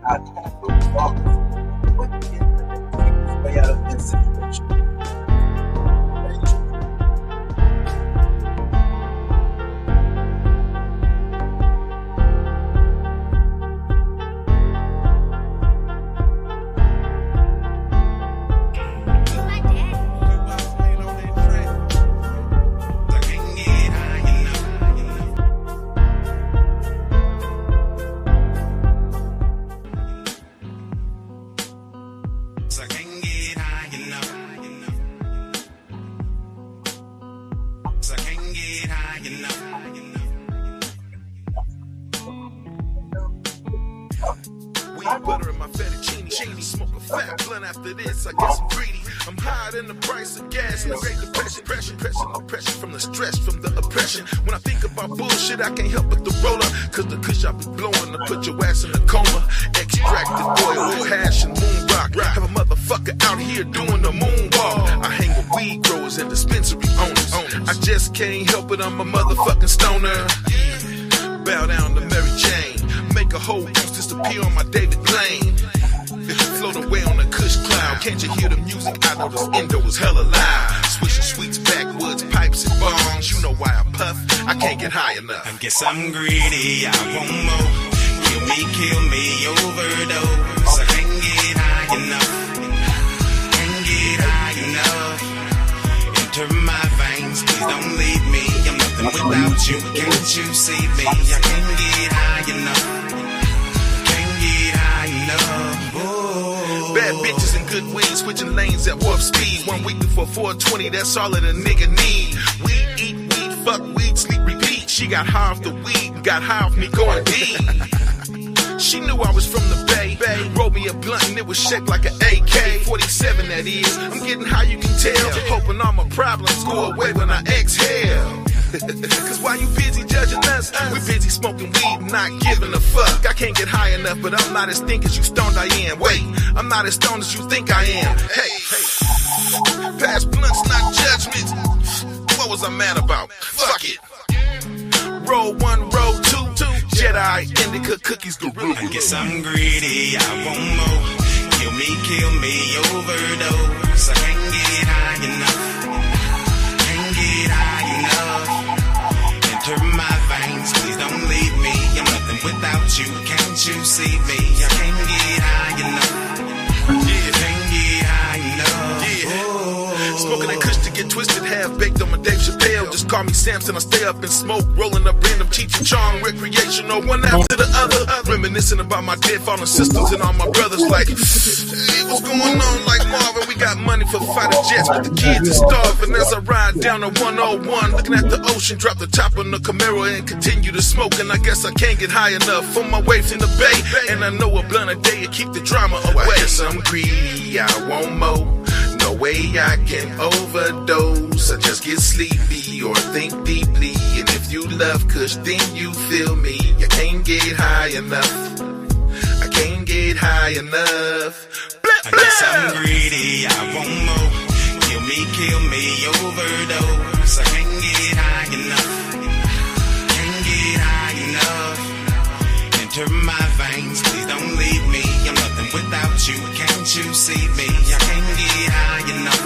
I try to walk what the quickest way out of this situation. Butter in my fettuccine, smoke a fat blunt after this. I guess I'm greedy. I'm higher than the price of gas and the Great Depression. Pressure from the stress, from the oppression. When I think about bullshit, I can't help but to roll up. Cause the kush I be blowing to put your ass in a coma. Extracted oil, hash and moon rock. Have a motherfucker out here doing the moonwalk. I hang with weed growers and dispensary owners. I just can't help it, I'm a motherfucking stoner. Bow down to Mary Jane. Make a whole goose disappear on my David Blaine. Float away on a kush cloud. Can't you hear the music? I know this endo is hella loud. Swishing sweets, backwoods, pipes and bongs. You know why I puff? I can't get high enough. I guess I'm greedy, I want more. Kill me, overdose. I can't get high enough. Can't get high enough. Enter my veins, please don't leave me. I'm nothing without you. Can't you see me? I can't get high enough. Bad bitches and good weed, switching lanes at warp speed. 1 week before 420, that's all that a nigga need. Weed, eat, weed, fuck, weed, sleep, repeat. She got high off the weed, got high off me going deep. She knew I was from the Bay. Rolled me a blunt and it was shaped like an AK-47, that is. I'm getting high, you can tell. Hoping all my problems go away when I exhale. Cause while you busy judging us, we busy smoking weed, not giving a fuck. I can't get high enough, but I'm not as think as you stoned I am. Wait, I'm not as stoned as you think I am. Hey, past blunts, not judgments. What was I mad about? Fuck it. Roll 1, roll 2, Jedi, indica, cookies, gorilla. I guess I'm greedy, I want more. Kill me, overdose. I can't get high enough. Can't get high enough. Enter my veins, please don't leave me. I'm nothing without you, can't you see me? I can't get high enough. Can't get high enough. Oh. Smoking that kush to get twisted, half baked on my Dave Chappelle. Just call me Samson, I stay up and smoke, rolling up random Cheech and Chong, recreational, one after the other. Reminiscing about my dead fallen sisters and all my brothers. Like, hey, what's going on? Like Marvin, we got money for fighter jets, but the kids are starving. As I ride down the 101, looking at the ocean, drop the top on the Camaro and continue to smoke. And I guess I can't get high enough on my way from the Bay. And I know a blunt a day to keep the drama away. I guess I'm greedy, I want more. No way I can overdose. I just get sleepy or think deeply. And if you love kush, then you feel me. I can't get high enough. I can't get high enough. I guess I'm greedy, I want more. Kill me, overdose. I can't get high enough. Can't get high enough. Enter my veins, please don't leave me. I'm nothing without you, can't you see me? I can't get high enough.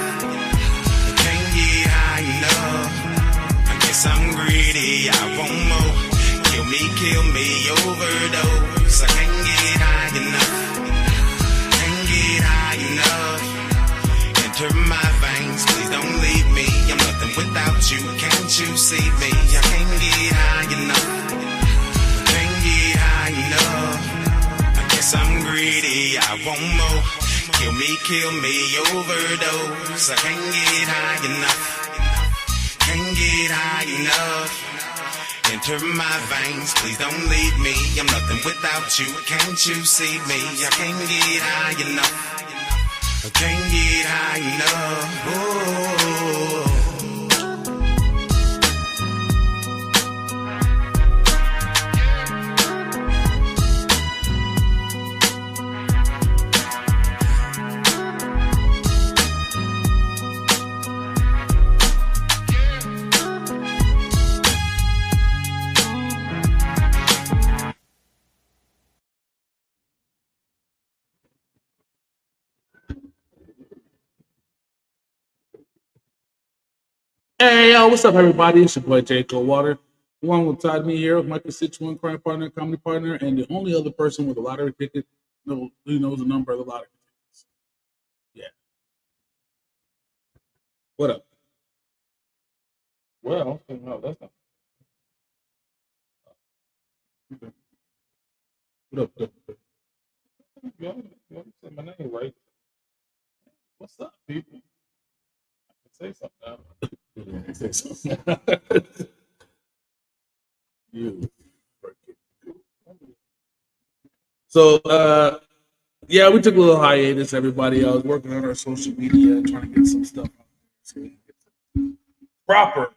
Can't get high enough. I guess I'm greedy, I want more. Kill me, overdose. I can't get high enough. Can't get high enough. Enter my veins, please don't leave me. I'm nothing without you, can't you see me? I can't get high enough. Can't get high enough. I guess I'm greedy, I want more. Kill me, overdose. I can't get high enough. Can't get high enough. Enter my veins, please don't leave me. I'm nothing without you, can't you see me? I can't get high enough. I can't get high enough. Oh. Hey, yo, what's up, everybody? It's your boy, J. Water. Along with Todd Me here, my constituent crime partner, comedy partner, and the only other person with a lottery ticket who knows the number of the lottery tickets. Yeah. What up? Well, no, that's not. Okay. What up? What up? What up? You said my name right. What's up, people? I can say something now. Say something. You. So, yeah, we took a little hiatus, everybody. I was working on our social media, trying to get some stuff out there so we can get some proper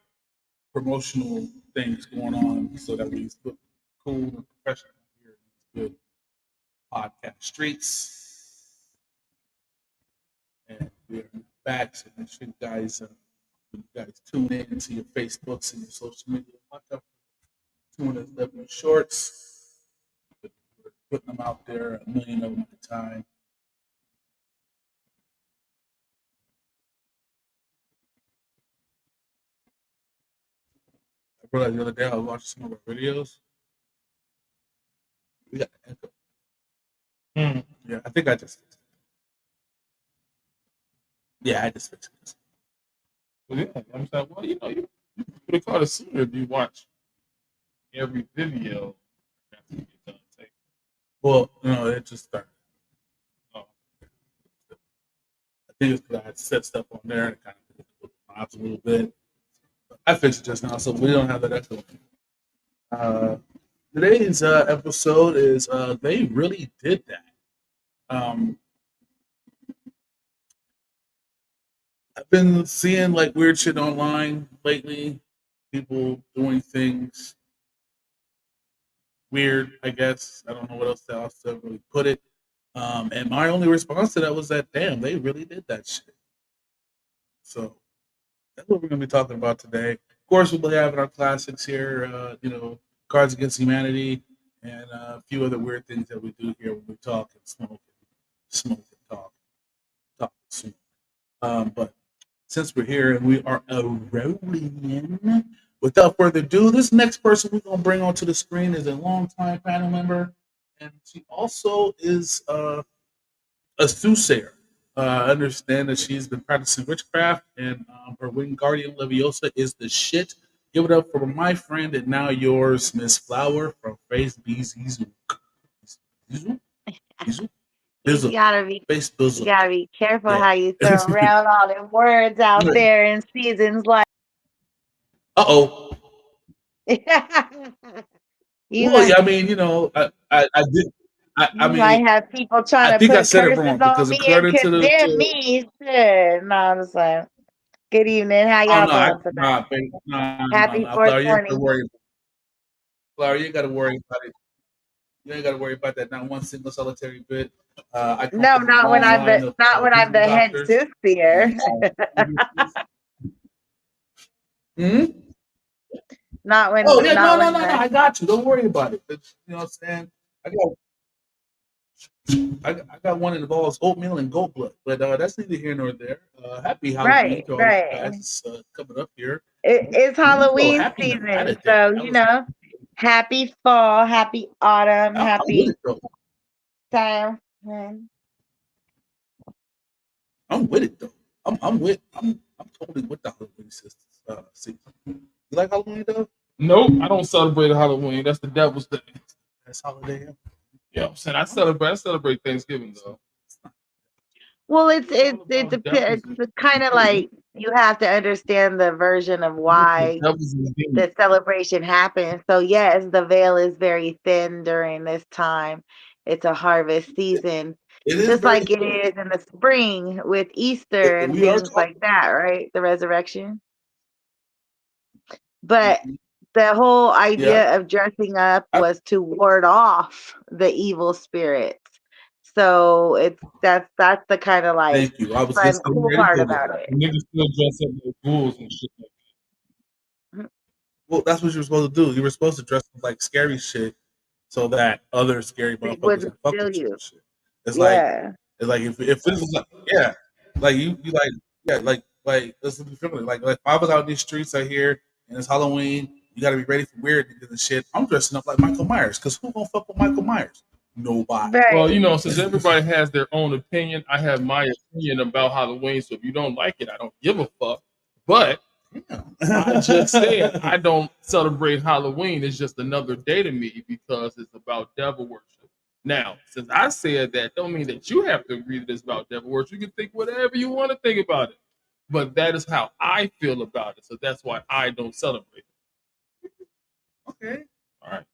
promotional things going on so that we look cool and professional here in these good podcast streets. And we're back, so make sure you guys tune in to your Facebooks and your social media. Watch out for 211 shorts. We're putting them out there, a million of them at a time. I realized the other day I was watching some of our videos. We got an echo. Yeah, I think I just fixed it. Yeah, I just fixed it. Well, yeah, I'm saying, well, you would have caught it sooner if you watch every video after you get done taping. Well, no, it just started. Oh, I think it's because I had set stuff on there and it kind of pops a little bit. I fixed it just now, so we don't have that echo. Today's episode is They Really Did That. I've been seeing like weird shit online lately. People doing things weird, I guess. I don't know what else to really put it. And my only response to that was that, damn, they really did that shit. So that's what we're going to be talking about today. Of course, we'll be having our classics here, Cards Against Humanity, and a few other weird things that we do here when we talk and smoke and talk and smoke. But since we're here and we are rolling, without further ado, this next person we're going to bring onto the screen is a longtime panel member, and she also is a soothsayer. I understand that she's been practicing witchcraft, and her winged guardian Leviosa is the shit. Give it up for my friend and now yours, Miss Flower from Face Bizzle. You gotta be Face you Bizzle. gotta be careful Yeah. how you throw around all the words out there in seasons like Uh-oh. you Well, might yeah, I mean, I did. I you might mean, have people I trying to think I put said it curses wrong on because me and according to condemn me. Shit. No, I'm just like, good evening. How oh y'all no, doing tonight? nah, babe, Happy nah, Flower, you ain't gotta 420. worry. Flower, you ain't gotta worry about it. You ain't gotta worry about that. Not one single solitary bit. I come No, from a long line of not when I'm voodoo the head doctors soothsayer. and hmm? not Oh when yeah, not no, when no, no, no. the I got you. Don't worry about it. You know what I'm saying? I got one that involves oatmeal and goat blood, but that's neither here nor there. Happy Halloween right, to all you right. guys. It's coming up here. It's So Halloween happy Nevada season, Day. so That was happy fall, happy autumn, I'm with happy it though. time. I'm with it though. I'm totally with the Halloween season. You like Halloween though? nope, I don't celebrate Halloween. That's the devil's day. That's holiday. Yeah, I'm saying I celebrate Thanksgiving though. Well, It's all about devils and it's kind of like you have to understand the version of why devils and demons. the celebration happens. So yes, the veil is very thin during this time. It's a harvest season, It is just very like it good. is in the spring with Easter and We are things talking. like that, right? The resurrection. But Mhm. the whole Yeah, idea of dressing up I, was to ward off the evil spirits. So that's the kind of like thank you. I was fun, just getting cool ready to part go there. about it. Niggas still dress up like ghouls and shit like Mhm. Well, that's what you were supposed to do. You were supposed to dress up like scary shit so that other scary They motherfuckers wouldn't can fuck steal with you you. and shit. It's like Yeah. it's like if this was like yeah, like you like yeah, like like let's be feeling like if I was out in these streets out here and it's Halloween, you got to be ready for weird niggas and shit. I'm dressing up like Michael Myers because who gonna fuck with Michael Myers? Nobody. Well, Right. since everybody has their own opinion, I have my opinion about Halloween. So if you don't like it, I don't give a fuck. But I just said I don't celebrate Halloween. It's just another day to me because it's about devil worship. Now, since I said that, don't mean that you have to agree that it's about devil worship. You can think whatever you want to think about it. But that is how I feel about it. So that's why I don't celebrate it. Okay. All right.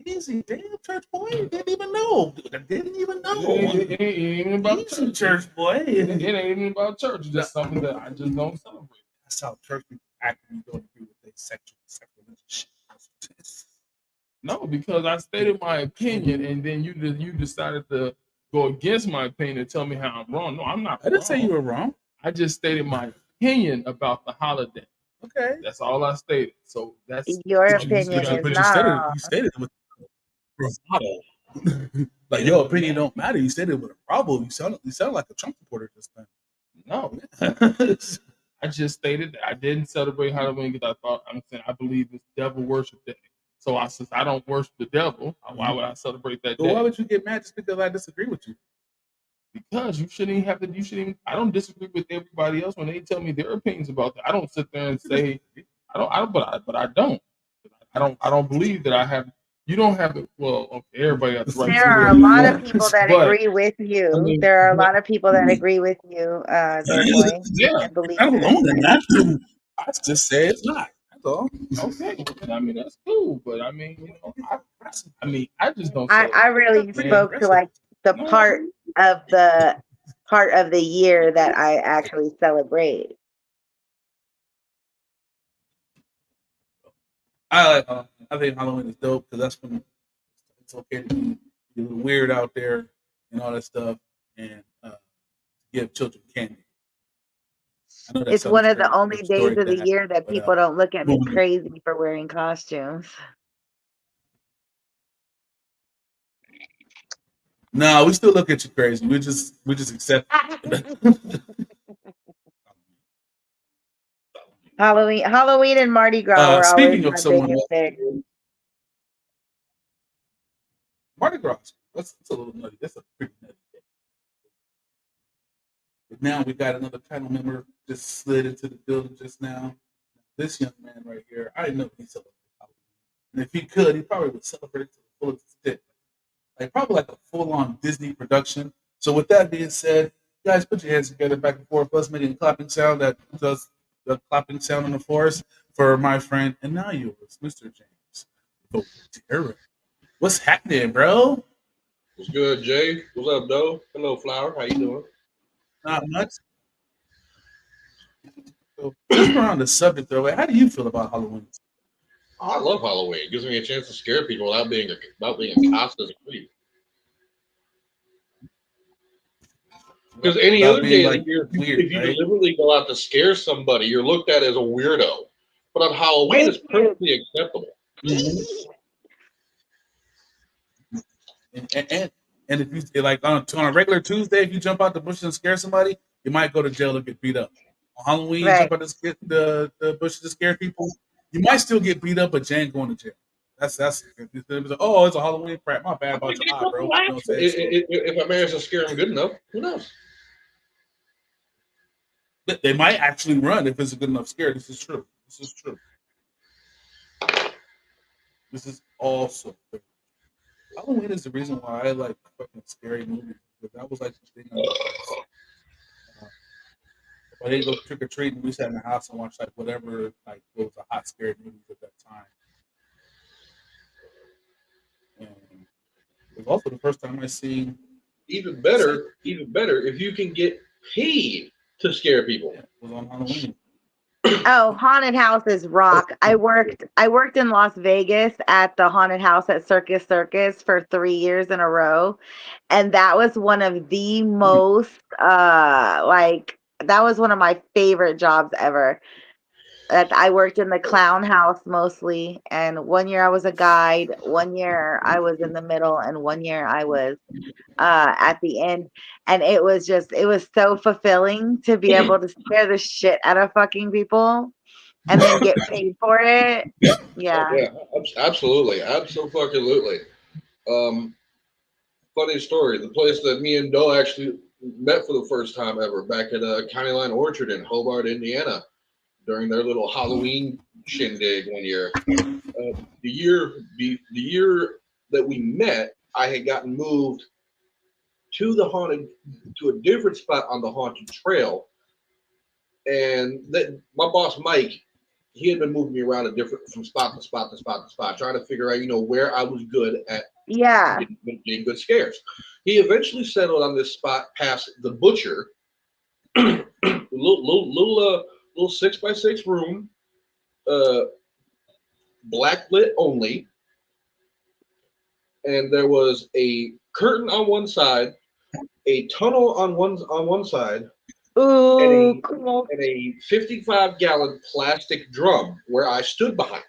Easy, damn church boy. Didn't even know. Didn't even know. It ain't even about Easy, church. church boy. It ain't even about church. It's just something that I just don't celebrate. That's how church people act when you don't agree with their sexual shit. No, because I stated my opinion, and then you decided to go against my opinion and tell me how I'm wrong. No, I'm not. I didn't say you were wrong. I just stated my opinion about the holiday. Okay. That's all I stated. So that's Your what you opinion gotta- is But not wrong. you stated it with bravado. Like your opinion don't matter. You stated it with a problem. You sound like a Trump supporter this time. No. I just stated that I didn't celebrate Halloween because I believe it's devil worship day. So since I don't worship the devil, why would I celebrate that So day? why would you get mad just because I disagree with you? Because you shouldn't even have to. You shouldn't. Even, I don't disagree with everybody else when they tell me their opinions about that. I don't sit there and say I don't. But I don't. I don't believe that I have. You don't have it. Well, okay, everybody has the right There to are a whatever you lot of want. people that But agree with I you. mean, There are a lot of people that agree with you, Joe Boy, yeah, and believe I'm that. alone in that. I just say it's not. That's all. okay. I mean, that's cool. But I mean, I just don't. I really Man, spoke to like the of the part of the year that I actually celebrate. I think Halloween is dope because that's when it's okay to be a little weird out there and all that stuff and give children candy. I know that It's sounds one of the crazy. only Your days story of the that, year that but people don't look at me moving- crazy for wearing costumes. no, we still look at you crazy. We just accept. Halloween and Mardi Gras were always Speaking of my someone biggest else, thing. Mardi Gras. That's a little nutty. That's a pretty nutty thing. But now we got another panel member just slid into the building just now. This young man right here, I didn't know he celebrated Halloween. And if he could, he probably would celebrate it to the fullest extent. Like probably like a full-on Disney production. So with that being said, guys, put your hands together back and forth. Let's make a clapping sound that does the clapping sound on the forest for my friend and now yours, Mr. James. Terror. What's happening, bro? What's good, Jay? What's up, Doe? Hello, Flower. How you doing? Not much. So, since we're on the subject, though, how do you feel about Halloween? I love Halloween. It gives me a chance to scare people without being a cost as a creep. Because any Without other being day of the like year, weird, if you right? deliberately go out to scare somebody, you're looked at as a weirdo. But on Halloween, it's perfectly acceptable. Mm-hmm. And if you like on a regular Tuesday, if you jump out the bushes and scare somebody, you might go to jail or get beat up. On Halloween, you Right. jump out the bushes to scare people, you might still get beat up, but you ain't going to jail. That's oh, it's a Halloween crap. My bad about your eye, bro. You know what I'm saying? So, If I manage to scare them good enough, who knows? they might actually run if it's a good enough scare. This is true. This is true. This is also Halloween is the reason why I like fucking scary movies. Because that was like the thing. If I didn't go trick or treating, we sat in the house and watched like whatever like what was a hot scary movie at that time. And it was also the first time I seen Even better, if you can get paid to scare people. it was on Halloween. Oh, haunted houses rock. I worked in Las Vegas at the haunted house at Circus Circus for 3 years in a row. And that was one of the most that was one of my favorite jobs ever. I worked in the clown house mostly, and 1 year I was a guide, 1 year I was in the middle, and 1 year I was at the end. And it was so fulfilling to be able to scare the shit out of fucking people and then get paid for it. Yeah. Yeah, absolutely, absolutely. Um, Funny story. The place that me and Doe actually met for the first time ever back at County Line Orchard in Hobart, Indiana, during their little Halloween shindig one year. The year that we met, I had gotten moved to a different spot on the haunted trail, and that my boss Mike, he had been moving me around from spot to spot to spot to spot, trying to figure out where I was good at Yeah. getting good scares. He eventually settled on this spot past the butcher, little 6x6 room, black lit only, and there was a curtain on one side, a tunnel on one side, Ooh, cool. and a 55-gallon plastic drum where I stood behind.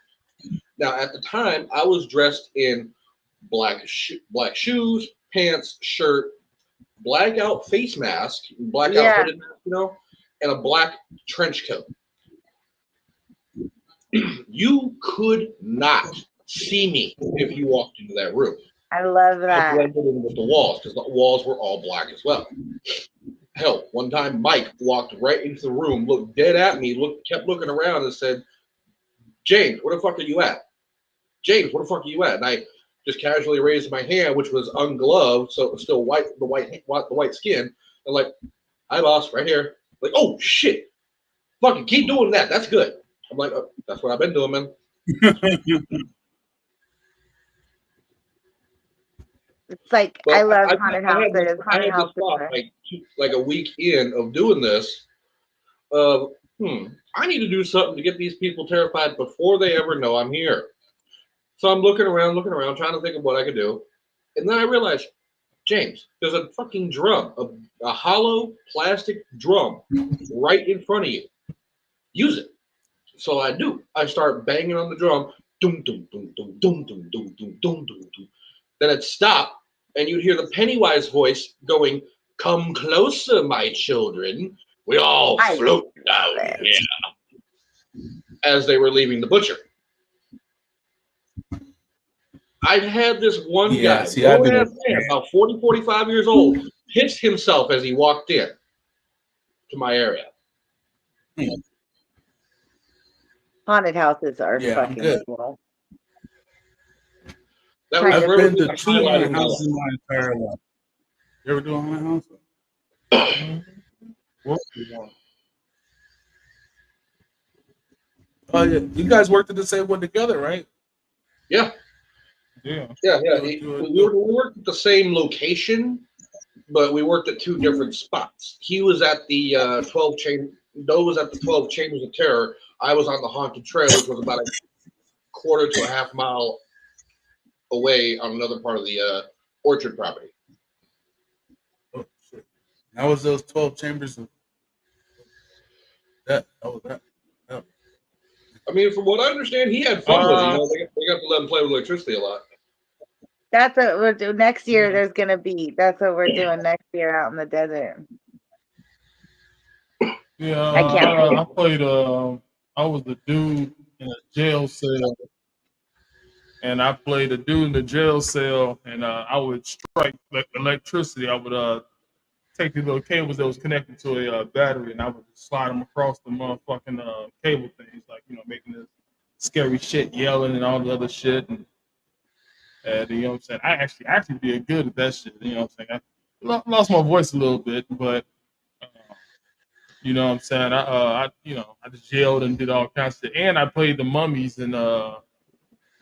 Now, at the time, I was dressed in black shoes, pants, shirt, blackout face mask, blackout hooded mask, and a black trench coat. You could not see me if you walked into that room. I love I that. blended in with the walls because the walls were all black as well. Hell, one time Mike walked right into the room, looked dead at me, kept looking around and said, "James, where the fuck are you at? James, where the fuck are you at?" And I just casually raised my hand, which was ungloved, so it was still white, the white skin. And like, "Hi, boss, right here." Like, "Oh shit, fucking keep doing that. That's good." I'm like, "Oh, that's what I've been doing, man." It's like But I love I haunted had this, houses. I Haunted had this houses thought are like a week in of doing this. Of I need to do something to get these people terrified before they ever know I'm here. So I'm looking around, trying to think of what I could do, and then I realized, James, there's a fucking drum, a hollow plastic drum, right in front of you. Use it. So I do. I start banging on the drum. Dum dum dum dum dum dum dum dum dum dum dum. Then it'd stop, and you'd hear the Pennywise voice going, "Come closer, my children. We all I float down here," as they were leaving the butcher. I've had this one guy, grown-ass man, about 40, 45 years old, piss himself as he walked in to my area. haunted houses are fucking cool. That was I've really been to the 2 highlight haunted of my houses life. in my entire life. You ever do a haunted house? Oh yeah, you guys worked at the same one together, right? Yeah. Yeah. We worked at the same location, but we worked at two different spots. He was at the 12 chamber. Doe was at the 12 Chambers of Terror. I was on the Haunted Trail, which was about a quarter to a half mile away on another part of the orchard property. Oh shit! That was those 12 chambers of that. Oh, that. Oh. I mean, from what I understand, he had fun with it. They got to let him play with electricity a lot. That's what we're doing next year. That's what we're doing next year out in the desert. Yeah, I can't. I played. I was the dude in a jail cell, and I played a dude in the jail cell, and I would strike electricity. I would take the little cables that was connected to a battery, and I would slide them across the motherfucking cable things, like making this scary shit, yelling and all the other shit, and you know what I'm saying. I actually did good at that shit. You know what I'm saying. I lost my voice a little bit, but. You know what I'm saying? I just yelled and did all kinds of shit. And I played the mummies and the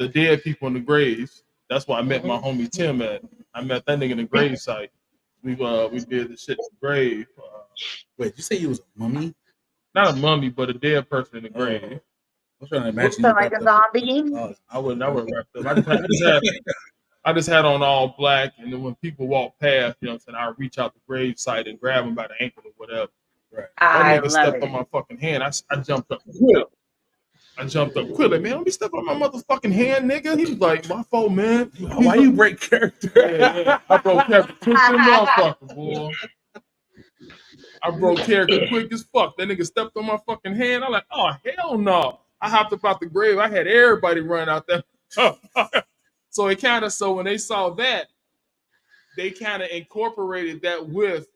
dead people in the graves. That's why I met my homie Tim at. I met that nigga in the grave site. We did the shit in the grave. Wait, you say you was a mummy? Not a mummy, but a dead person in the grave. I'm trying to imagine. So like a zombie? I wouldn't wrap up. I just had on all black, and then when people walk past, you know what I'm saying, I reach out the grave site and grab them by the ankle or whatever. Right. That nigga stepped on my fucking hand. I jumped up. I jumped up quick, like, man, let me step on my motherfucking hand, nigga. He was like, my fault, man. Why you break character? Yeah. I broke character quick as a motherfucker, boy. I broke character quick as fuck. That nigga stepped on my fucking hand. I'm like, oh, hell no. I hopped up out the grave. I had everybody run out there. So it kind of, so when they saw that, they kind of incorporated that with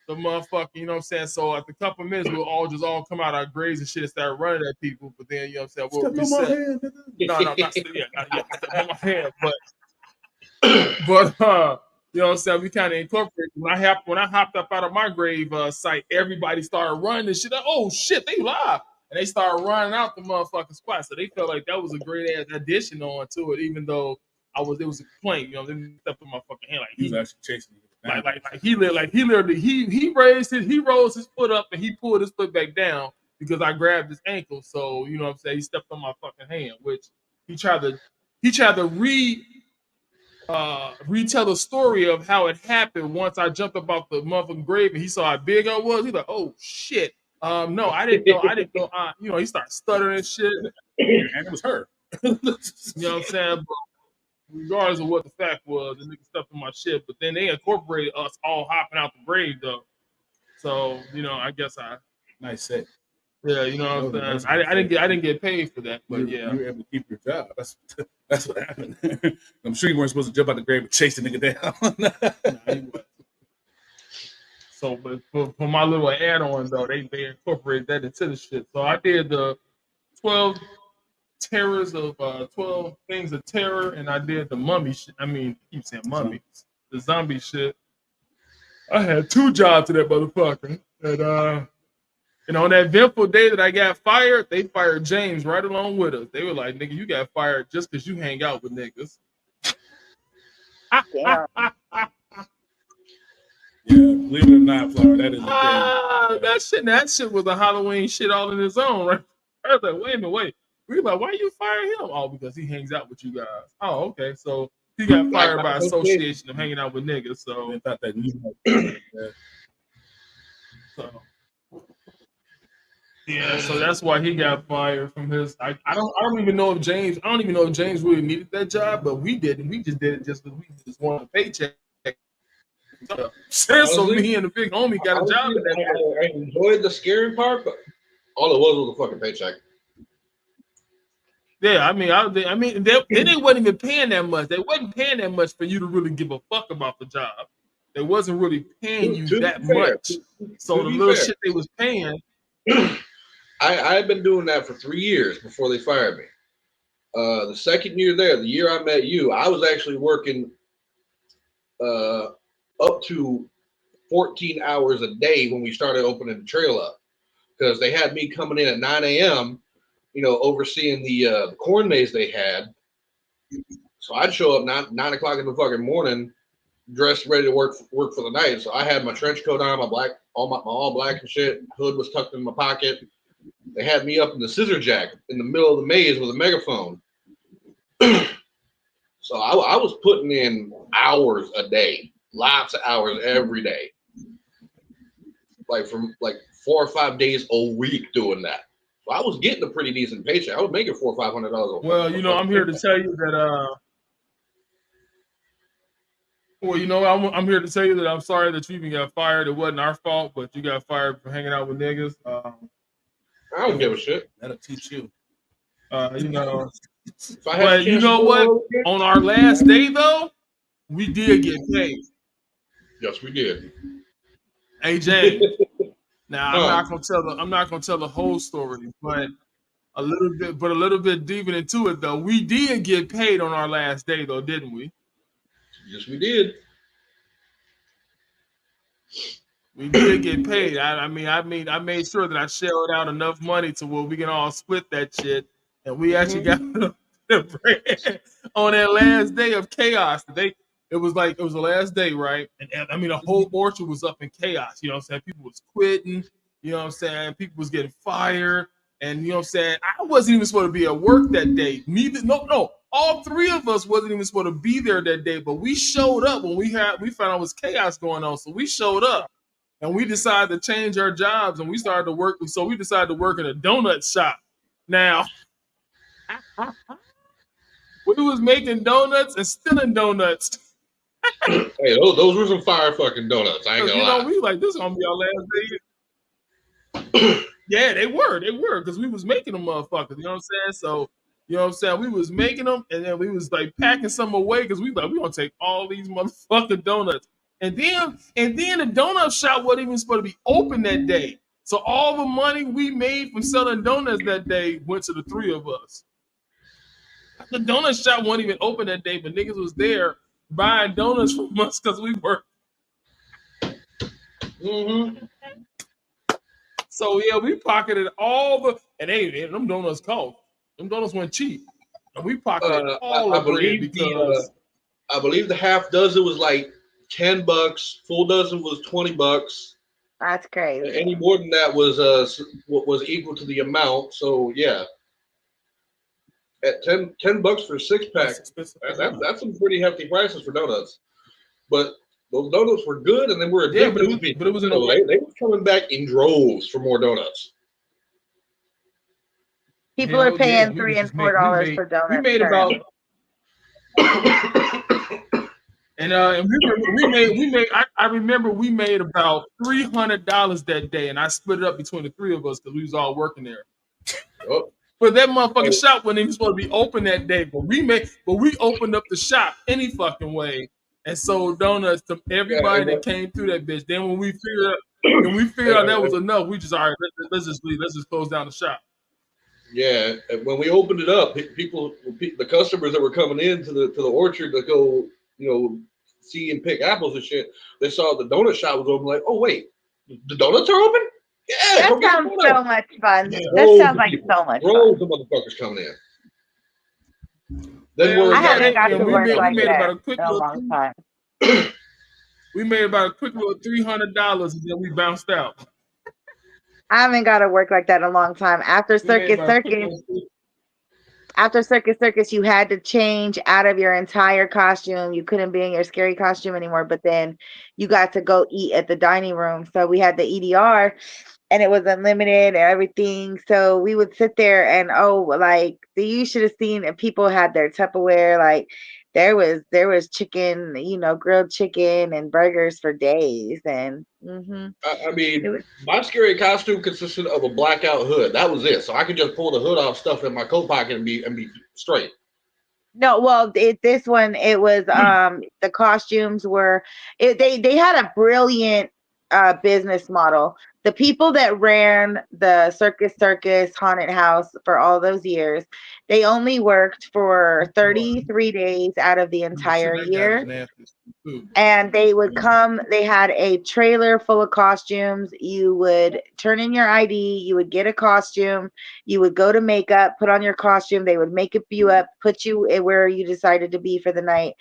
the motherfucker, you know what I'm saying? So after a couple of minutes, we'll all just all come out our graves and shit and start running at people. But then, you know what I'm saying? We'll Stepped on my reset. hand, nigga. No, not yet. Not yet. Step on my hand. But you know what I'm saying? We kind of incorporated. When I hopped up out of my grave site, everybody started running and shit. Like, oh shit, they live. And they started running out the motherfucking spot. So they felt like that was a great ass addition on to it, even though it was a complaint. You know, they stepped on my fucking hand like He was actually chasing you. he rose his foot up and he pulled his foot back down because I grabbed his ankle. So you know what I'm saying, he stepped on my fucking hand, which he tried to retell the story of how it happened once I jumped up off the motherfucking grave and he saw how big I was. He's like, oh shit. No, I didn't know. You know, he started stuttering and shit. And it was her. You know what I'm saying? But regardless of what the fact was, the nigga stepped on my shit. But then they incorporated us all hopping out the grave though. So, you know, I guess Nice set. yeah, you know what I'm saying? I didn't get paid for that, but You were able to keep your job. That's what happened. I'm sure you weren't supposed to jump out the grave and chase the nigga down. So, but for my little add-on though, they incorporated that into the shit. So I did the 12 terrors of 12 things of terror, and I did the mummy shit. I mean, I keep saying mummy, the zombie shit. I had 2 jobs to that motherfucker, and on that eventful day that I got fired, they fired James right along with us. They were like, "Nigga, you got fired just because you hang out with niggas." Damn. Yeah, believe it or not, Flower, that is a thing. That shit was a Halloween shit all in its own, right? I was like, wait a minute. We were like, why you fire him? Oh, because he hangs out with you guys. Oh, okay. So he got fired by association of hanging out with niggas. So They thought that you yeah, so that's why he got fired from his. I don't even know if James really needed that job, but we didn't. We just did it just because we just wanted a paycheck. So me and the big homie got a job in that. I enjoyed the scary part, but all it was a fucking paycheck. Yeah, I mean, they wasn't even paying that much. They wasn't paying that much for you to really give a fuck about the job. They wasn't really paying you that much. So the little shit they was paying. I had been doing that for 3 years before they fired me. The second year there, the year I met you, I was actually working up to 14 hours a day when we started opening the trail up, because they had me coming in at 9 a.m., you know, overseeing the corn maze they had. So I'd show up 9 o'clock in the fucking morning, dressed, ready to work for the night. So I had my trench coat on, my all black and shit. Hood was tucked in my pocket. They had me up in the scissor jack in the middle of the maze with a megaphone. So I was putting in hours a day, lots of hours every day, like from like 4 or 5 days a week doing that. So I was getting a pretty decent paycheck. I was making $400 or $500. Well, you know, I'm here to tell you that. Well, you know, I'm here to tell you that I'm sorry that you even got fired. It wasn't our fault, but you got fired for hanging out with niggas. I don't give a shit. That'll teach you. You know, but you know what? On our last day, though, we did get paid. Yes, we did. Hey, James. Now I'm not gonna tell the whole story, but a little bit deeper into it though. We did get paid on our last day, though, didn't we? Yes, we did. We did get paid. I made sure that I shelled out enough money to where we can all split that shit, and we actually got the bread on that last day of chaos. It was the last day, right? And I mean, the whole orchard was up in chaos. You know what I'm saying? People was quitting. You know what I'm saying? People was getting fired. And you know what I'm saying? I wasn't even supposed to be at work that day. No. All 3 of us wasn't even supposed to be there that day. But we showed up when we found out it was chaos going on. So we showed up. And we decided to change our jobs, and we started to work. So we decided to work in a donut shop. Now, We was making donuts and stealing donuts. Hey, those were some fire fucking donuts. I ain't gonna You know, lie. we like, this is gonna be our last day. Yeah, they were, because we was making them motherfuckers. You know what I'm saying? So, you know what I'm saying? We was making them, and then we was like packing some away because we like we gonna take all these motherfucking donuts. And then the donut shop wasn't even supposed to be open that day. So all the money we made from selling donuts that day went to the three of us. The donut shop wasn't even open that day, but niggas was there buying donuts from us because we worked. Mm-hmm. So yeah, we pocketed all the and them donuts cost. Them donuts went cheap. And we pocketed all I the bread believe because I believe the half dozen was like $10. Full dozen was $20. That's crazy. Any more than that was equal to the amount. So yeah, at $10 for a six that's pack, expensive. that's some pretty hefty prices for donuts. But those donuts were good, and they were Yeah, addictive to people. but it was in So they were coming back in droves for more donuts. People are hell yeah. paying We was $3 and just making $4 for we donuts made about currently. and I remember we made about $300 that day, and I split it up between the three of us because we was all working there. Oh, But that motherfucking oh, shop wasn't even supposed to be open that day. But we opened up the shop any fucking way and sold donuts to yeah, everybody that came through that bitch. Then when we figured out that was and enough, we just all right, let's just leave. Let's just close down the shop. yeah. And when we opened it up, the customers that were coming into the orchard to go, see and pick apples and shit, they saw the donut shop was open. Like, oh wait, the donuts are open. Yeah, That go get some sounds so donuts. much fun. Yeah. That Droves sounds of like people, so much fun. droves of motherfuckers coming in. Then Hell word I yeah. got haven't out got And to that work we like made about that a quick in a little long time. we made about a quick little $300 and then we bounced out. I haven't got to work like that in a long time. We made about a quick little After Circus, you had to change out of your entire costume. You couldn't be in your scary costume anymore. But then you got to go eat at the dining room. So we had the EDR, and it was unlimited and everything. So we would sit there and like you should have seen if people had their Tupperware. Like there was chicken, grilled chicken and burgers for days. And I mean, it was. my scary costume consisted of a blackout hood. That was it. So I could just pull the hood off, stuff in my coat pocket, and be straight. No, well, this one it was the costumes were they had a brilliant business model. The people that ran the Circus Haunted House for all those years, they only worked for 33 days out of the shit, entire that guy was year. nasty too. And they would come, they had a trailer full of costumes. You would turn in your ID, you would get a costume, you would go to makeup, put on your costume, they would make you up, put you where you decided to be for the night.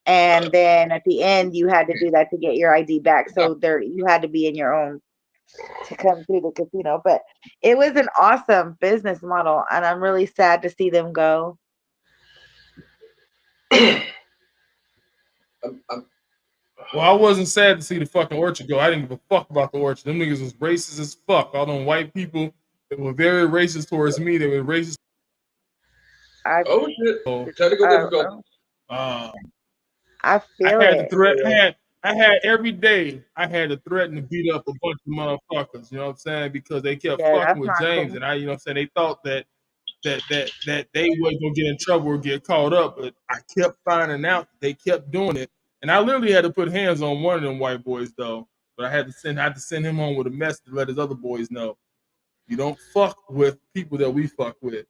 And then at the end, you had to do that to get your ID back. So there, you had to be in your own to come through the casino. But it was an awesome business model, and I'm really sad to see them go. I'm, Well, I wasn't sad to see the fucking orchard go. I didn't give a fuck about the orchard. Them niggas was racist as fuck. All them white people that were very racist towards me. They were racist. I oh shit! Technical uh, difficulty. Uh, I I feel had to it. threat. I had every day. I had to threaten to beat up a bunch of motherfuckers. You know what I'm saying? Because they kept Yeah, fucking that's with not James, cool. and you know what I'm saying. They thought that they wasn't gonna get in trouble or get caught up, but I kept finding out they kept doing it, and I literally had to put hands on one of them white boys though. But I had to send him home with a message to let his other boys know you don't fuck with people that we fuck with.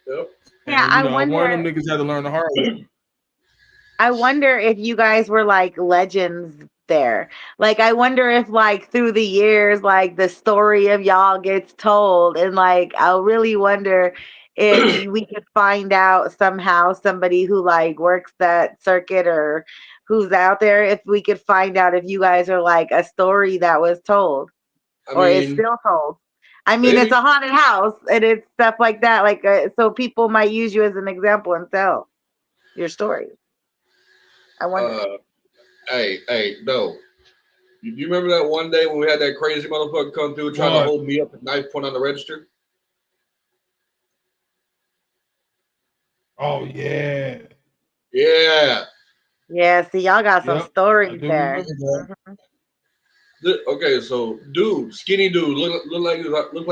Yep. Yeah, And one of them niggas had to learn the hard way. I wonder if you guys were like legends there. Like I wonder if like through the years like the story of y'all gets told, and like I really wonder if we could find out somehow somebody who like works that circuit or who's out there, if we could find out if you guys are like a story that was told I or is mean, still told. I mean, it's maybe. a haunted house and it's stuff like that. Like, so people might use you as an example and tell your story. I wonder. Uh, hey, no. You remember that one day when we had that crazy motherfucker come through trying to What? hold me up at knife point on the register? Oh yeah. Yeah. Yeah, see, y'all got some Yep. I stories do there. remember that. Okay, so dude, skinny dude, look like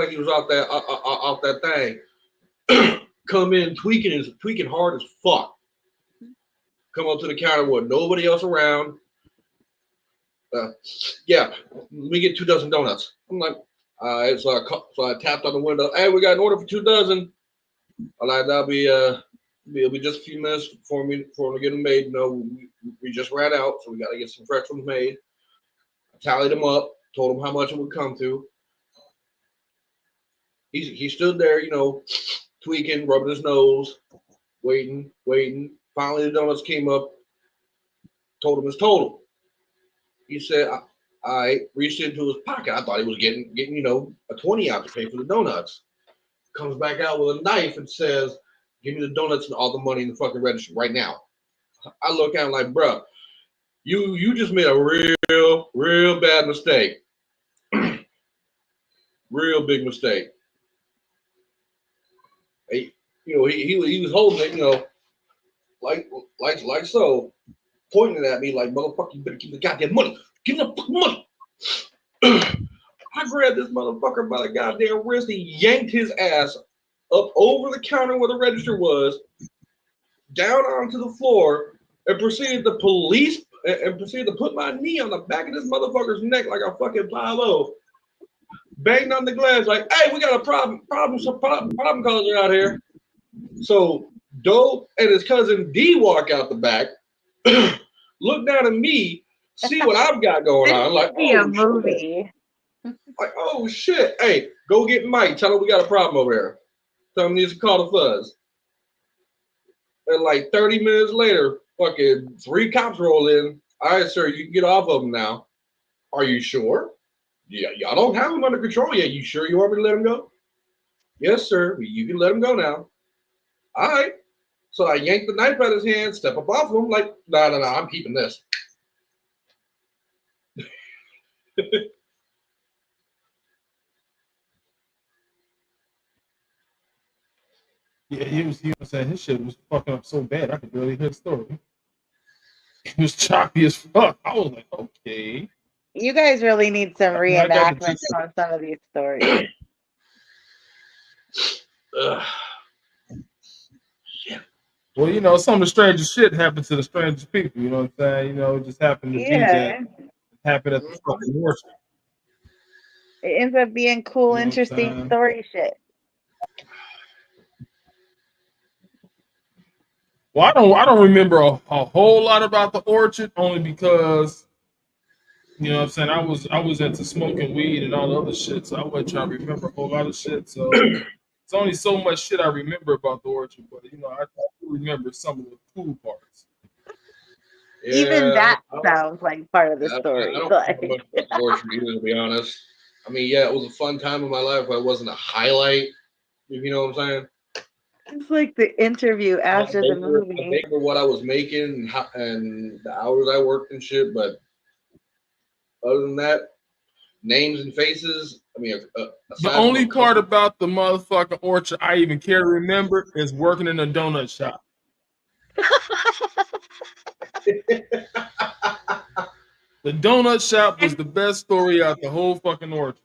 he was off that thing. Come in tweaking hard as fuck. Come up to the counter with nobody else around. Yeah, we get 2 dozen donuts. I'm like, all right. So I tapped on the window. Hey, we got an order for 2 dozen. I'm like, it'll be just a few minutes for me to get them made. No, we just ran out, so we got to get some fresh ones made. I tallied them up, told him how much it would come to. He stood there, tweaking, rubbing his nose, waiting. Finally, the donuts came up. Told him his total. He said, I reached into his pocket. I thought he was getting a 20 out to pay for the donuts. Comes back out with a knife and says, "Give me the donuts and all the money in the fucking register right now." I look at him like, "Bruh, you just made a real bad mistake, real big mistake." He, he was holding it, like so, pointing at me like, "Motherfucker, you better give me the goddamn money. Give me the fucking money." I grabbed this motherfucker by the goddamn wrist and yanked his ass up over the counter where the register was, down onto the floor, and proceeded to put my knee on the back of this motherfucker's neck like a fucking Pablo. Banged on the glass like, "Hey, we got a problem causers out here." So Doe and his cousin D walk out the back, look down at me, see what I've got going on. Like, Be a oh movie. shit. Like, oh shit. Hey, go get Mike. Tell him we got a problem over here. Tell him he needs to call the fuzz. And like 30 minutes later, fucking 3 cops roll in. "All right, sir, you can get off of him now." "Are you sure?" "Yeah, y'all don't have him under control yet. You sure you want me to let him go?" "Yes, sir. You can let him go now." "All right." So I yanked the knife out of his hand, step up off of him, like, no, I'm keeping this. Yeah, he was saying his shit was fucking up so bad I could barely hear the story. It was choppy as fuck. I was like, okay. You guys really need some I got the reenactments on some of these stories. Well, some of the strangest shit happened to the strangest people. You know what I'm saying? It just happened to be that Yeah. happened at the fucking worship. It ends up being cool, You know what I'm interesting saying? story shit. Well, I don't remember a whole lot about the orchard only because you know what I'm saying I was into smoking weed and all the other shit, so I wasn't trying to remember a whole lot of shit. So it's only so much shit I remember about the orchard, but I do remember some of the cool parts. Yeah, Even that sounds like part of the story. I don't remember much about the orchard either, to be honest. I mean, yeah, it was a fun time in my life, but it wasn't a highlight. If you know what I'm saying? It's like the interview after the I movie. remember what I was making and the hours I worked and shit, but other than that, names and faces. I mean, The only part about the motherfucking orchard I even care to remember is working in a donut shop. The donut shop was the best story out the whole fucking orchard.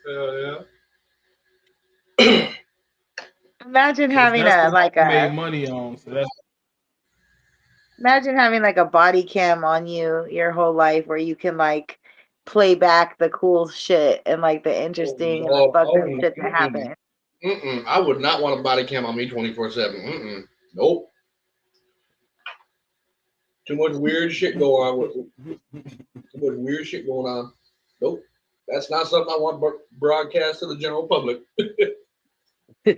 Yeah. Imagine having made money on. So that's imagine having like a body cam on you your whole life where you can like play back the cool shit and like the interesting and the fucked up shit that happened. I would not want a body cam on me 24/7. Nope. Too much weird shit going on. Too much weird shit going on. Nope. That's not something I want broadcast to the general public. yeah. He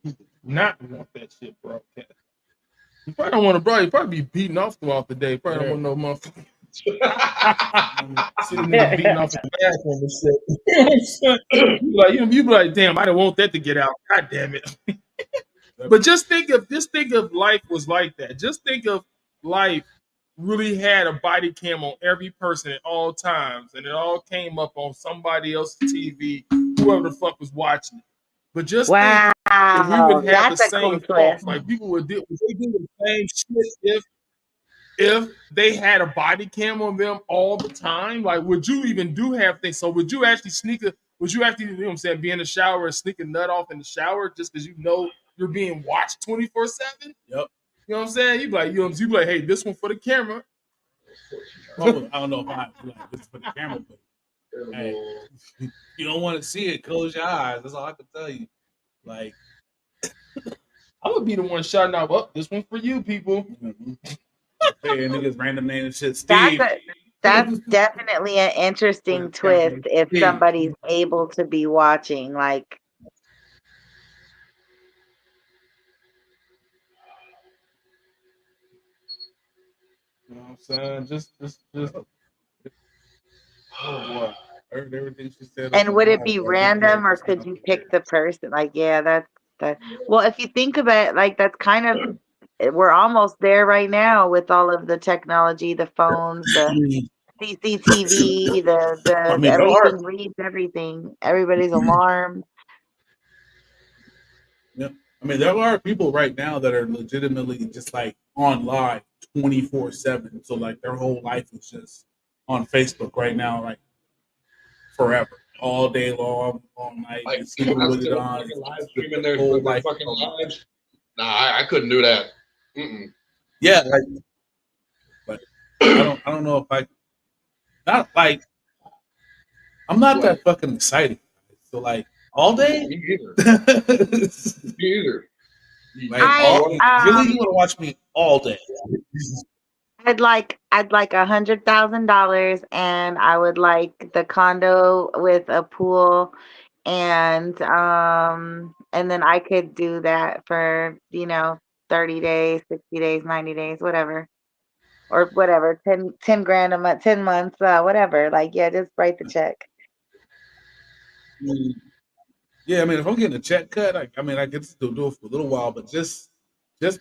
did not want that shit broadcast. You probably don't want to, bro. You probably be beating off throughout the day. Probably don't want no motherfucker. Sitting there beating off in the bathroom and shit. You know what I'm saying? You be like, damn, I don't want that to get out. God damn it. But just think of life was like that. Just think of life really had a body cam on every person at all times, and it all came up on somebody else's TV, whoever the fuck was watching it. But just think if we would Wow, have the that's a cool same twist. thoughts, like people would do the same shit if they had a body cam on them all the time. Like, would you even do have things? So would you actually would you actually, you know what I'm saying, be in the shower and sneak a nut off in the shower just because you know you're being watched 24/7? Yep. You know what I'm saying? You be like, hey, this one for the camera. Well, I don't know if I like this is for the camera, but hey, you don't want to see it, close your eyes. That's all I can tell you. Like, I would be the one shouting out, well, this one for you, people. hey, niggas random name and shit. That's Steve. that's definitely an interesting twist if Steve. somebody's able to be watching. Like, You know what I'm saying? Just Oh boy, I heard everything she said. and would it be random or could you pick the person? Like, yeah, that's that. Well, if you think about it, like that's kind of we're almost there right now with all of the technology, the phones, the CCTV, I the mean, there are. everything reads everything. Everybody's alarmed. Yeah. I mean, there are people right now that are legitimately just like on live 24/7. So like their whole life is just on Facebook right now, like forever, all day long, all night. Like, Sleeping with it on. fucking live streaming their whole their life. fucking lives. Nah, I couldn't do that. Mm-mm. Yeah, like, but I don't know if I not like I'm not that fucking excited. So like all day. Me either. Me either. Like really, you want to watch me all day? I'd like $100,000 and I would like the condo with a pool and then I could do that for, 30 days, 60 days, 90 days, whatever. Or whatever, 10 grand a month, 10 months, whatever. Like, yeah, just write the check. Yeah, I mean, if I'm getting a check cut, I mean, I can still do it for a little while, but just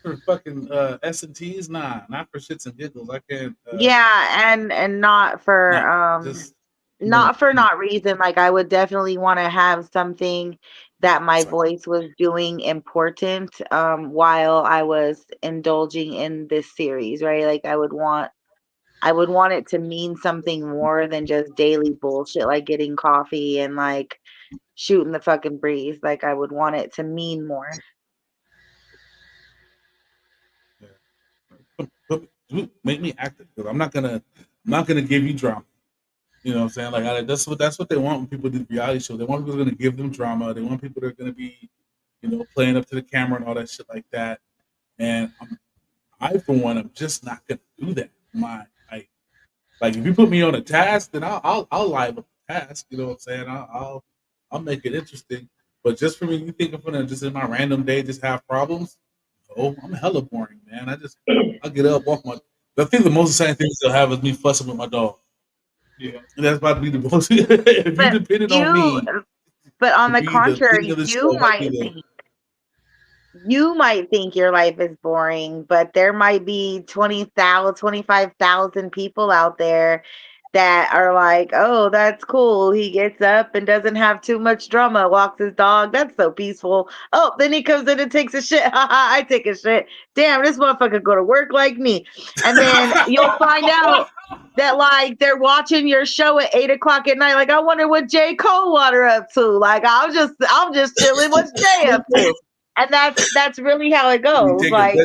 for fucking S and T's, nah, not for shits and giggles. I can't. Yeah, and not for just not for not reason. Like, I would definitely want to have something that my voice was doing important while I was indulging in this series, right? Like, I would want it to mean something more than just daily bullshit, like getting coffee and like shooting the fucking breeze. Like, I would want it to mean more. make me active because I'm not gonna give you drama. You know what I'm saying? Like that's what they want when people do reality shows. They want people going to give them drama. They want people that are going to be, playing up to the camera and all that shit like that. And I for one, I'm just not going to do that. Like if you put me on a task, then I'll live up the task. You know what I'm saying? I'll make it interesting. But just for me, you think I'm gonna just in my random day just have problems? Oh, I'm hella boring, man. I'll get up, walk my. I think the most exciting thing still have is me fussing with my dog. Yeah, and that's about to be the most. If you depended on me, but on the be the contrary, king of the you show, might think your life is boring, but there might be 20,000, 25,000 people out there that are like, oh, that's cool. He gets up and doesn't have too much drama, walks his dog. That's so peaceful. Oh, then he comes in and takes a shit. I take a shit. Damn, this motherfucker go to work like me. And then you'll find out that like they're watching your show at 8 o'clock at night. Like, I wonder what Jay Coldwater up to. Like, I'm just chilling. What's Jay up to? And that's really how it goes. Like,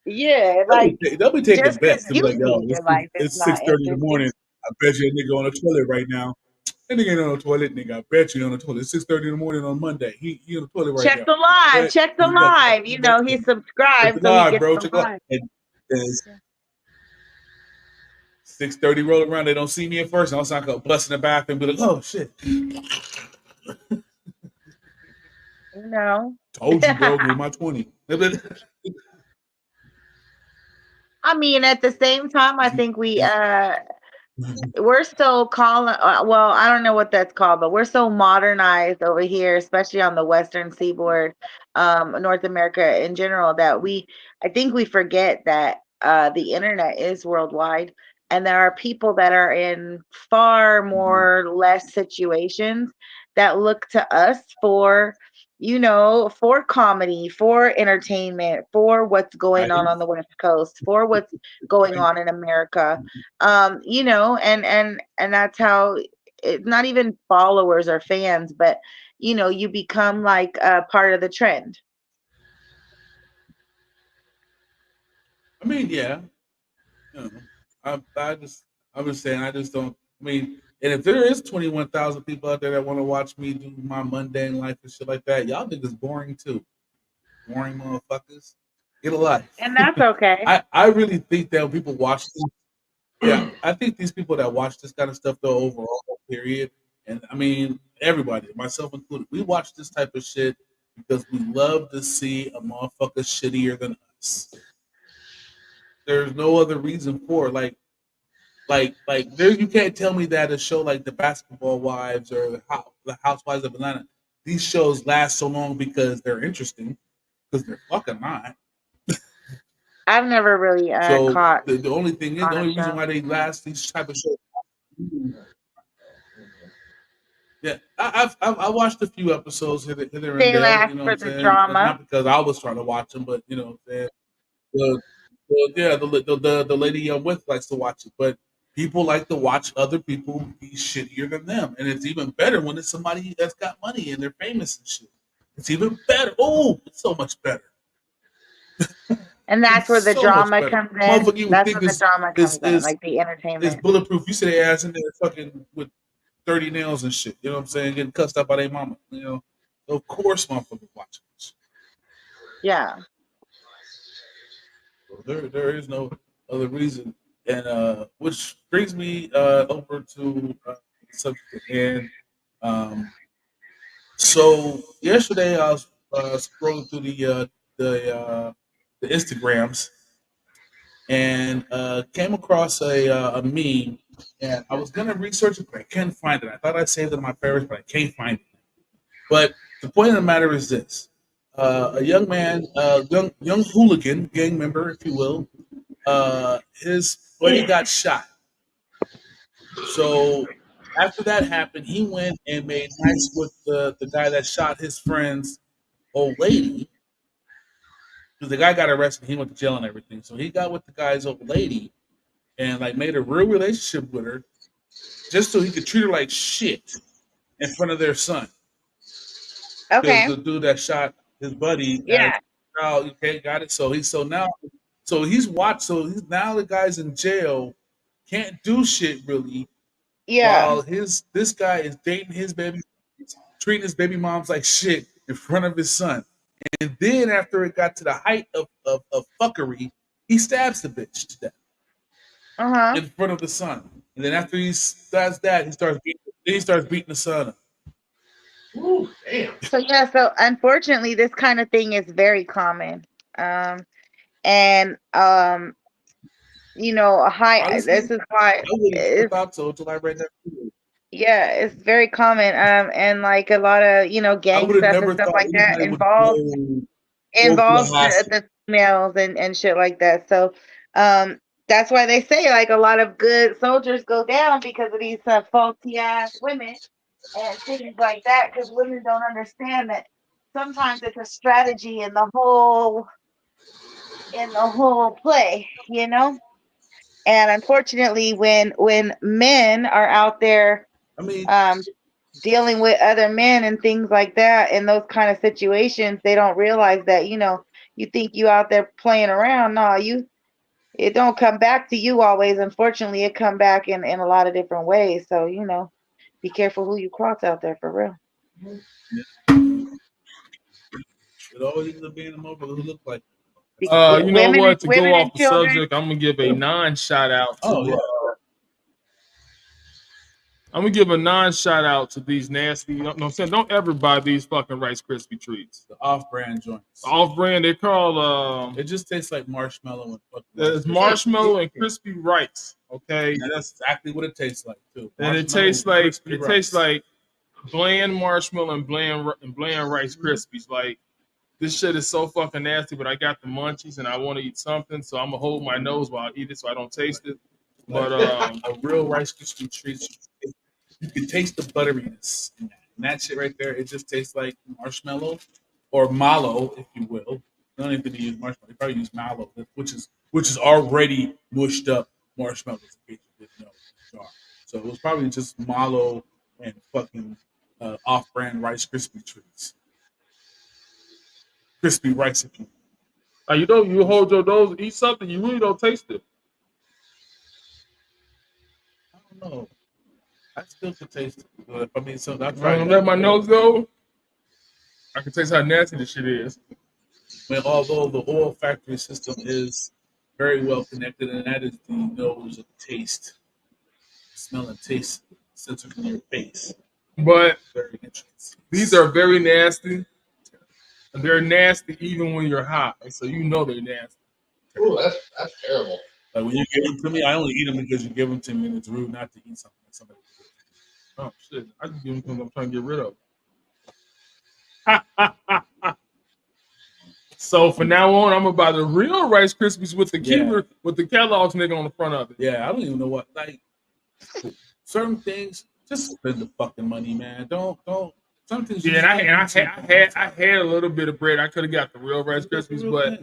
yeah, like they'll be taking just bets. because They'll you be like, yo, think your life is it's not 6:30 in the morning. interesting. I bet you a nigga on the toilet right now. That nigga ain't on the toilet, nigga. I bet you on the toilet. It's 6:30 in the morning on Monday. He on the toilet right now. Check the live. Check the live. You know, he's subscribed, so he gets bro. the Check live. 6:30 roll around. They don't see me at first. And I'll start go busting the bathroom and be like, oh shit. No. Told you, bro. Give my 20. I mean, at the same time, I think we're so calling. Well, I don't know what that's called, but we're so modernized over here, especially on the Western Seaboard, North America in general, that I think we forget that the internet is worldwide, and there are people that are in far more less situations that look to us for, for comedy, for entertainment, for what's going on the West Coast, for what's going on in America. And that's how it's not even followers or fans, but you become like a part of the trend. I mean, yeah, I'm just saying, I just don't. I mean, and if there is 21,000 people out there that want to watch me do my mundane life and shit like that, y'all niggas boring too. Boring motherfuckers. Get a life. And that's okay. I really think that when people watch this, yeah, I think these people that watch this kind of stuff though overall, period, and I mean everybody, myself included, we watch this type of shit because we love to see a motherfucker shittier than us. There's no other reason for it. Like there, you can't tell me that a show like The Basketball Wives or the Housewives of Atlanta, these shows last so long because they're interesting, because they're fucking not. I've never really So caught the only thing is, the on a only reason show. why they last these type of shows. Yeah, I watched a few episodes here and They there. last You know what for I'm the saying? drama. Not because I was trying to watch them, but you know what I'm saying. Yeah, the lady I'm with likes to watch it, but people like to watch other people be shittier than them, and it's even better when it's somebody that's got money and they're famous and shit. It's even better. Oh, it's so much better. And that's It's where the so much drama better. comes in. Motherfucker, you would That's think where the drama is comes in, is like the is entertainment. bulletproof. You see their ass in there fucking with 30 nails and shit. You know what I'm saying? Getting cussed out by their mama. You know, so of course, motherfuckers watching this. Yeah. So there is no other reason. And which brings me over to the subject at hand. Um, so yesterday I was scrolling through the the Instagrams and came across a meme. And I was gonna research it, but I can't find it. I thought I saved it in my favorites, but I can't find it. But the point of the matter is this: a young man, young hooligan, gang member, if you will, his buddy got shot. So after that happened, he went and made nice with the guy that shot his friend's old lady. Because the guy got arrested, he went to jail and everything. So he got with the guy's old lady and like made a real relationship with her, just so he could treat her like shit in front of their son. Because Okay. the dude that shot his buddy has Yeah. now okay, got it. So he's watched. So he's now the guy's in jail, can't do shit really, Yeah. while this guy is dating his baby, treating his baby moms like shit in front of his son. And then after it got to the height of fuckery, he stabs the bitch to death Uh-huh. in front of the son. And then after he does that, he starts beating the son up. Ooh, damn. So yeah, so unfortunately this kind of thing is very common. And Honestly, this is why I wouldn't have it's thought so until I read that. Video. yeah, it's very common. And like a lot of, I gang would have stuff and never stuff thought like that anybody would go involves blast. the females and shit like that. So um that's why they say like a lot of good soldiers go down because of these faulty ass women and things like that, because women don't understand that sometimes it's a strategy in the whole play. And unfortunately when men are out there I mean, um dealing with other men and things like that in those kind of situations, they don't realize that, you think you out there playing around. No, it don't come back to you always. Unfortunately, it come back in a lot of different ways. So, be careful who you cross out there for real. it always ends up being a motherfucker who look like. You know Women and what? To go women off and the children. subject, I'm gonna give a non-shout out to. Oh yeah. I'm gonna give a non-shout out to these nasty. No, I'm saying don't ever buy these fucking Rice Krispie treats. The off-brand joints. Off-brand, they call It just tastes like marshmallow and fucking. it's marshmallow and crispy rice. Okay, Yeah, that's exactly what it tastes like too. and it Marshmallow tastes and like crispy rice. bland marshmallow and bland Rice Krispies. Like this shit is so fucking nasty, but I got the munchies and I want to eat something, so I'm gonna hold my nose while I eat it so I don't taste it. But a real Rice Krispie treat, you can taste the butteriness in that. And that shit right there, it just tastes like marshmallow or mallow, if you will. You don't even need to use marshmallow. You probably use mallow, which is already mushed up marshmallows. In case you didn't know, in the jar. So it was probably just mallow and fucking off-brand Rice Krispie treats, crispy rice. If you you know, you hold your nose, eat something, you really don't taste it. I don't know. I still could taste it. But if I mean, so that's I right. don't let my nose go. I can taste how nasty this shit is. I mean, although the olfactory system is very well connected, and that is the nose and taste, smell and taste sensor in your face. But Very interesting. these are very nasty. And they're nasty even when you're high, so you know they're nasty. Ooh, that's terrible. Like when you give them to me, I only eat them because you give them to me, and it's rude not to eat something that somebody gives. Oh shit! I just give them because I'm trying to get rid of. So from now on, I'm about the real Rice Krispies with the keeper with the Kellogg's nigga on the front of it. Yeah, I don't even know what like certain things. Just spend the fucking money, man. Don't. Some things. Yeah, and I had a little bit of bread. I could have got the real Rice Krispies, but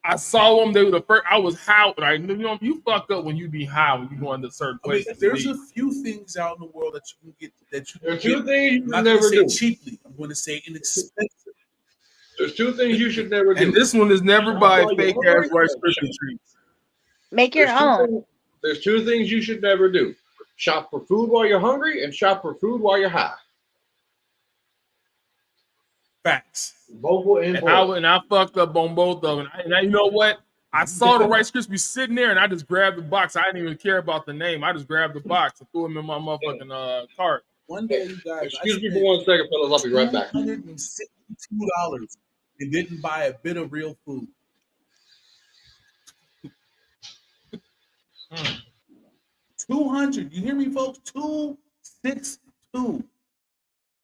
I saw them. They were the first. I was high. Like, you know, you fuck up when you be high when you go into certain places. There's a few things out in the world that you can get that you. There are can two get, things you I'm not should going never to say do. cheaply. I'm going to say inexpensive. There's two things you should never do. And this one is never buy While you're fake hungry, ass Rice Krispie treats. Make your own. There's two things you should never do. Shop for food while you're hungry and shop for food while you're high. Facts. Both will end And I fucked up on both of them. And you know what? I saw the Rice Krispies sitting there, and I just grabbed the box. I didn't even care about the name. I just grabbed the box and threw them in my motherfucking cart. One day, you guys. Excuse me for 1 second, fellas. I'll be right back. $162 and didn't buy a bit of real food. $200. You hear me, folks? 262.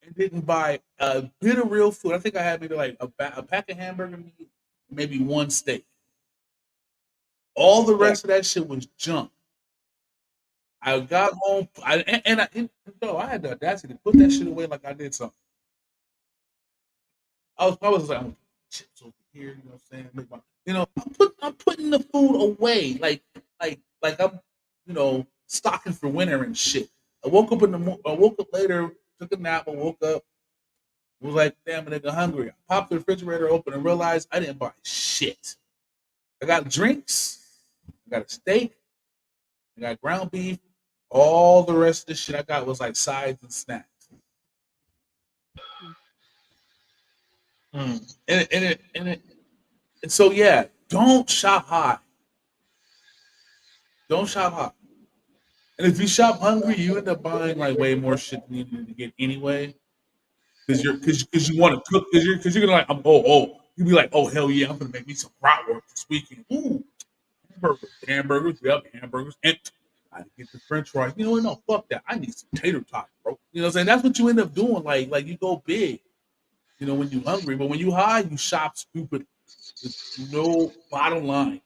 And didn't buy a bit of real food. I think I had maybe like a pack of hamburger meat, maybe one steak. All the rest of that shit was junk. I got home, I had the audacity to put that shit away like I did something. I was like, chips over here, you know what I'm saying? I'm putting the food away, like I'm, stocking for winter and shit. I woke up later, took a nap, I woke up, was like, damn, a nigga hungry. I popped the refrigerator open and realized I didn't buy shit. I got drinks, I got a steak, I got ground beef. All the rest of the shit I got was like sides and snacks. And so yeah, don't shop high. Don't shop high. And if you shop hungry, you end up buying like way more shit than you need to get anyway. Because you want to cook. Because you're gonna like you be like, oh hell yeah, I'm gonna make me some bratwurst this weekend. Ooh, hamburgers, and I get the French fries. You know what? No, fuck that. I need some tater tots, bro. You know what I'm saying? That's what you end up doing. Like you go big. When you're hungry, but when you high, you shop stupid. There's no bottom line.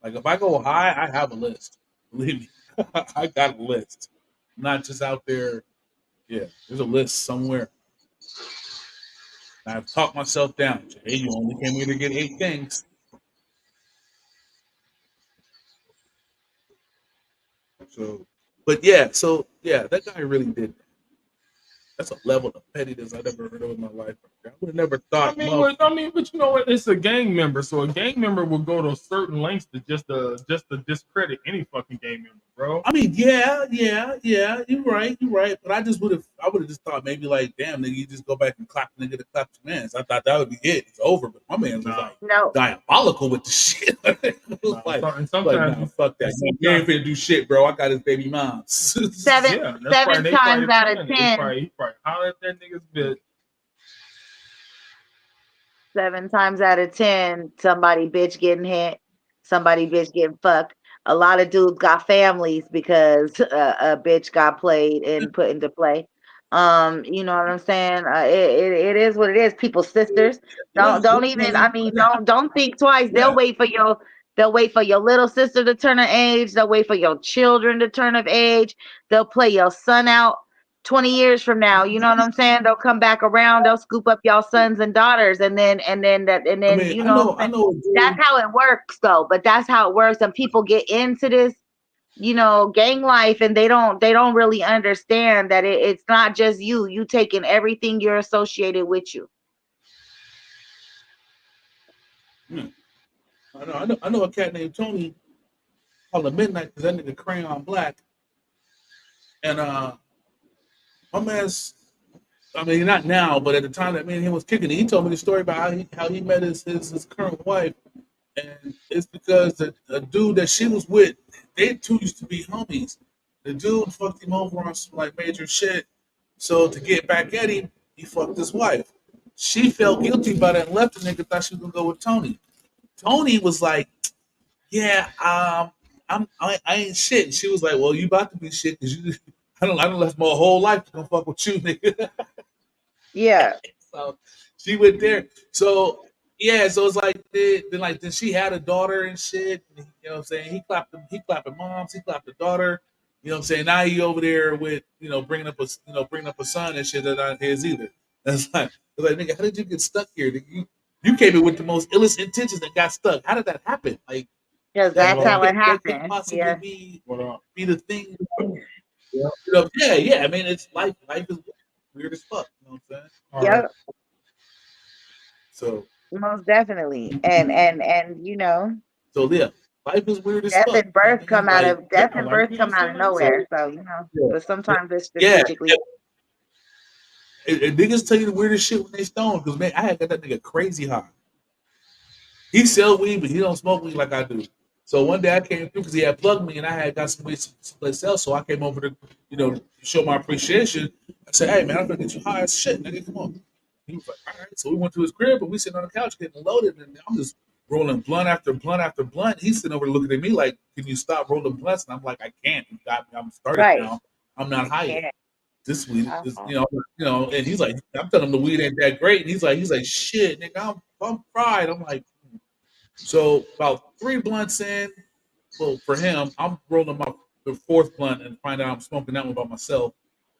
Like if I go high, I have a list. Believe me, I got a list. I'm not just out there. Yeah, there's a list somewhere. And I've talked myself down. Hey, you only came here to get 8 things. But yeah, that guy really did that. That's a level of pettiness I never heard of in my life. I would have never thought. But you know what? It's a gang member, so a gang member will go to certain lengths to just to discredit any fucking gang member, bro. I mean, yeah. You're right. But I would have just thought maybe like, damn, nigga, you just go back and clap the nigga to clap your man's. I thought that would be it. It's over. But my man was diabolical with the shit. Fuck that. You ain't finna do shit, bro. I got his baby moms. seven times out of 10. He probably holler at that nigga's bitch. 7 times out of 10, somebody bitch getting hit, somebody bitch getting fucked. A lot of dudes got families because a bitch got played and put into play. You know what I'm saying? It is what it is. People's sisters don't even. I mean, don't think twice. Yeah. They'll wait for your little sister to turn of age. They'll wait for your children to turn of age. They'll play your son out 20 years from now. You know what I'm saying? They'll come back around. They'll scoop up y'all sons and daughters, and then I mean, you I know what know, I'm I saying? know. a dude- That's how it works, though. But that's how it works, and people get into this, you know, gang life, and they don't really understand that it's not just you taking everything you're associated with you. I know a cat named Tony called him Midnight because that nigga crayon black, and my man's. I mean, not now, but at the time that me and him was kicking it, he told me the story about how he met his current wife, and it's because the dude that she was with, they two used to be homies. The dude fucked him over on some like major shit, so to get back at him, he fucked his wife. She felt guilty about it and left the nigga. Thought she was gonna go with Tony. Tony was like, "Yeah, I ain't shit." And she was like, "Well, you about to be shit because you I don't left my whole life to come fuck with you, nigga." Yeah. So she went there. So yeah, so it's like then she had a daughter and shit. You know what I'm saying? He clapping moms, he clapped the daughter. You know what I'm saying? Now he over there with bringing up a son and shit that not his either. That's like it's like nigga, how did you get stuck here? Nigga? You came in with the most illest intentions and got stuck. How did that happen? Like Because What that's how up? it that couldn't happened. possibly Yeah. What up? be the thing. Yeah. Yeah. I mean, it's life. Life is weird as fuck. You know what I'm saying? All right. Yep. So Most definitely. And you know, So yeah, life is weird as fuck. You know what I mean? Like Yeah, death and like birth we come just out said. of so nowhere. So, you know, Yeah. but sometimes it's yeah, strategically. and niggas tell you the weirdest shit when they stoned. Because man, I had got that nigga crazy high. He sell weed, but he don't smoke weed like I do. So one day I came through because he had plugged me, and I had got some weed someplace else. So I came over to show my appreciation. I said, "Hey man, I'm gonna get you high as shit, nigga. Come on." He was like, "All right." So we went to his crib, and we sitting on the couch getting loaded, and I'm just rolling blunt after blunt after blunt. He's sitting over looking at me like, "Can you stop rolling blunts?" And I'm like, "I can't. You got me. I'm started Right. now. I'm not high yet. Yeah. This weed is, Uh-huh. And he's like, I'm telling him the weed ain't that great, and he's like, shit, nigga, I'm fried. I'm like, so about 3 blunts in, well, for him, I'm rolling my the fourth blunt and find out I'm smoking that one by myself.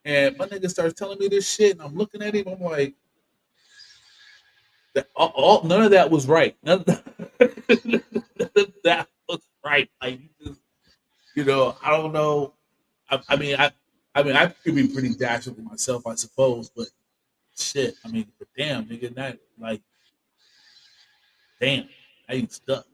And my nigga starts telling me this shit, and I'm looking at him. I'm like, none of that was right. None of that was right. Like, I don't know. I could be pretty dashing with myself, I suppose, but shit. I mean, but damn, nigga, that like, damn, I ain't stuck.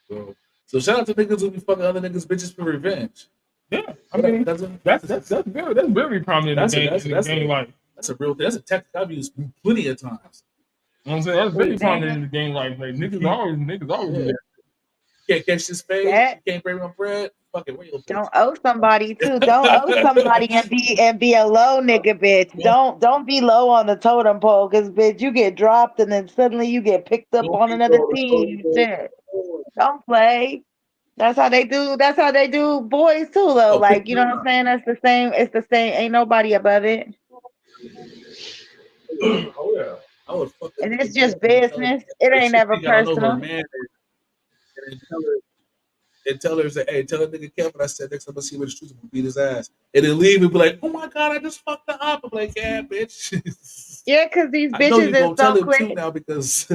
So, so shout out to niggas who be fucking other niggas bitches for revenge. Yeah, I mean that's very prominent in that's the a game that's a, that's game a life. that's a real that's a tactic I've used plenty of times. You know what I'm saying? That's very prominent in Man, the game life. Like You niggas always do yeah. that. Can't catch this fade. that You can't bring my bread. Fuck it, where your bitch? don't owe somebody too. Don't owe somebody and be a low nigga, bitch. Don't be low on the totem pole, cause bitch, you get dropped and then suddenly you get picked up Don't on be another throwing team. the Shit. Don't play. That's how they do. That's how they do boys too, though. Oh, pick Like, you know what I'm saying? That's the same. It's the same. Ain't nobody above it, Oh yeah. I would fuck a and nigga it's girl just and tell her business. It her ain't shit never think I don't know who her personal. man is, and then tell her say, hey, tell that nigga Kevin I said next time I see him in the streets, I'm gonna beat his ass. And then leave and be like, oh my god, I just fucked her up. I'm like, yeah, bitch. Yeah, cause these I know bitches you is gonna tell so him too quick. now because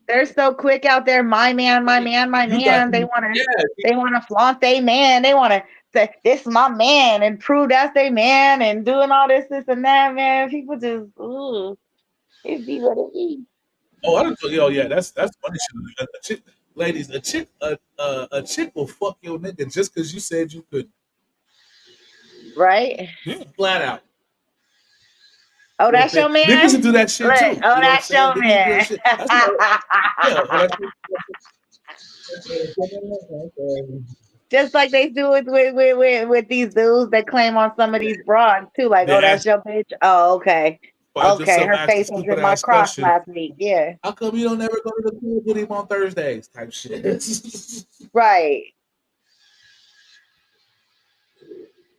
They're so quick out there. My man, my man, my you got man. yeah, They wanna flaunt they man. They wanna say this my man and prove that's they man and doing all this and that. Man, people just ooh, it be what it be, oh I don't know, yeah, that's funny shit. A chick, ladies, a chick will fuck your nigga just because you said you couldn't. right? Yeah. Flat out. Oh, You know what I'm that's saying? your Niggas will man. do that Look, shit too. oh, You know what I'm that's saying? your Niggas will do that man. shit. That's what yeah. Oh, Just like they do it with these dudes that claim on some of these broads too. Like, they oh, that's ask your bitch. Oh, okay. find Okay. yourself Her ask the face was stupid in my ass cross question. last week. Yeah. How come you don't ever go to the pool with him on Thursdays? Type shit. Right.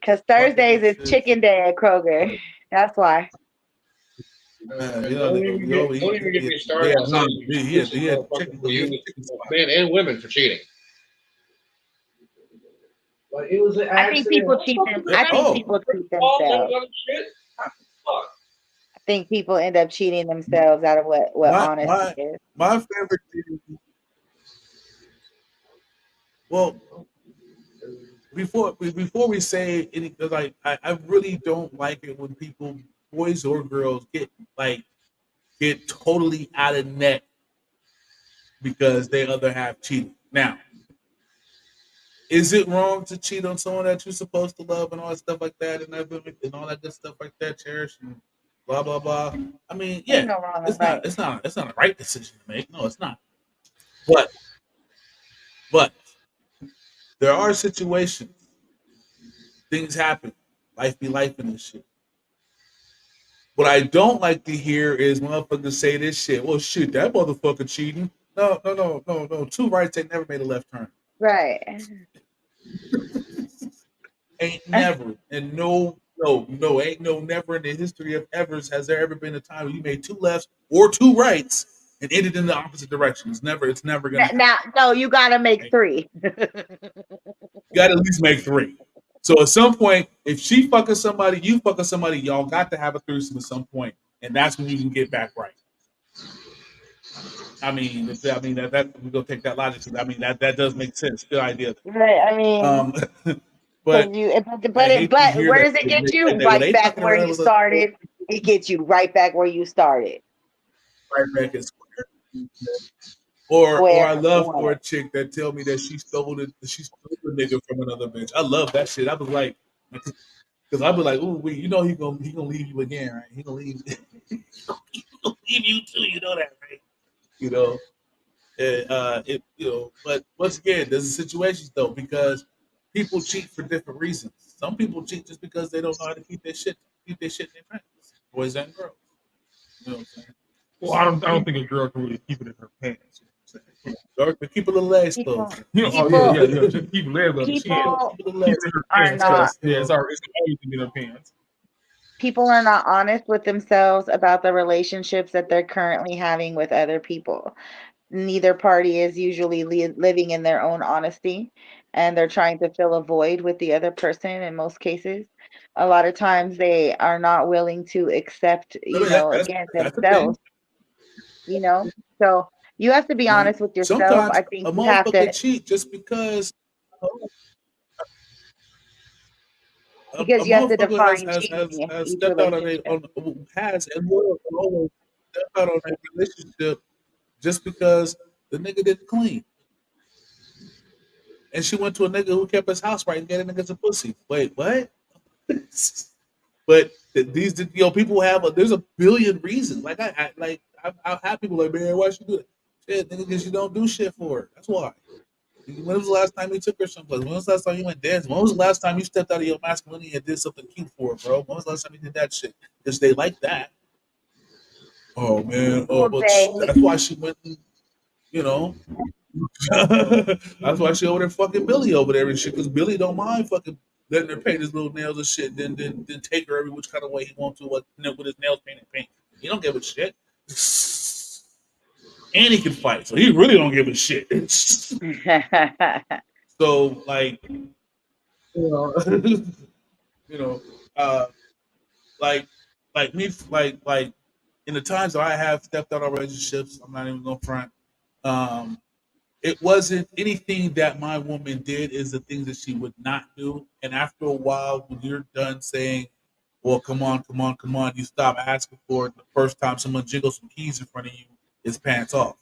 Because fucking Thursdays and is shit. chicken day at Kroger. That's why. Man, you know, Don't nigga, even get me started on some exclusive he had motherfuckers chicken, who he had use chicken spot. men and women for cheating. Like it was an I think accident. people cheat them. I think Oh, people cheat All themselves. that other shit. Fuck. I think people end up cheating themselves out of what my honesty my is. my favorite thing. Well, before we say any, like I really don't like it when people, boys or girls, get totally out of neck because they other half cheated. Now, is it wrong to cheat on someone that you're supposed to love and all that stuff like that and all that good stuff like that, cherish and blah blah blah? I mean, Ain't yeah, no wrong or it's not right. it's not it's not a right decision to make. No, it's not. But but there are situations, things happen, life be life in this shit. What I don't like to hear is motherfuckers say this shit. Well, shit, that motherfucker cheating. No, no, no, no, no. Two rights ain't never made a left turn. Right. Ain't never. And no, ain't no never in the history of evers has there ever been a time where you made two lefts or two rights and ended in the opposite direction. It's never gonna happen. Now, no, you gotta make Right? 3. You gotta at least make three. So at some point, if she fucking somebody, you fucking somebody, y'all got to have a threesome at some point, and that's when you can get back right. That we gonna take that logic. I mean that does make sense. Good idea. Right. I mean, Um, because but I hate to but hear where that does it get they, you? when Right they back fucking where around you with us started. It gets you right back where you started. right back in square. Or I Square love for one. a chick that tell me that she stole the nigga from another bitch. I love that shit. I was like, because I be like, ooh, wait, you know he gonna leave you again, right? He gonna leave, he gonna leave you too. You know that, right? You know, But once again, there's situations though because people cheat for different reasons. Some people cheat just because they don't know how to keep their shit in their pants, boys and girls. You know what I'm saying? Well, I don't think a girl can really keep it in her pants. You know what I'm saying? Or to keep a little legs People, closed. You know, oh yeah, people, yeah, yeah. Just keep legs up. She can't people Keep a little keep legs it in her are pants not because because you know it's always in her pants. people are not honest with themselves about the relationships that they're currently having with other people. Neither party is usually living in their own honesty, and they're trying to fill a void with the other person in most cases. A lot of times they are not willing to accept, I mean again, that's the thing. themselves, you know. So you have to be Right? honest with yourself. Sometimes I think a you have motherfucker to, cheat just because a because you have to motherfucker define cheating has each stepped out on relationship. has and will always step out on a relationship just because the nigga didn't clean. And she went to a nigga who kept his house right and gave a nigga some pussy. Wait, what? But people have there's a billion reasons. Like I've had people like, man, why she do that? Shit, nigga, because you don't do shit for her. That's why. When was the last time you took her someplace? When was the last time you went dancing? When was the last time you stepped out of your masculinity and did something cute for her, bro? When was the last time you did that shit? Because they like that. Oh man, Well, they, that's why she went. You know, that's why she over there fucking Billy over there and shit. Because Billy don't mind fucking letting her paint his little nails and shit. Then take her every which kind of way he wants to with his nails painted pink. He don't give a shit. And he can fight, so he really don't give a shit. So like, you know, you know, uh, like me, in the times that I have stepped out of relationships, I'm not even gonna front. Um, it wasn't anything that my woman did is the things that she would not do. And after a while, when you're done saying, well, come on, come on, come on, you stop asking for it the first time someone jiggles some keys in front of you, it's pants off.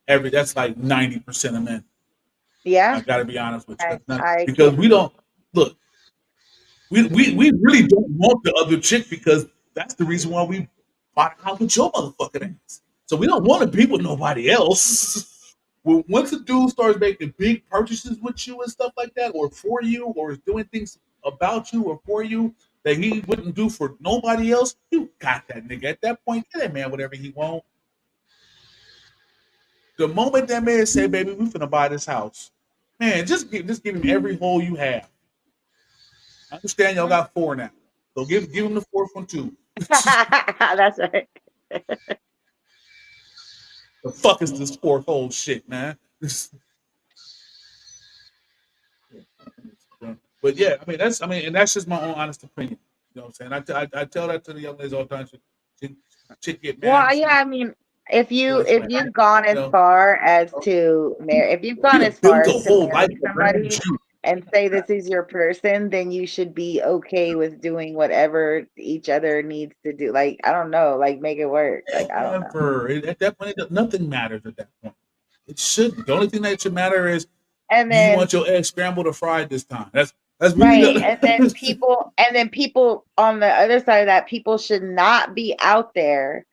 That's like 90% of men. I yeah, gotta be honest with you. That's not I because can. we don't look, we really don't want the other chick because that's the reason why we bought a house with your motherfucking ass. So we don't want to be with nobody else. Well, once a dude starts making big purchases with you and stuff like that, or for you, or is doing things about you or for you that he wouldn't do for nobody else, you got that nigga. At that point, get that man whatever he want. The moment that man say, "Baby, we finna buy this house," man, just give him every hole you have. I understand y'all got 4 now. So give him the 4th one too. That's right. The fuck is this 4th whole shit, man? But yeah, and that's just my own honest opinion. You know what I'm saying? I tell that to the young ladies all the time. Chick get mad. Well, yeah, I mean, if you It's if like, you've gone you as know, far as to marry, if you've you gone done as far built a as to whole life marry around somebody you. and say this is your person, then you should be okay with doing whatever each other needs to do. Like, I don't know, like make it work. Like, I don't know. Ever. At that point, nothing matters at that point. It shouldn't. The only thing that should matter is, And do you then want your eggs scrambled or fried this time? That's really right, and then the people on the other side of that, people should not be out there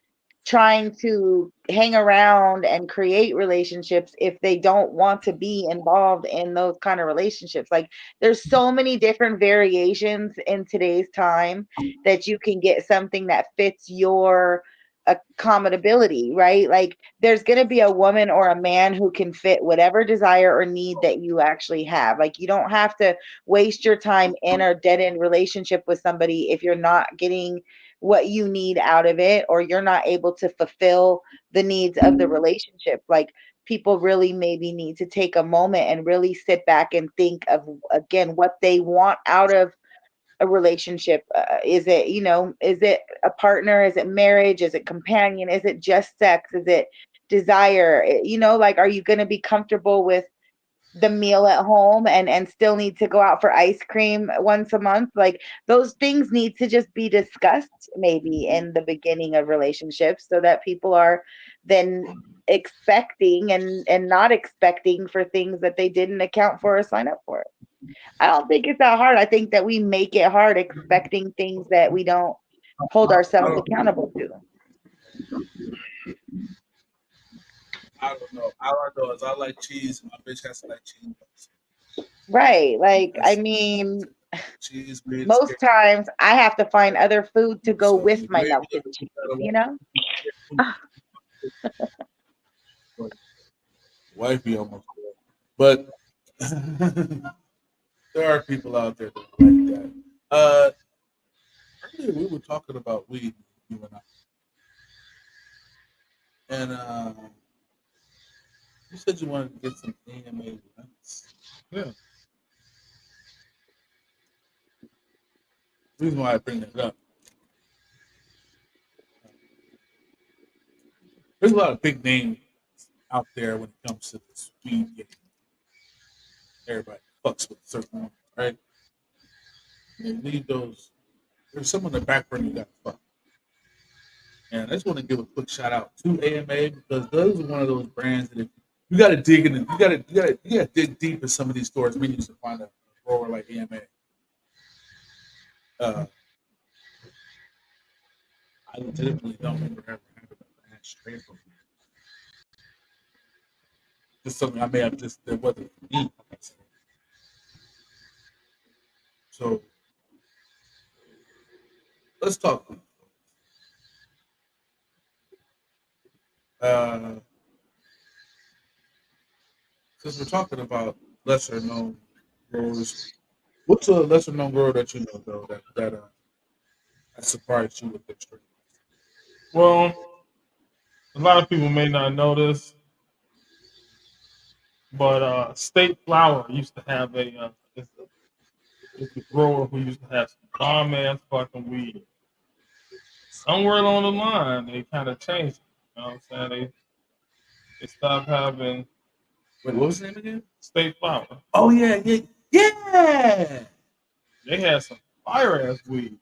trying to hang around and create relationships if they don't want to be involved in those kind of relationships. Like there's so many different variations in today's time that you can get something that fits your accommodability, right? Like there's going to be a woman or a man who can fit whatever desire or need that you actually have. Like you don't have to waste your time in a dead end relationship with somebody if you're not getting what you need out of it, or you're not able to fulfill the needs of the relationship. Like people really maybe need to take a moment and really sit back and think of again what they want out of a relationship. Is it, is it a partner, is it marriage, is it companion, is it just sex, is it desire? Like are you going to be comfortable with the meal at home and still need to go out for ice cream once a month? Like those things need to just be discussed maybe in the beginning of relationships so that people are then expecting and not expecting for things that they didn't account for or sign up for. I don't think it's that hard. I think that we make it hard expecting things that we don't hold ourselves accountable to. I don't know. All I know is I like cheese, and my bitch has to like cheese. Right. Like, I That's mean, cheese, grits, most times I have to find other food to go so with if my you ain't milk and looking cheese, for you know? that, wife be almost there. But there are people out there that like that. Earlier we were talking about weed, you and I, and you said you wanted to get some AMA blunts. Yeah. The reason why I bring that up, there's a lot of big names out there when it comes to this weed game. Everybody fucks with certain ones, right? And they leave those. There's some on the back burner you got to fuck. And I just want to give a quick shout out to AMA because those are one of those brands that if you got to dig in, you got to dig deep in some of these stores. We used to find a grower like AMA. I legitimately don't remember ever having a brand straight from just something I may have just that wasn't for me. So let's talk. Uh, since we're talking about lesser known growers, what's a lesser known grower that you know though that surprised you with their strength? Well, a lot of people may not know this, but State Flower used to have it's a grower who used to have some bomb ass fucking weed. Somewhere along the line, they kind of changed it. You know what I'm saying? They stopped having Wait, what was the name again? State Flower. Oh yeah. They had some fire ass weed.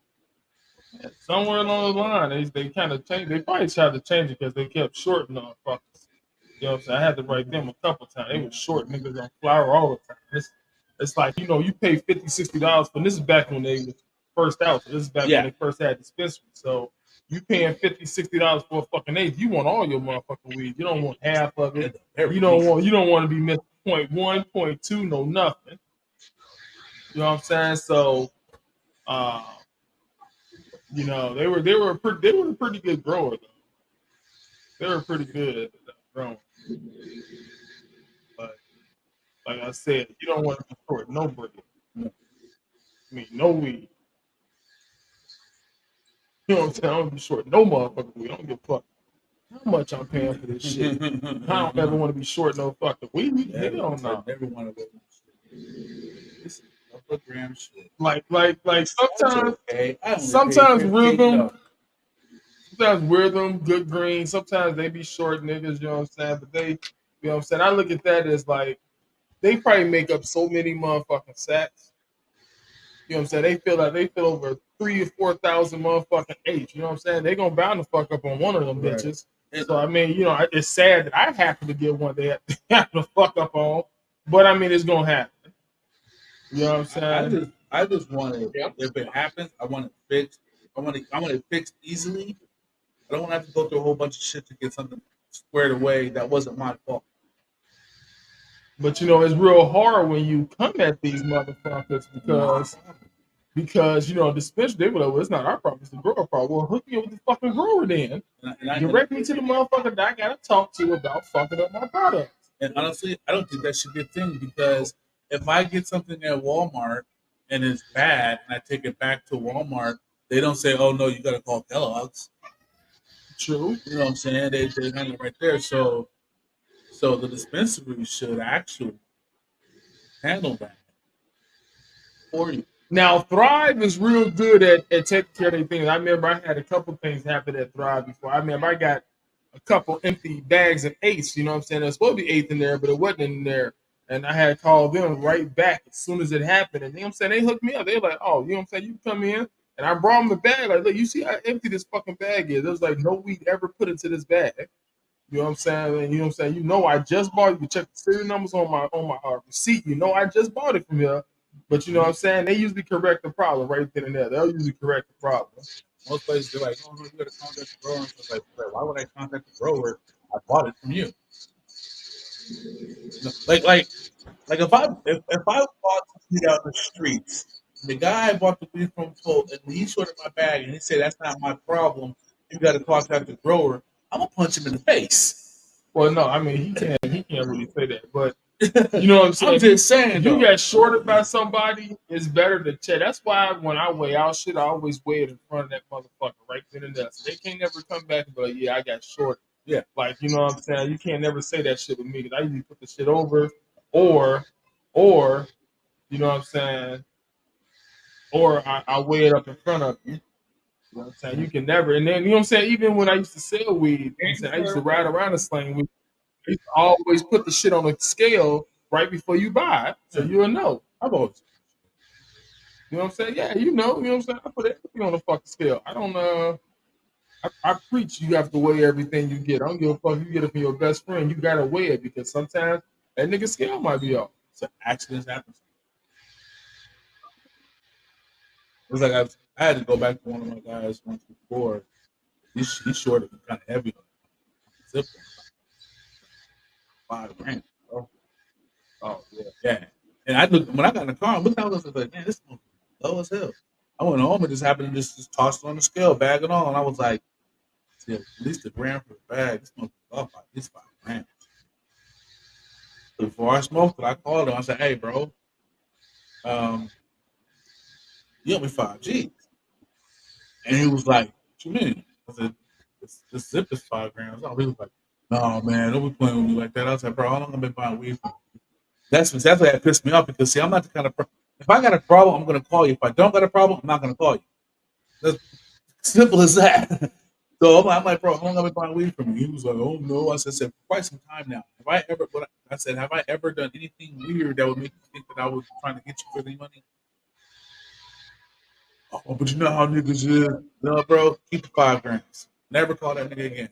And somewhere along the line, they kind of changed. They probably tried to change it because they kept shorting on fuckers. You know what I'm saying? I had to write them a couple times. They were short niggas on flour all the time. It's like, you pay $50, $60 for this is back when they was first out. So this is back when Yeah. they first had dispensaries. So you paying $50, $60 for a fucking eighth. You want all your motherfucking weed. You don't want half of it. You don't want to be missing 0.1, 0.2, no nothing. You know what I'm saying? So uh, they were a pretty good grower though. They were pretty good at growing. But like I said, you don't want to be short no bread. I mean, no weed. You know what I'm saying? I don't be short no motherfucking weed. I don't give a fuck how much I'm paying for this shit. I don't ever want to be short no fucking weed. Hell no. Never want to go. This is a couple of grams short. Like sometimes, Okay. sometimes rhythm, good green. Sometimes they be short niggas. You know what I'm saying? But they, you know what I'm saying? I look at that as like they probably make up so many motherfucking sacks. You know what I'm saying? They feel over 3,000 or 4,000 motherfucking eights. You know what I'm saying? They gonna bound to fuck up on one of them bitches. So I mean, you know, it's sad that I happen to get one they have to fuck up on, but I mean, it's gonna happen. You know what I'm saying? I just want it. If it happens, I want it fixed. I want it fixed easily. I don't want to have to go through a whole bunch of shit to get something squared away that wasn't my fault. But you know, it's real hard when you come at these motherfuckers because you know, dispensary, they were like, well, it's not our problem, it's the grower problem. Well, hook me up with the fucking grower then. Direct me to the motherfucker that I gotta talk to about fucking up my products. And honestly, I don't think that should be a thing because if I get something at Walmart and it's bad and I take it back to Walmart, they don't say, oh no, you gotta call Kellogg's. True. You know what I'm saying? They handle it right there. So the dispensary should actually handle that for you. Now, Thrive is real good at taking care of their things. I remember I had a couple things happen at Thrive before. I remember I got a couple empty bags of eighths. You know what I'm saying? There's supposed to be eighth in there, but it wasn't in there. And I had called them right back as soon as it happened. And you know what I'm saying? They hooked me up. They're like, oh, you know what I'm saying? You come in. And I brought them the bag. Like, look, you see how empty this fucking bag is. There's like no weed ever put into this bag. You know what I'm saying? And you know what I'm saying? You know I just bought it. You can check the serial numbers on my receipt. You know I just bought it from here. But you know what I'm saying? They usually correct the problem right then and there. They'll usually correct the problem. Most places they're like, oh no, you gotta contact the grower. So it's like, why would I contact the grower? I bought it from you. Like if I bought weed out in the streets, the guy I bought the weed from told and he shorted my bag and he said that's not my problem. You gotta contact the grower. I'm gonna punch him in the face. Well, no, I mean he can't really say that, but you know what I'm saying? I'm just saying, if you get shorted by somebody, it's better to check. That's why when I weigh out shit, I always weigh it in front of that motherfucker right then and there. So they can't never come back and be like, yeah, I got shorted. Yeah. Like, you know what I'm saying? You can't never say that shit with me because I usually put the shit over or, you know what I'm saying? Or I weigh it up in front of you. You know what I'm saying? You can never, and then, you know what I'm saying? Even when I used to sell weed, you know what I'm saying? I used to ride around and sling weed. I used to always put the shit on a scale right before you buy it, so you'll know. I've always, you know what I'm saying? Yeah, you know what I'm saying? I put everything on a fucking scale. I don't, I preach you have to weigh everything you get. I don't give a fuck if you get it from your best friend. You gotta weigh it because sometimes that nigga scale might be off. So accidents happen. It was like I had to go back to one of my guys once before. He's short and kind of heavy. Zip 5 grand. Oh yeah. And I looked when I got in the car. I looked out. I was like, man, this is low as hell. I went home and just happened to just toss it on the scale, bag it all, and I was like, see, at least a gram for the bag. This must be off by at least 5 grams. Before I smoked it, I called him. I said, hey, bro, you owe me 5 G's. And he was like, what you mean? I said, this zip is 5 grams. He was like, no, man, don't be playing with me like that. I was like, bro, how long have I been buying weed from? That's exactly that pissed me off because, see, I'm not the kind of if I got a problem, I'm going to call you. If I don't got a problem, I'm not going to call you. That's simple as that. So I'm like, bro, how long have I been buying weed from you? He was like, oh, no. I said, for quite some time now. Have I ever done anything weird that would make you think that I was trying to get you for any money? Oh, but you know how niggas is. No, bro, keep the 5 grams. Never call that nigga again.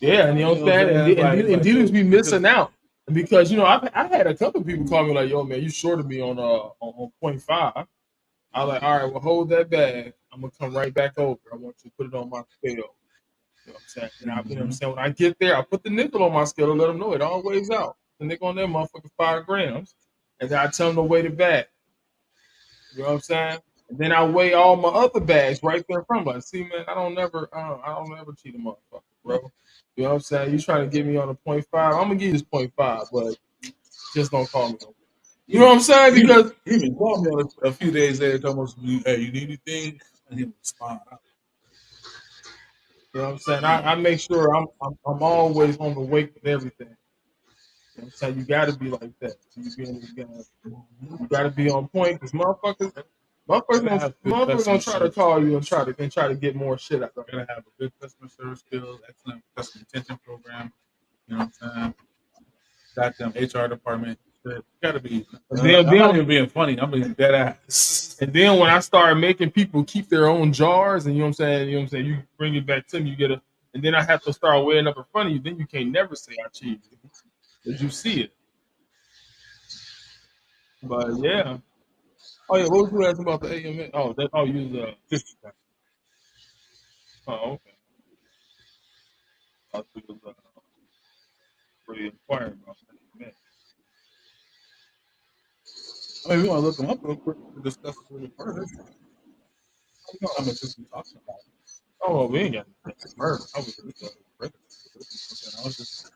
Yeah, and you know what I'm saying? And dealers be missing out. Because, you know, I had a couple of people call me like, yo, man, you shorted me on 0.5. I was like, all right, well, hold that bag. I'm going to come right back over. I want you to put it on my scale. You know what I'm saying? And you know what I'm saying? When I get there, I put the nickel on my scale to let them know it all weighs out. The nickel on that motherfucker 5 grams. And then I tell them to weigh the bag. You know what I'm saying? And then I weigh all my other bags right there in front of me. See, man, I don't never cheat a motherfucker, bro. You know what I'm saying? You trying to get me on a 0.5? I'm gonna give you this 0.5, but just don't call me no more. You know what I'm saying? Because he even called me on a few days later, talking about, hey, you need anything? And he would respond. you know what I'm saying. I make sure I'm always on the wake with everything. You know what I'm saying? You got to be like that. You got to be on point because motherfuckers gonna try to call you and try to get more shit out of you. Gotta have a good customer service skills, excellent customer retention program. You know what I'm saying? Goddamn HR department. Shit. Gotta be. I'm not even being funny. I'm being dead ass. And then when I started making people keep their own jars, and you know what I'm saying, you bring it back to me, you get a, and then I have to start weighing up in front of you. Then you can't never say I cheated because you see it. But yeah. Oh yeah, what was you asking about the AMN? Oh, that you just. Oh, okay. I was really inquiring about AMN. I mean, we want to look them up real quick to discuss it a little further. I mean, since we talking about it. Oh, we ain't got murder. I was just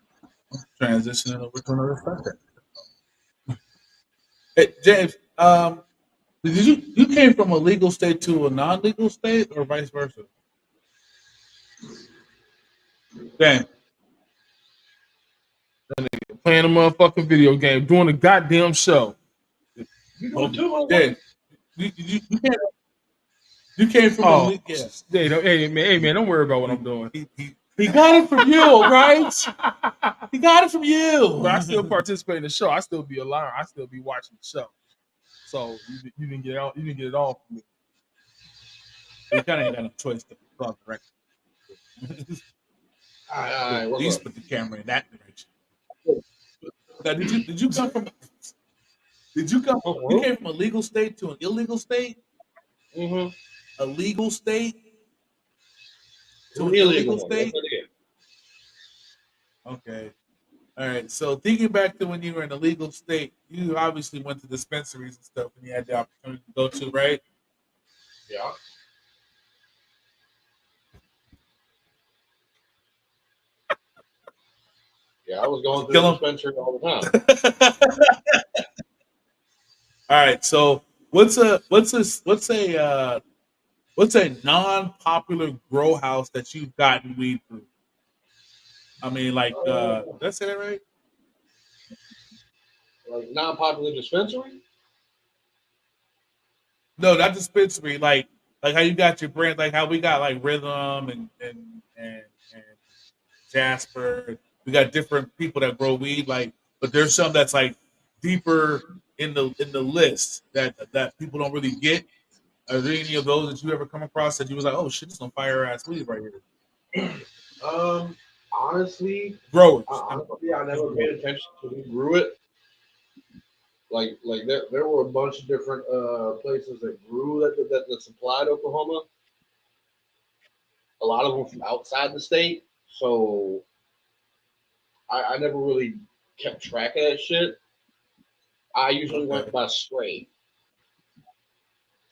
transitioning over to another subject. Hey, James, did you came from a legal state to a non-legal state, or vice versa? Damn. Playing a motherfucking video game, doing a goddamn show. Yeah. You came from a legal. Yeah. Hey man, don't worry about what I'm doing. He got it from you, right? He got it from you. But I still participate in the show. I still be alive. I still be watching the show. So you didn't get out. You didn't get it all from me. You kind of ain't got no choice to talk right. At least put the camera in that direction. Now, did you come from? Did you come? You came from a legal state to an illegal state? Mm-hmm. A legal state to an Illegal illegal state? Okay. All right. So thinking back to when you were in a legal state, you obviously went to dispensaries and stuff, and you had the opportunity to go to, right? Yeah. Yeah, I was going to the dispensary all the time. All right. So what's a non-popular grow house that you've gotten weed through? I mean, like, did I say that right? Like non-popular dispensary? No, not dispensary. Like how you got your brand, like how we got like Rhythm and Jasper. We got different people that grow weed, like, but there's some that's like deeper in the list that people don't really get. Are there any of those that you ever come across that you was like, oh shit, this is some fire ass weed right here? Honestly, growers. I never paid attention to who grew it. Like there were a bunch of different places that grew that supplied Oklahoma. A lot of them from outside the state, so I never really kept track of that shit. I usually went by strain.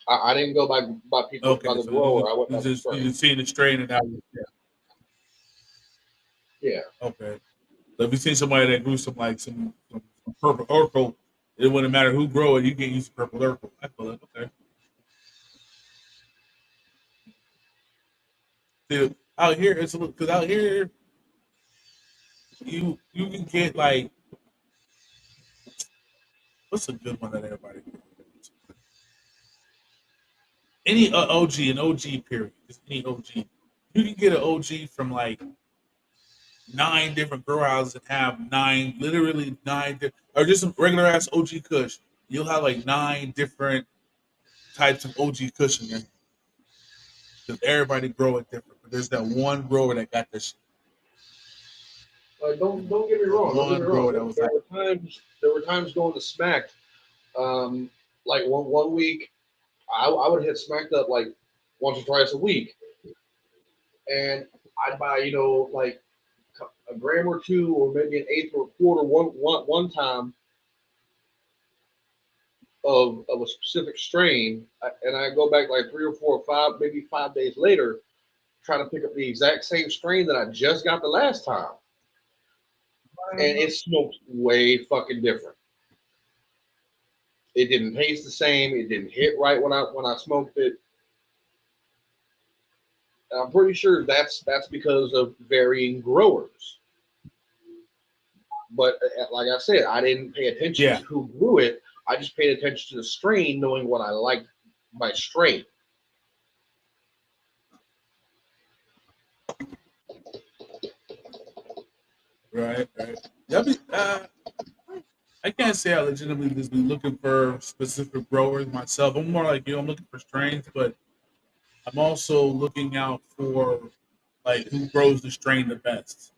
I didn't go by people by the grower. I went by the strain. You just seen the strain and that. Yeah. Okay. So if you seen somebody that grew some purple Urkel, it wouldn't matter who grow it. You can use purple Urkel. I feel it. Okay. Dude, out here it's because out here you can get like what's a good one that everybody gets? Any OG, an OG period, just any OG. You can get an OG from like 9 different grow houses and have literally 9, or just some regular ass OG Kush. You'll have like 9 different types of OG Kush in there. Because everybody grow it different. But there's that one grower that got this shit. Don't get me wrong. There were times going to Smack. Like one week, I would hit Smacked up like once or twice a week, and I'd buy like a gram or two, or maybe an eighth or a quarter one time of a specific strain, and I go back like 3 or 4 or 5, maybe 5 days later, trying to pick up the exact same strain that I just got the last time, and it smokes way fucking different. It didn't taste the same. It didn't hit right when I smoked it. And I'm pretty sure that's because of varying growers. But like I said, I didn't pay attention to who grew it. I just paid attention to the strain, knowing what I liked by strain. Right. I can't say I legitimately just be looking for specific growers myself. I'm more like you. I'm looking for strains, but I'm also looking out for like who grows the strain the best.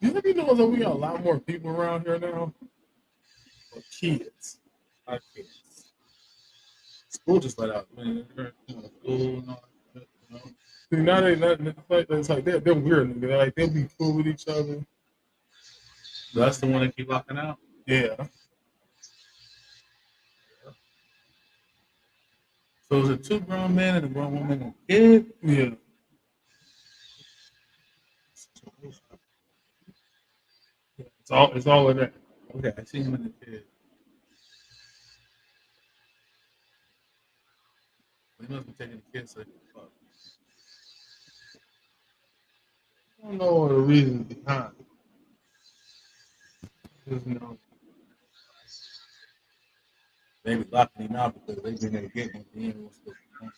You know that we got a lot more people around here now? Or kids, not kids. School just let out. Man, school and all that shit, you know? See, now it's like they're weird. Nigga. Like they'll be cool with each other. That's the one that keep locking out. Yeah. So is it two grown men and a grown woman and a kid? Yeah. It's all of that. Okay, I see him and the kid. He must be taking the kids like fuck. I don't know the reason behind it. Just know. They be locking him out because they been there getting him. He ain't what's going on.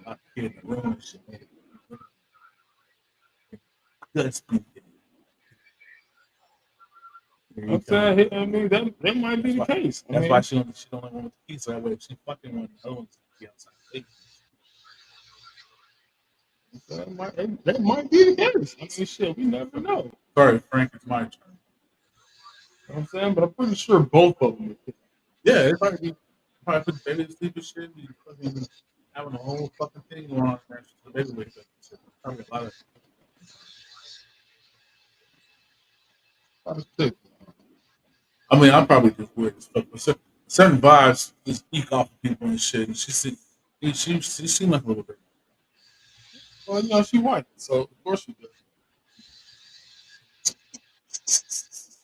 Lock the kid in the room and shit. Good speaking. I'm saying, I mean, that might be the case. That's why she don't want with the keys. So that way, if she fucking one, the other one's be outside. That might be the case. I mean, shit, we never know. Sorry, Frank, it's my turn. You know what I'm saying, but I'm pretty sure both of them. Yeah, it might be probably put the baby to sleep and shit. Be fucking having a whole fucking thing going on for the baby wake up. So probably a lot of. I mean, I'm probably just weird as fuck. But certain vibes just eke off of people and shit. And she seemed like a little bit. Well, you know, she white, so of course she does.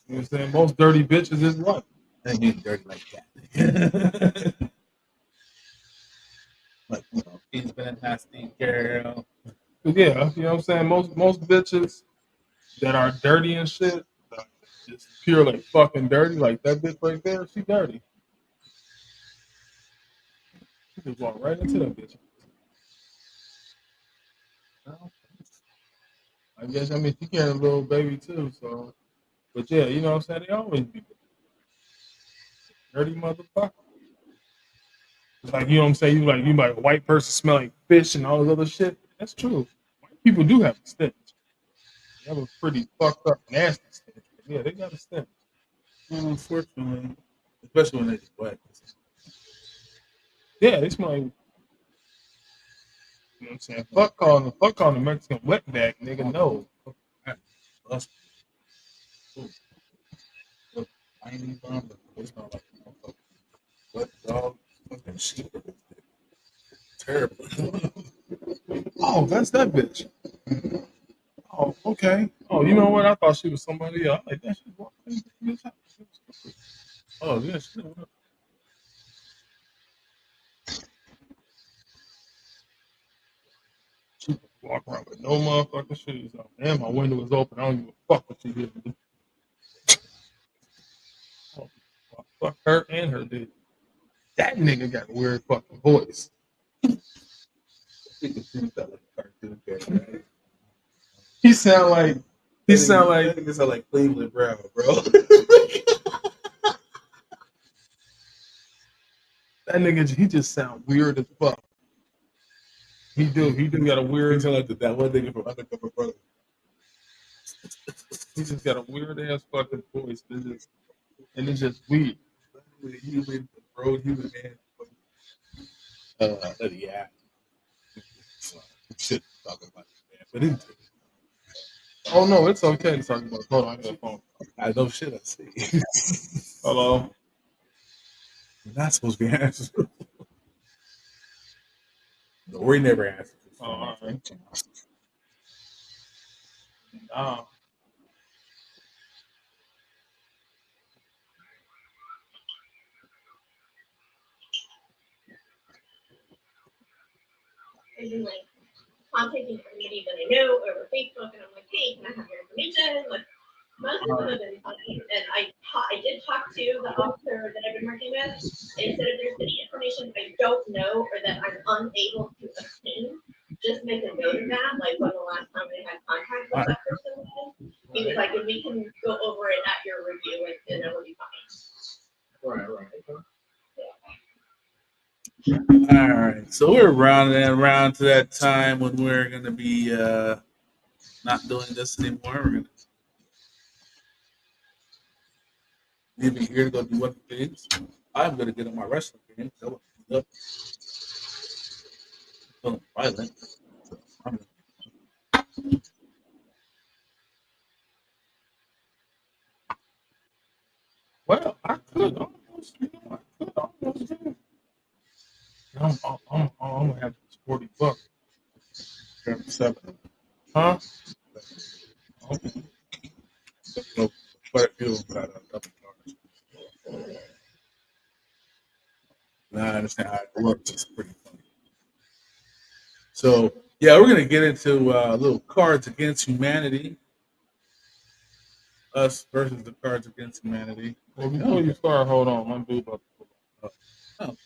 You know what I'm saying? Most dirty bitches is white. They ain't dirty like that. Like, you know, she's been a nasty girl. But yeah, you know what I'm saying? Most bitches that are dirty and shit, just pure like fucking dirty, like that bitch right there, she dirty. She just walk right into that bitch. I guess, I mean, she carrying a little baby too, so. But yeah, you know what I'm saying? They always be dirty motherfucker. It's like, you know what I'm saying? You like a white person smell like fish and all this other shit. That's true. White people do have a stench. They have a pretty fucked up, nasty stench. Yeah, they got a stench. Unfortunately, especially when they're wet. Yeah, they smell like, you know what I'm saying? Fuck calling the Mexican wetback, nigga. No. I ain't even gonna it's not like wet dog fucking shit. Terrible. Oh, that's that bitch. Oh, okay. Oh, you know what? I thought she was somebody else. Like that shit walking. Oh yeah, she walk around with no motherfucking shoes on. And my window was open. I don't give a fuck what she did. Oh, fuck her and her dude. That nigga got a weird fucking voice. He sound like Cleveland Brown, bro. That nigga, he just sound weird as fuck. He do got a weird. He sound like that one nigga from Undercover Brother. He just got a weird ass fucking voice. And it's just weird. Human, bro, human man. Yeah. Shit, talking about it, man. But oh no, it's okay to talk about. Hold on, I got a phone. I know shit. I see. Hello. You're not supposed to be answering. No, we never answer. Oh, all right. Uh, And then like contacting everybody that I know over Facebook, and I'm like, hey, can I have your information? Like most of them have been fine, and I did talk to the officer that I've been working with, and he said if there's any information I don't know or that I'm unable to obtain, just make a note of that, like when the last time they had contact with that person was. He was like, and we can go over it at your review, and it'll be fine. Right. All right, so we're rounding around to that time when we're gonna be not doing this anymore. We're gonna leave it here to go do other things. I'm gonna get on my wrestling game. So up, feeling violent. So I'm well, I could almost, I could almost do. I'm gonna have this $40. gonna seven. Huh? Okay. So quite a few of them got a couple cards. And I understand how it works. It's pretty funny. So yeah, we're gonna get into little Cards Against Humanity. Us versus the Cards Against Humanity. Well, before you start, hold on. I'm due about to pull up. Oh,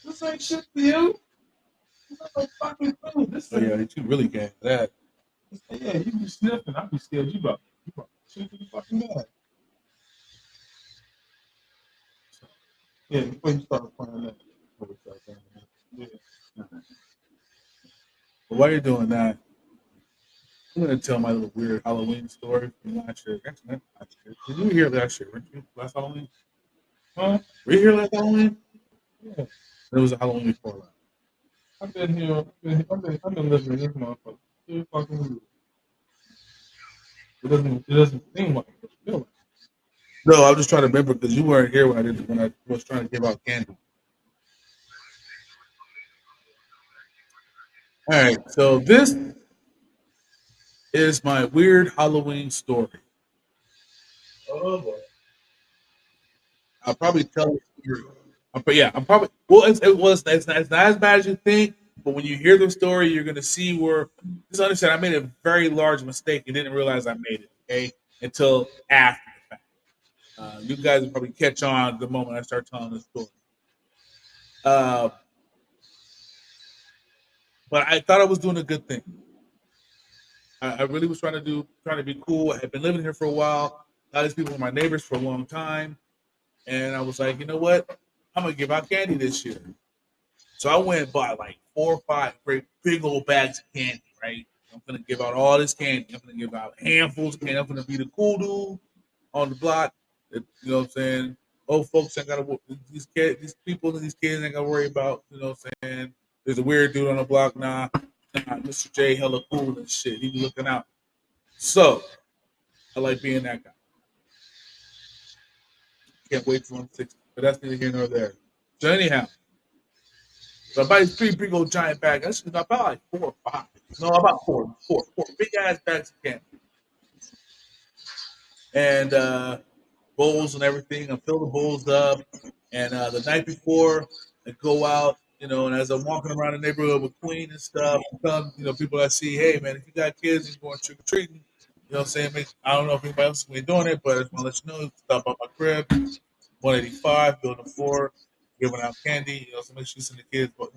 This ain't shit for you. This ain't no fucking food. This oh yeah, ain't. you really can't do that. Yeah, you be sniffing. I be scared you about to shoot me fucking mad. Yeah, before you start playing that. Before we start playing that. Yeah. But while you're doing that, I'm gonna tell my little weird Halloween story from last year. Actually, not last year. Did you hear last year? Weren't you last Halloween? Huh? Were you here last Halloween? Yeah. It was a Halloween before last. I've been here. I've been living in this motherfucker. Two fucking years. It doesn't seem like it. It feel like No, I'm just trying to remember because you weren't here when I was trying to give out candy. All right, so this is my weird Halloween story. Oh boy. I'll probably tell the story. I'm probably well. It's not as bad as you think, but when you hear the story, you're gonna see where. Just understand, I made a very large mistake and didn't realize I made it. Okay, until after the fact. You guys will probably catch on the moment I start telling the story. Uh, but I thought I was doing a good thing. I really was trying to be cool. I had been living here for a while. A lot of these people were my neighbors for a long time, and I was like, you know what? I'm gonna give out candy this year. So I went and bought like 4 or 5 great big old bags of candy. Right? I'm gonna give out all this candy. I'm gonna give out handfuls of candy. I'm gonna be the cool dude on the block. You know what I'm saying? Old folks ain't gotta these people and these kids ain't gotta worry about. You know what I'm saying? There's a weird dude on the block. Nah, Mr. J hella cool and shit. He be looking out. So I like being that guy. Can't wait till I'm 60. But that's neither here nor there. So anyhow, so I buy these 3 big old giant bags. That's about like 4 or 5. No, about four big ass bags of candy. And bowls and everything. I fill the bowls up. And the night before, I go out, and as I'm walking around the neighborhood with Queen and stuff, I tell people I see, hey man, if you got kids and you're going trick or treating, you know what I'm saying? I don't know if anybody else is going to be doing it, but I just want to let you know, stop by my crib, 185, building 4, giving out candy, so make sure you send the kids, but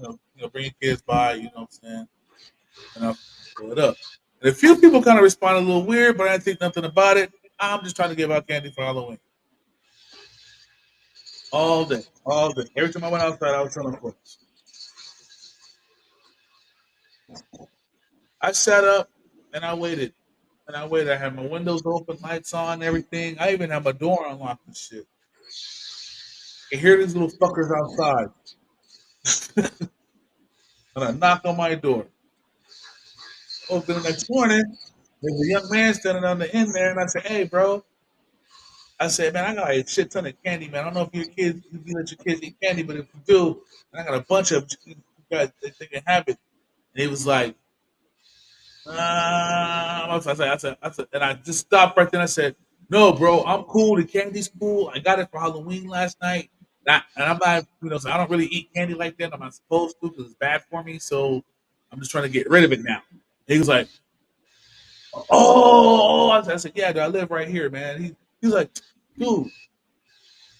bring your kids by, you know what I'm saying? And I'll pull it up. And a few people kind of respond a little weird, but I didn't think nothing about it. I'm just trying to give out candy for Halloween. All day, all day. Every time I went outside, I was telling folks. I sat up and I waited. And I waited. I had my windows open, lights on, everything. I even had my door unlocked and shit. I hear these little fuckers outside. And I knock on my door. Open the next morning, there's a young man standing on the end there, and I said, hey, bro. I said, man, I got a shit ton of candy, man. I don't know if you let your kids eat candy, but if you do, I got a bunch of you guys, they can have it. And he was like, I said, and I just stopped right then. I said, no, bro, I'm cool. The candy's cool. I got it for Halloween last night. And I'm not, so I don't really eat candy like that. I'm not supposed to because it's bad for me. So I'm just trying to get rid of it now. He was like, oh, I said, yeah, dude, I live right here, man. He was like, dude,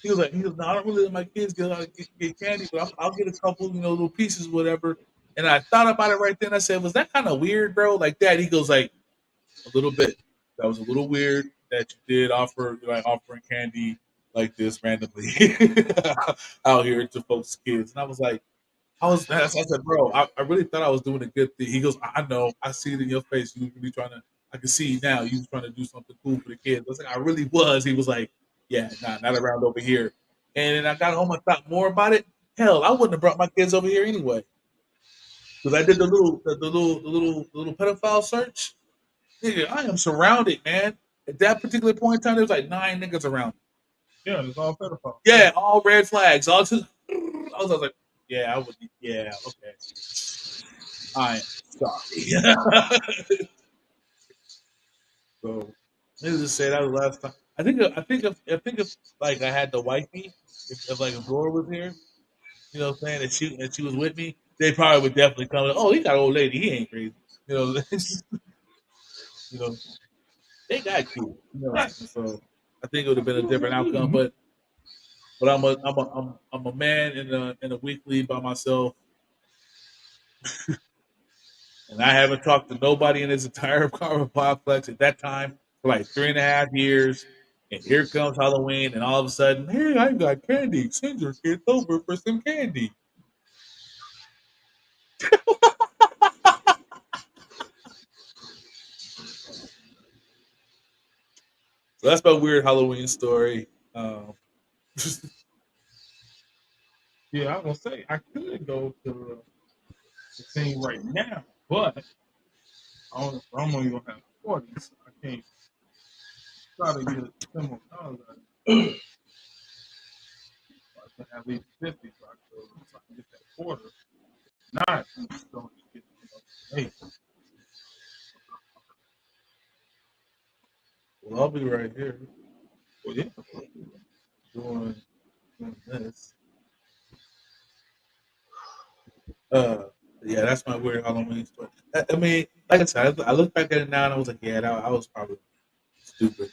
no, I don't really let my kids get candy, but I'll get a couple, little pieces, whatever. And I thought about it right then. I said, was that kind of weird, bro? Like that? He goes, like, a little bit. That was a little weird that you did offering candy like this randomly out here to folks' kids. And I was like, I said, bro, I really thought I was doing a good thing. He goes, I know, I see it in your face. You really trying to, I can see now you was trying to do something cool for the kids. I was like, I really was. He was like, yeah, nah, not around over here. And then I got home and thought more about it. Hell, I wouldn't have brought my kids over here anyway. Because I did the little pedophile search. Nigga, I am surrounded, man. At that particular point in time, there was like 9 niggas around. Yeah, it's all pedophile. Yeah, all red flags. All just, I was like, yeah, I would. Yeah, okay. I am sorry. So, needless to say, that was the last time. I think if like I had the wifey, if like if Laura was here, what I'm saying, and she was with me, they probably would definitely come. Oh, he got an old lady. He ain't crazy. You know, they got kids. So I think it would have been a different outcome. But I'm a man in a weekly by myself, and I haven't talked to nobody in this entire apartment complex at that time for like 3.5 years. And here comes Halloween, and all of a sudden, hey, I got candy. Send your kids over for some candy. So that's my weird Halloween story. Yeah, I was gonna say I could go to the thing right now, but I'm only gonna have 40, so I can't try to get similar dollars. I can have at least 50, so I can get that quarter. Not I'm just going to get hey, Well, I'll be right here well, yeah, doing, doing this. Uh, yeah, that's my weird Halloween story. I mean, like I said, I look back at it now and I was like, yeah, I was probably stupid.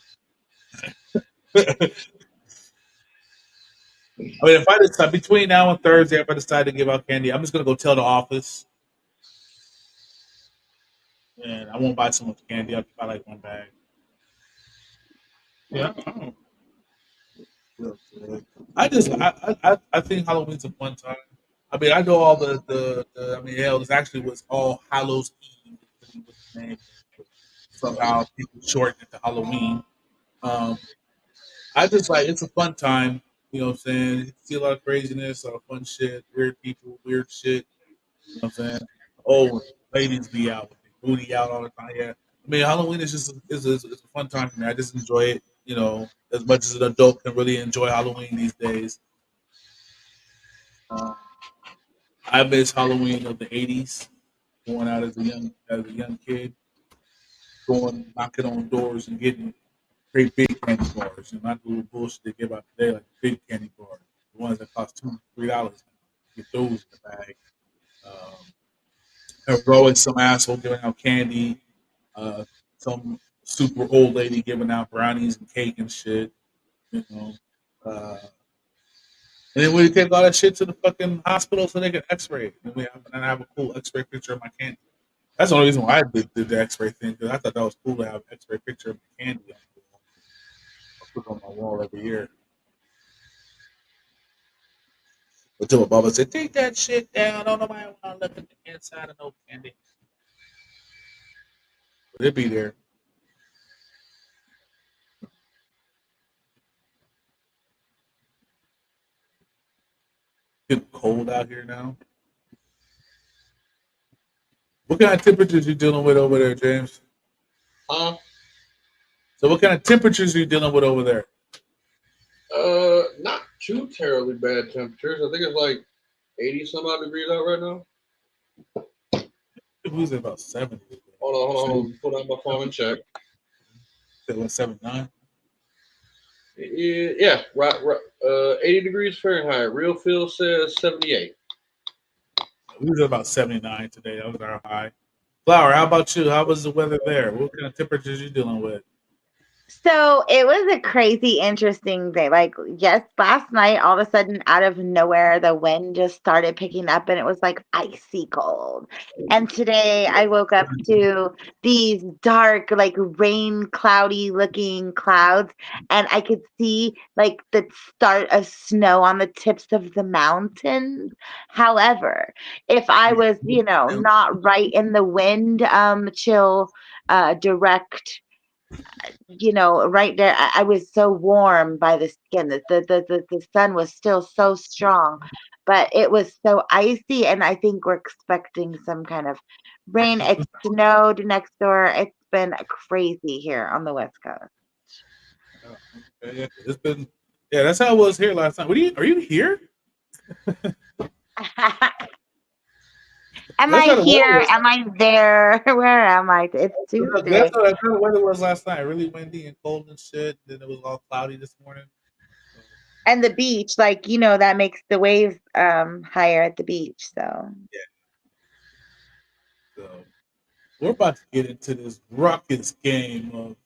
I mean, if I decide between now and Thursday, if I decide to give out candy, I'm just gonna go tell the office, and I won't buy so much candy. I'll buy like one bag. yeah. I don't, I think Halloween's a fun time. I mean, I know all the I mean, hell, this actually was All Hallows Eve, is what the name is, but somehow people shorten it to Halloween. Um, I just like it's a fun time. You know what I'm saying? You see a lot of craziness, a lot of fun shit, weird people, weird shit. You know what I'm saying? Oh, ladies be out with their booty out all the time. Yeah, I mean Halloween is just it's a fun time for me. I just enjoy it. As much as an adult can really enjoy Halloween these days. Um, I miss Halloween of the '80s, going out as a young kid, going knocking on doors and getting great big candy bars, and not the little bullshit they give out today, like the big candy bars, the ones that cost $2, $3. Get those in the bag. Um, There was always some asshole giving out candy, uh, some super old lady giving out brownies and cake and shit, you know. Uh, and then we take all that shit to the fucking hospital so they can X-ray it. And I have a cool X-ray picture of my candy. That's the only reason why I did the X-ray thing because I thought that was cool to have an X-ray picture of my candy. I put it on my wall every year. Until my mama said, "Take that shit down. Don't nobody want to look at the inside of no candy." But it'd be there. Getting cold out here now. What kind of temperatures you dealing with over there, James? Huh? So what kind of temperatures are you dealing with over there? Not too terribly bad temperatures. I think it's like 80 some odd degrees out right now. It was about 70. Hold on. Put on my phone and check. It was 79. Yeah, right. 80 degrees Fahrenheit. Real feel says 78. We was at about 79 today. That was our high. Flower, how about you? How was the weather there? What kind of temperatures you dealing with? So it was a crazy, interesting day. Like, yes, last night, all of a sudden, out of nowhere, the wind just started picking up and it was like icy cold. And today I woke up to these dark, like rain, cloudy looking clouds. And I could see like the start of snow on the tips of the mountains. However, if I was, not right in the wind, chill, direct right there. I was so warm by the skin. The sun was still so strong, but it was so icy, and I think we're expecting some kind of rain. It snowed next door. It's been crazy here on the West Coast. Yeah, it's been. Yeah, that's how it was here last time. Are you here? Am That's I how the weather here? was. Am I there? Where am I? It's That's Tuesday. how that kind of weather was last night. Really windy and cold and shit. Then it was all cloudy this morning. And the beach, like, that makes the waves higher at the beach. So Yeah. So we're about to get into this ruckus game of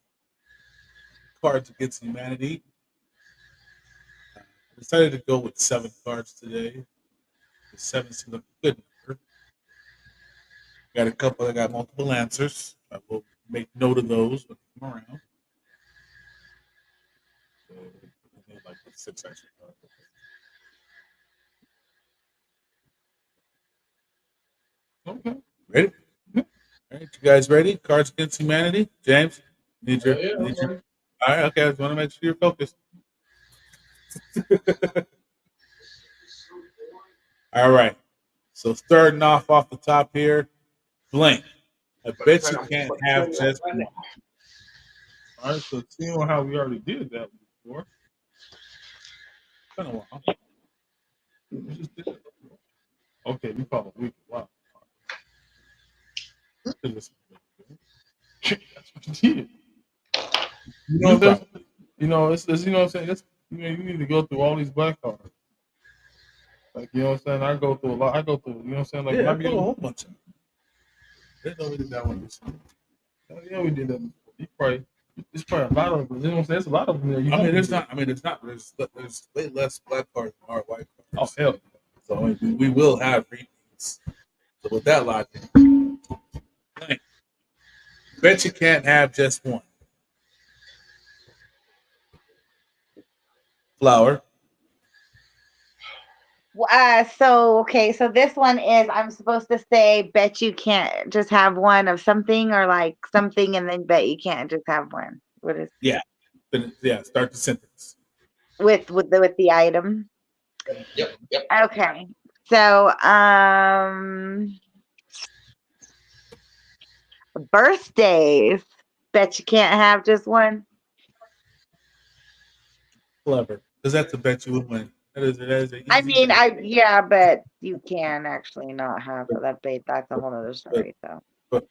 Cards Against Humanity. I decided to go with 7 cards today. The 7 seems like a good number. Got a couple that got multiple answers. I will make note of those when they come around. So, like 6 extra cards. Okay. Ready? All right, you guys ready? Cards Against Humanity. James, Yeah. need your. All right, okay. I just want to make sure you're focused. All right. So starting off the top here, blank. I bet you can't have just one. All right, so seeing how we already did that before. It's been a while. We just did that before. Okay, we call it week. Wow. That's what you did. You know You this. probably. It's you know what I'm saying. You need to go through all these black cards. Like you know what I'm saying. I go through a lot. I go through. You know what I'm saying. Like when Yeah, I I be put a whole bunch of them. Didn't know we did that one this time. oh, yeah, we did that. Before. You probably it's probably a lot of them. You know what I'm saying. There's a lot of them there. You I mean, haven't there's did. not. I mean, it's not. There's way less black cards than there are white Oh cards. hell. So I mean, we will have repeats. So with that logic, blank. Bet you can't have just one. Flower. okay, so this one is I'm supposed to say bet you can't just have one of something or like something and then bet you can't just have one. What is Yeah. Yeah. Start the sentence. with the item? Yep. Okay. So birthdays. Bet you can't have just one. Clever. Because that's a bet you would win. That is an I easy mean, bet. but you can actually not have that bait. That's a whole other But story. So but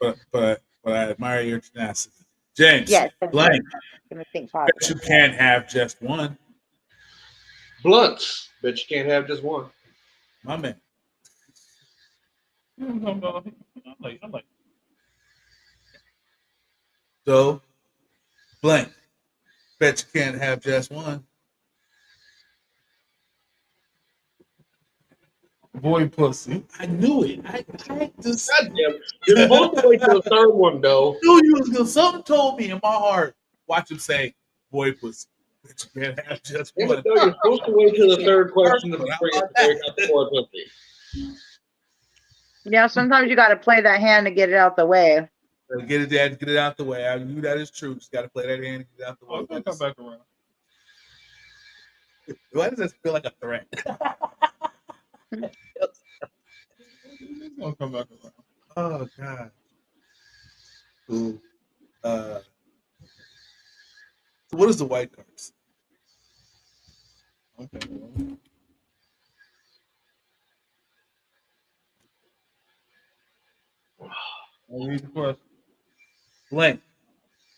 I admire your tenacity. James, yes, thank you. blank. I'm gonna think Bet you positive. can't have just one. Blunts. Bet you can't have just one. My man. You know what I'm talking about? I'm like. So blank. Bet you can't have just one. Boy pussy. I knew it. I just God damn. You're supposed to wait till the third one, though. knew you was gonna. Something told me in my heart. Watch him say, "Boy, pussy." Bet you can't have just Damn it, one. though. You're supposed to wait till the third question to But how bring it about before you got the that? fourth fifty. Yeah, sometimes you got to play that hand to get it out the way. Get it out the way. I knew that is true. Just got to play that hand and get it out the Oh, way. it's gonna come back around. Why does this feel like a threat? It's gonna come back around. Oh God. Cool. Uh, so what is the white cards? Okay. I'll read the question. Blank.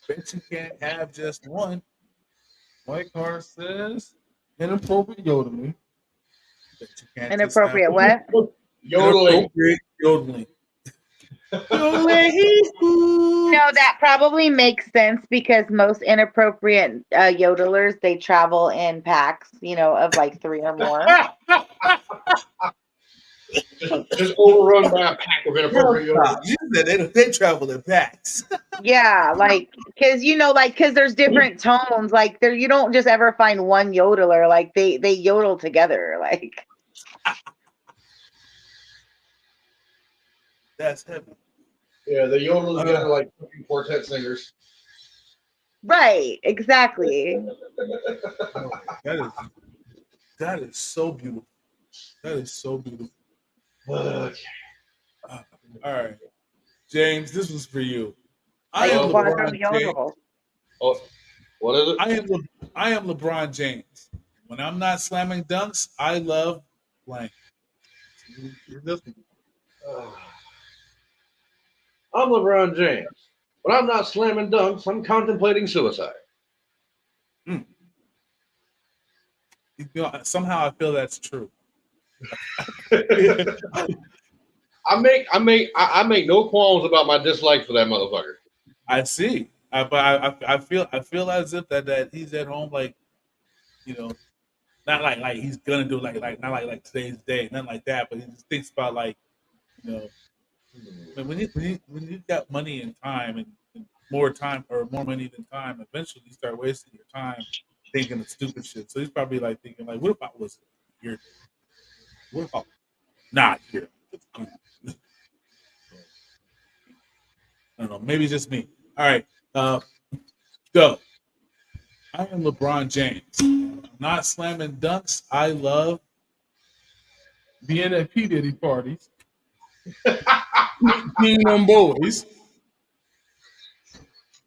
Bet you can't have just one. White card says inappropriate yodeling. Bet you can't just have Inappropriate one. what? Yodeling. Inappropriate yodeling. No, that probably makes sense because most inappropriate yodelers, they travel in packs, of like 3 or more. Just overrun by a pack of inappropriate yodelers. You said they travel in packs. Yeah, like because there's different tones. Like there, you don't just ever find one yodeler. Like they yodel together. Like That's heavy. Yeah, the yodel together like fucking quartet singers. right, exactly. That is so beautiful. That is so beautiful. Okay. All right, James, this was for you. Like I am quadro LeBron James. yodel. Oh, what is it? I am LeBron James. When I'm not slamming dunks, I love blank. I'm LeBron James. When I'm not slamming dunks, I'm contemplating suicide. Somehow I feel that's true. I make no qualms about my dislike for that motherfucker. I see. But I feel as if that he's at home like, not like he's gonna do like not like today's day, nothing like that. But he just thinks about like, when you got money and time and more time or more money than time, eventually you start wasting your time thinking of stupid shit. So he's probably like thinking like, what if I was here? What if I was not here? I don't know. Maybe it's just me. All right. Go. I am LeBron James. I'm not slamming dunks. I love being at P. Diddy parties. Peeing on boys.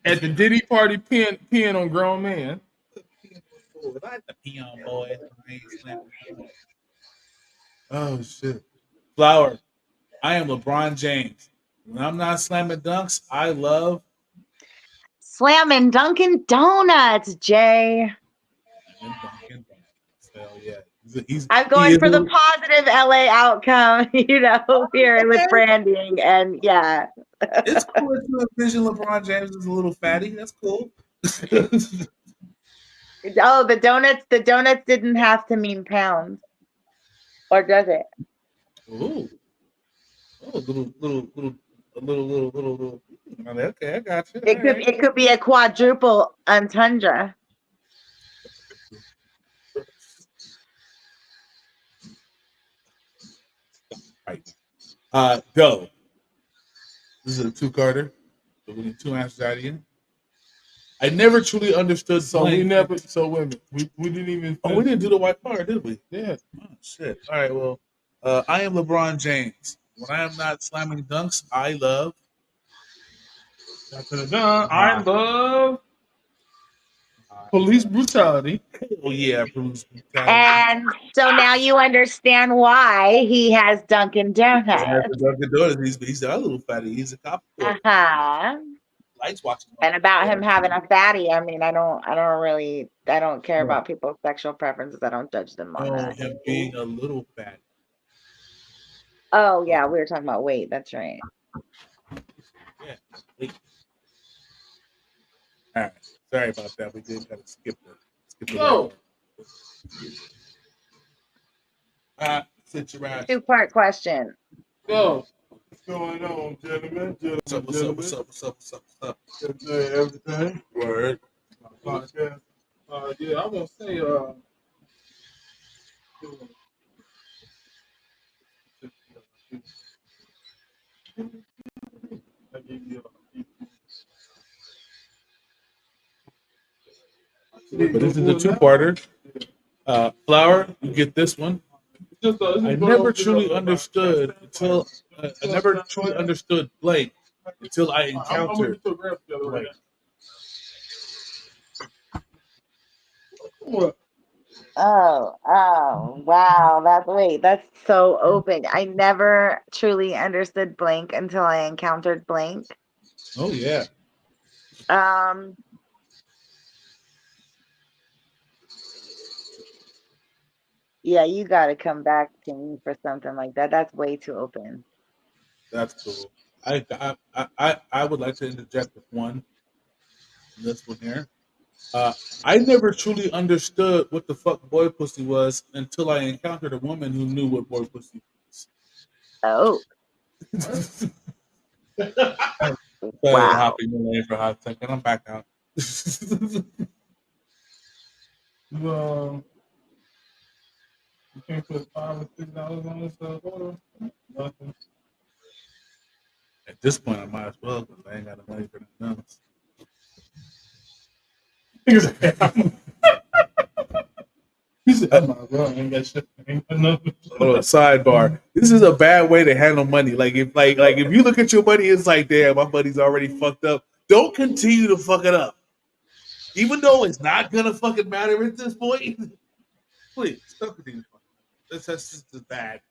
At the Diddy party, peeing on grown men. Boy. Oh shit. Flower. I am LeBron James. When I'm not slamming dunks, I love Slamming Dunkin' Donuts, Jay. Dunkin' Donuts. Hell yeah. I'm going for the positive LA outcome, here with branding. And yeah. It's cool to envision LeBron James as a little fatty. That's cool. Oh, the donuts didn't have to mean pounds. Or does it? Ooh. Oh, little. Okay, I got you. It could be a quadruple entendre. Right. Go. This is a two-carder. So we need 2 answers out of you. I never truly understood. So we never. So wait a minute. We didn't even. Oh, we didn't do the white card, did we? Yeah. Oh shit. All right. Well, I am LeBron James. When I am not slamming dunks, I love. I love police brutality. Oh yeah, police brutality. And so now you understand why he has Dunkin' Donuts. Dunkin' Donuts. He's a little fatty. He's a cop. Lights watching. And about him having a fatty, I mean, I don't care about people's sexual preferences. I don't judge them on that. Him being a little fatty. Oh yeah, we were talking about weight. That's right. Yeah. All right. Sorry about that. We did kind of skip the No. Sit your ass. 2-part question. Go. What's going on, gentlemen? What's up? Everything. Word. Podcast. Yeah, I want to say, but this is a 2-parter. Flower, you get this one. I never truly understood Blake until I encountered Blake. What? Wow. That's so open. I never truly understood blank until I encountered blank. Oh yeah. Um, yeah, you got to come back to me for something like that. That's way too open. That's cool. I would like to interject with this one here. Uh, I never truly understood what the fuck boy pussy was until I encountered a woman who knew what boy pussy Oh, was. wow. Hopping in there for a hot second. I'm back out. Well, you can't put $5 or $6 on this order. Nothing. At this point, I might as well because I ain't got the money for nothing else. He said, "I'm not wrong. I ain't got shit. Ain't got nothing." Oh, sidebar. This is a bad way to handle money. Like if you look at your money, it's like, damn, my money's already fucked up. Don't continue to fuck it up, even though it's not gonna fucking matter at this point. Please, don't continue to fuck it up. That's just bad.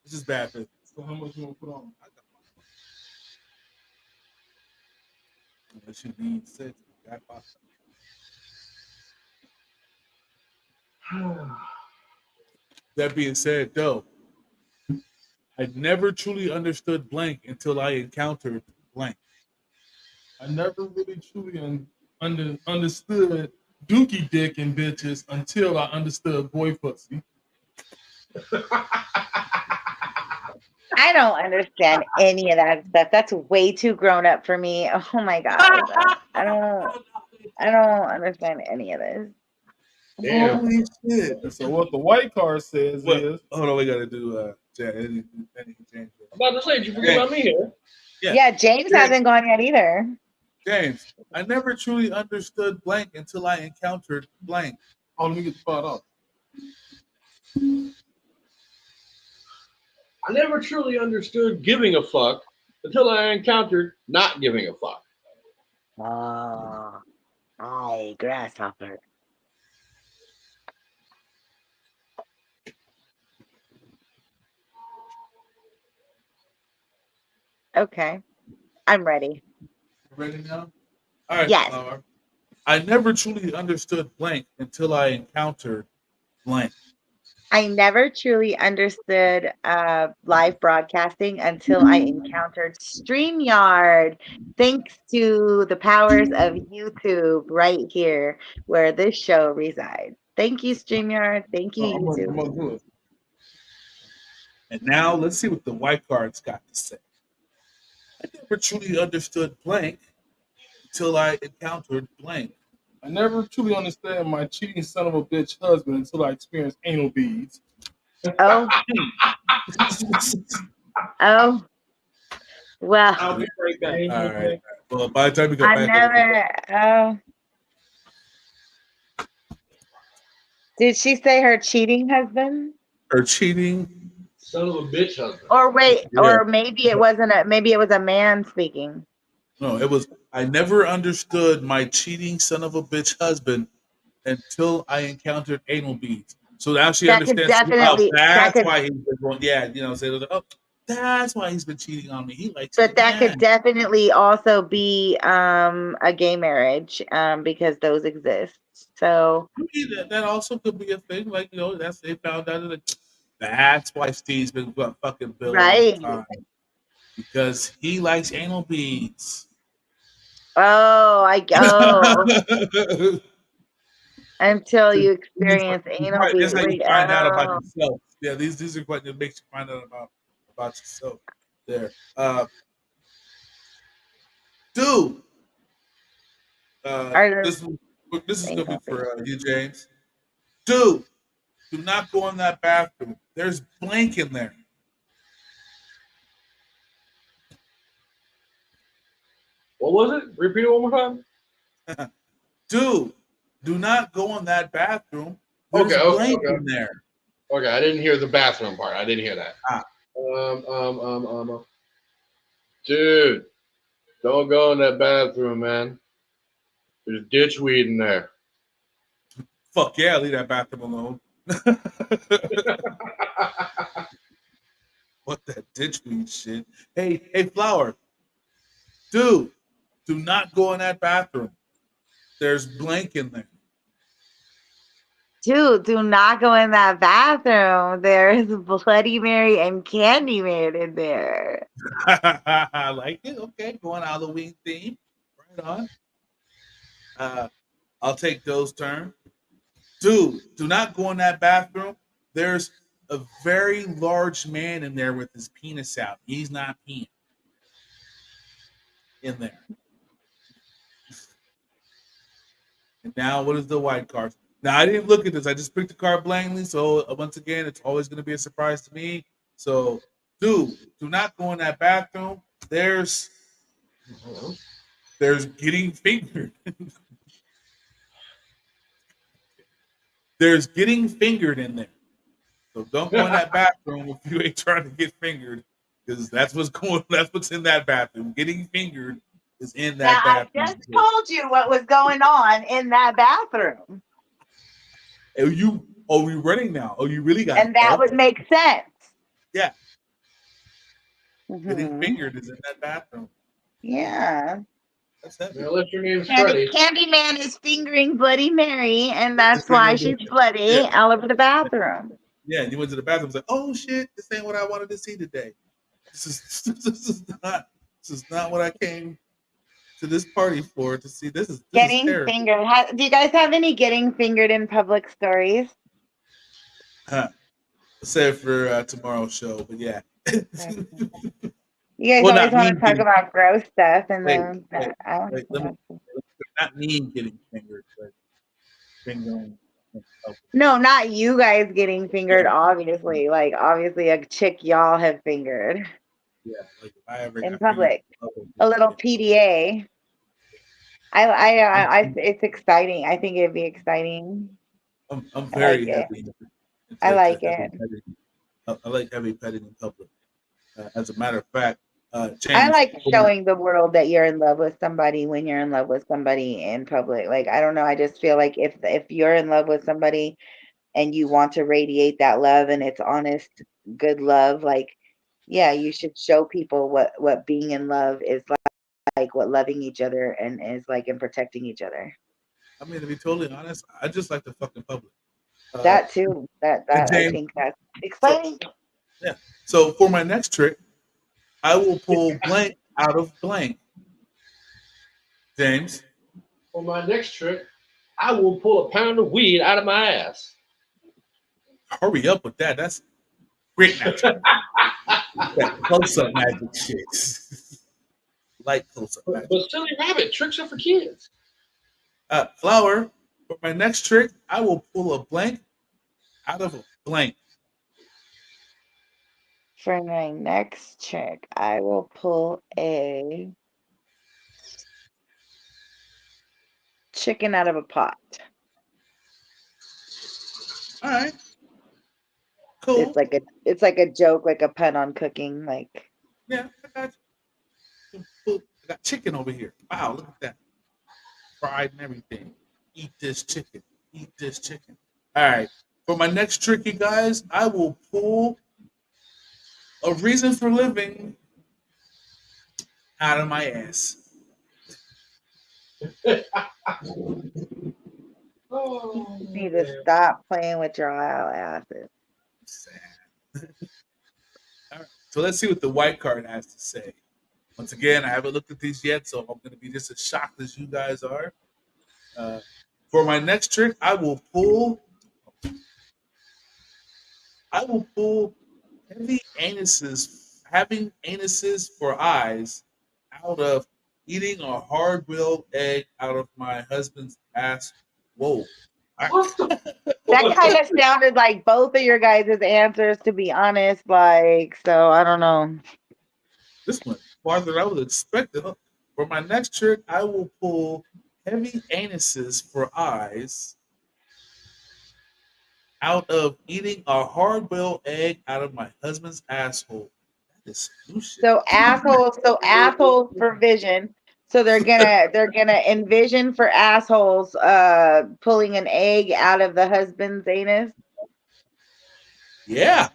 This is bad business. So how much you gonna put on? I got unless you need six. Got five. That being said, though, I never truly understood blank until I encountered blank. I never really truly understood dookie dick and bitches until I understood boy pussy. I don't understand any of that stuff. That's way too grown up for me. Oh my god. I don't understand any of this. Damn. Holy shit! So what the white card says What? is Hold on, we gotta do. Any change. I'm about to say, did you forget about me here? Yeah, Yeah, James James. hasn't gone yet either. James, I never truly understood blank until I encountered blank. oh, let me get the $5. I never truly understood giving a fuck until I encountered not giving a fuck. Oh, hi, grasshopper. Okay, I'm ready. Ready now? All right, Yes, flower. I never truly understood blank until I encountered blank. I never truly understood live broadcasting until I encountered StreamYard. Thanks to the powers of YouTube right here where this show resides. Thank you, StreamYard. Thank you, I'm YouTube. gonna do it. And now let's see what the white cards got to say. I never truly understood blank until I encountered blank. I never truly understand my cheating son of a bitch husband until I experienced anal beads. Oh, oh, well, I'll be right back. All right. Well, by the time we come I back, never. Did she say her cheating husband? her cheating. Son of a bitch husband. Or wait, Yeah. or maybe it wasn't a. Maybe it was a man speaking. No, it was. I never understood my cheating son of a bitch husband until I encountered anal beads. So now she That could understands. Oh, definitely. That that's could. why he's been going. Yeah, you know, say, oh, that's why he's been cheating on me. He likes But it. that Yeah. could definitely also be a gay marriage because those exist. So I mean, that also could be a thing. Like, you know, that's they found out that that's why Steve's been fucking Bill all the right. time because he likes anal beads. Oh, I go This until you is experience anal this is beads. how you Wait, find out about oh, yourself. Yeah, these are what makes you find out about yourself. There, dude. are those This is gonna be anal beads? for you, James. Dude, do not go in that bathroom. There's blank in there. What was it? Repeat it one more time. Dude, do not go in that bathroom. Okay, There's okay, blank okay. in there. Okay, I didn't hear the bathroom part. I didn't hear that. Ah. Dude, don't go in that bathroom, man. There's ditchweed in there. Fuck yeah, leave that bathroom alone. What that ditchweed shit? Hey, Flower, dude, do not go in that bathroom. There's blank in there. Dude, do not go in that bathroom. There's Bloody Mary and Candyman in there. I like it. Okay, going Halloween theme. Right on. I'll take those turns. Dude, do not go in that bathroom. There's a very large man in there with his penis out. He's not peeing in there. And now, what is the white card? Now, I didn't look at this. I just picked the card blankly. So, once again, it's always going to be a surprise to me. So, dude, do not go in that bathroom. There's getting fingered. There's getting fingered in there. So don't go in that bathroom if you ain't trying to get fingered, because that's what's going. That's what's in that bathroom. Getting fingered is in Now, that I bathroom. just told you what was going on in that bathroom. Are you? Oh, we running now? Oh, you really got? And that would make sense. Yeah. Mhm. Getting fingered is in that bathroom. Yeah. That's heavy. Unless your name's Freddy. Candyman is fingering Bloody Mary, and that's why she's bloody all over the bathroom. Yeah, and you went to the bathroom. And was like, oh shit, this ain't what I wanted to see today. This is not what I came to this party for to see. This is Getting fingered. Do you guys have any getting fingered in public stories? Save for tomorrow's show, but yeah. You guys always want to talk about gross stuff, and then not me getting fingered, but fingering. No, not you guys getting fingered. Obviously, like obviously a chick y'all have fingered. Yeah, like if I ever in got public, a little PDA. It's exciting. I think it'd be exciting. I'm very heavy. I like it. I like heavy petting in public. As a matter of fact, James, I like showing the world that you're in love with somebody when you're in love with somebody in public. Like, I don't know. I just feel like if you're in love with somebody and you want to radiate that love and it's honest, good love, like, yeah, you should show people what being in love is like what loving each other and is like and protecting each other. I mean, to be totally honest, I just like the fucking public. That too. That James, I think that's exciting. Yeah. So for my next trick, I will pull blank out of blank. James. For my next trick, I will pull a pound of weed out of my ass. Hurry up with that. That's great magic. That close-up magic shit. Like close-up magic. But silly rabbit, tricks are for kids. Flower, for my next trick, I will pull a blank out of a blank. For my next trick, I will pull a chicken out of a pot. All right. Cool. It's like a joke, like a pun on cooking. Like, yeah, I got you. I got chicken over here. Wow, look at that. Fried and everything. Eat this chicken. Eat this chicken. All right. For my next trick, you guys, I will pull a reason for living out of my ass. You need to stop playing with your asses. All right. So let's see what the white card has to say. Once again, I haven't looked at these yet, so I'm going to be just as shocked as you guys are. For my next trick, I will pull heavy anuses, having anuses for eyes out of eating a hard-boiled egg out of my husband's ass. Whoa. That kind of sounded like both of your guys' answers, to be honest. Like, so I don't know. This one farther than I was expecting. For my next trick, I will pull heavy anuses for eyes out of eating a hard-boiled egg out of my husband's asshole. That is new shit. So assholes for vision. So they're gonna envision for assholes pulling an egg out of the husband's anus. Yeah.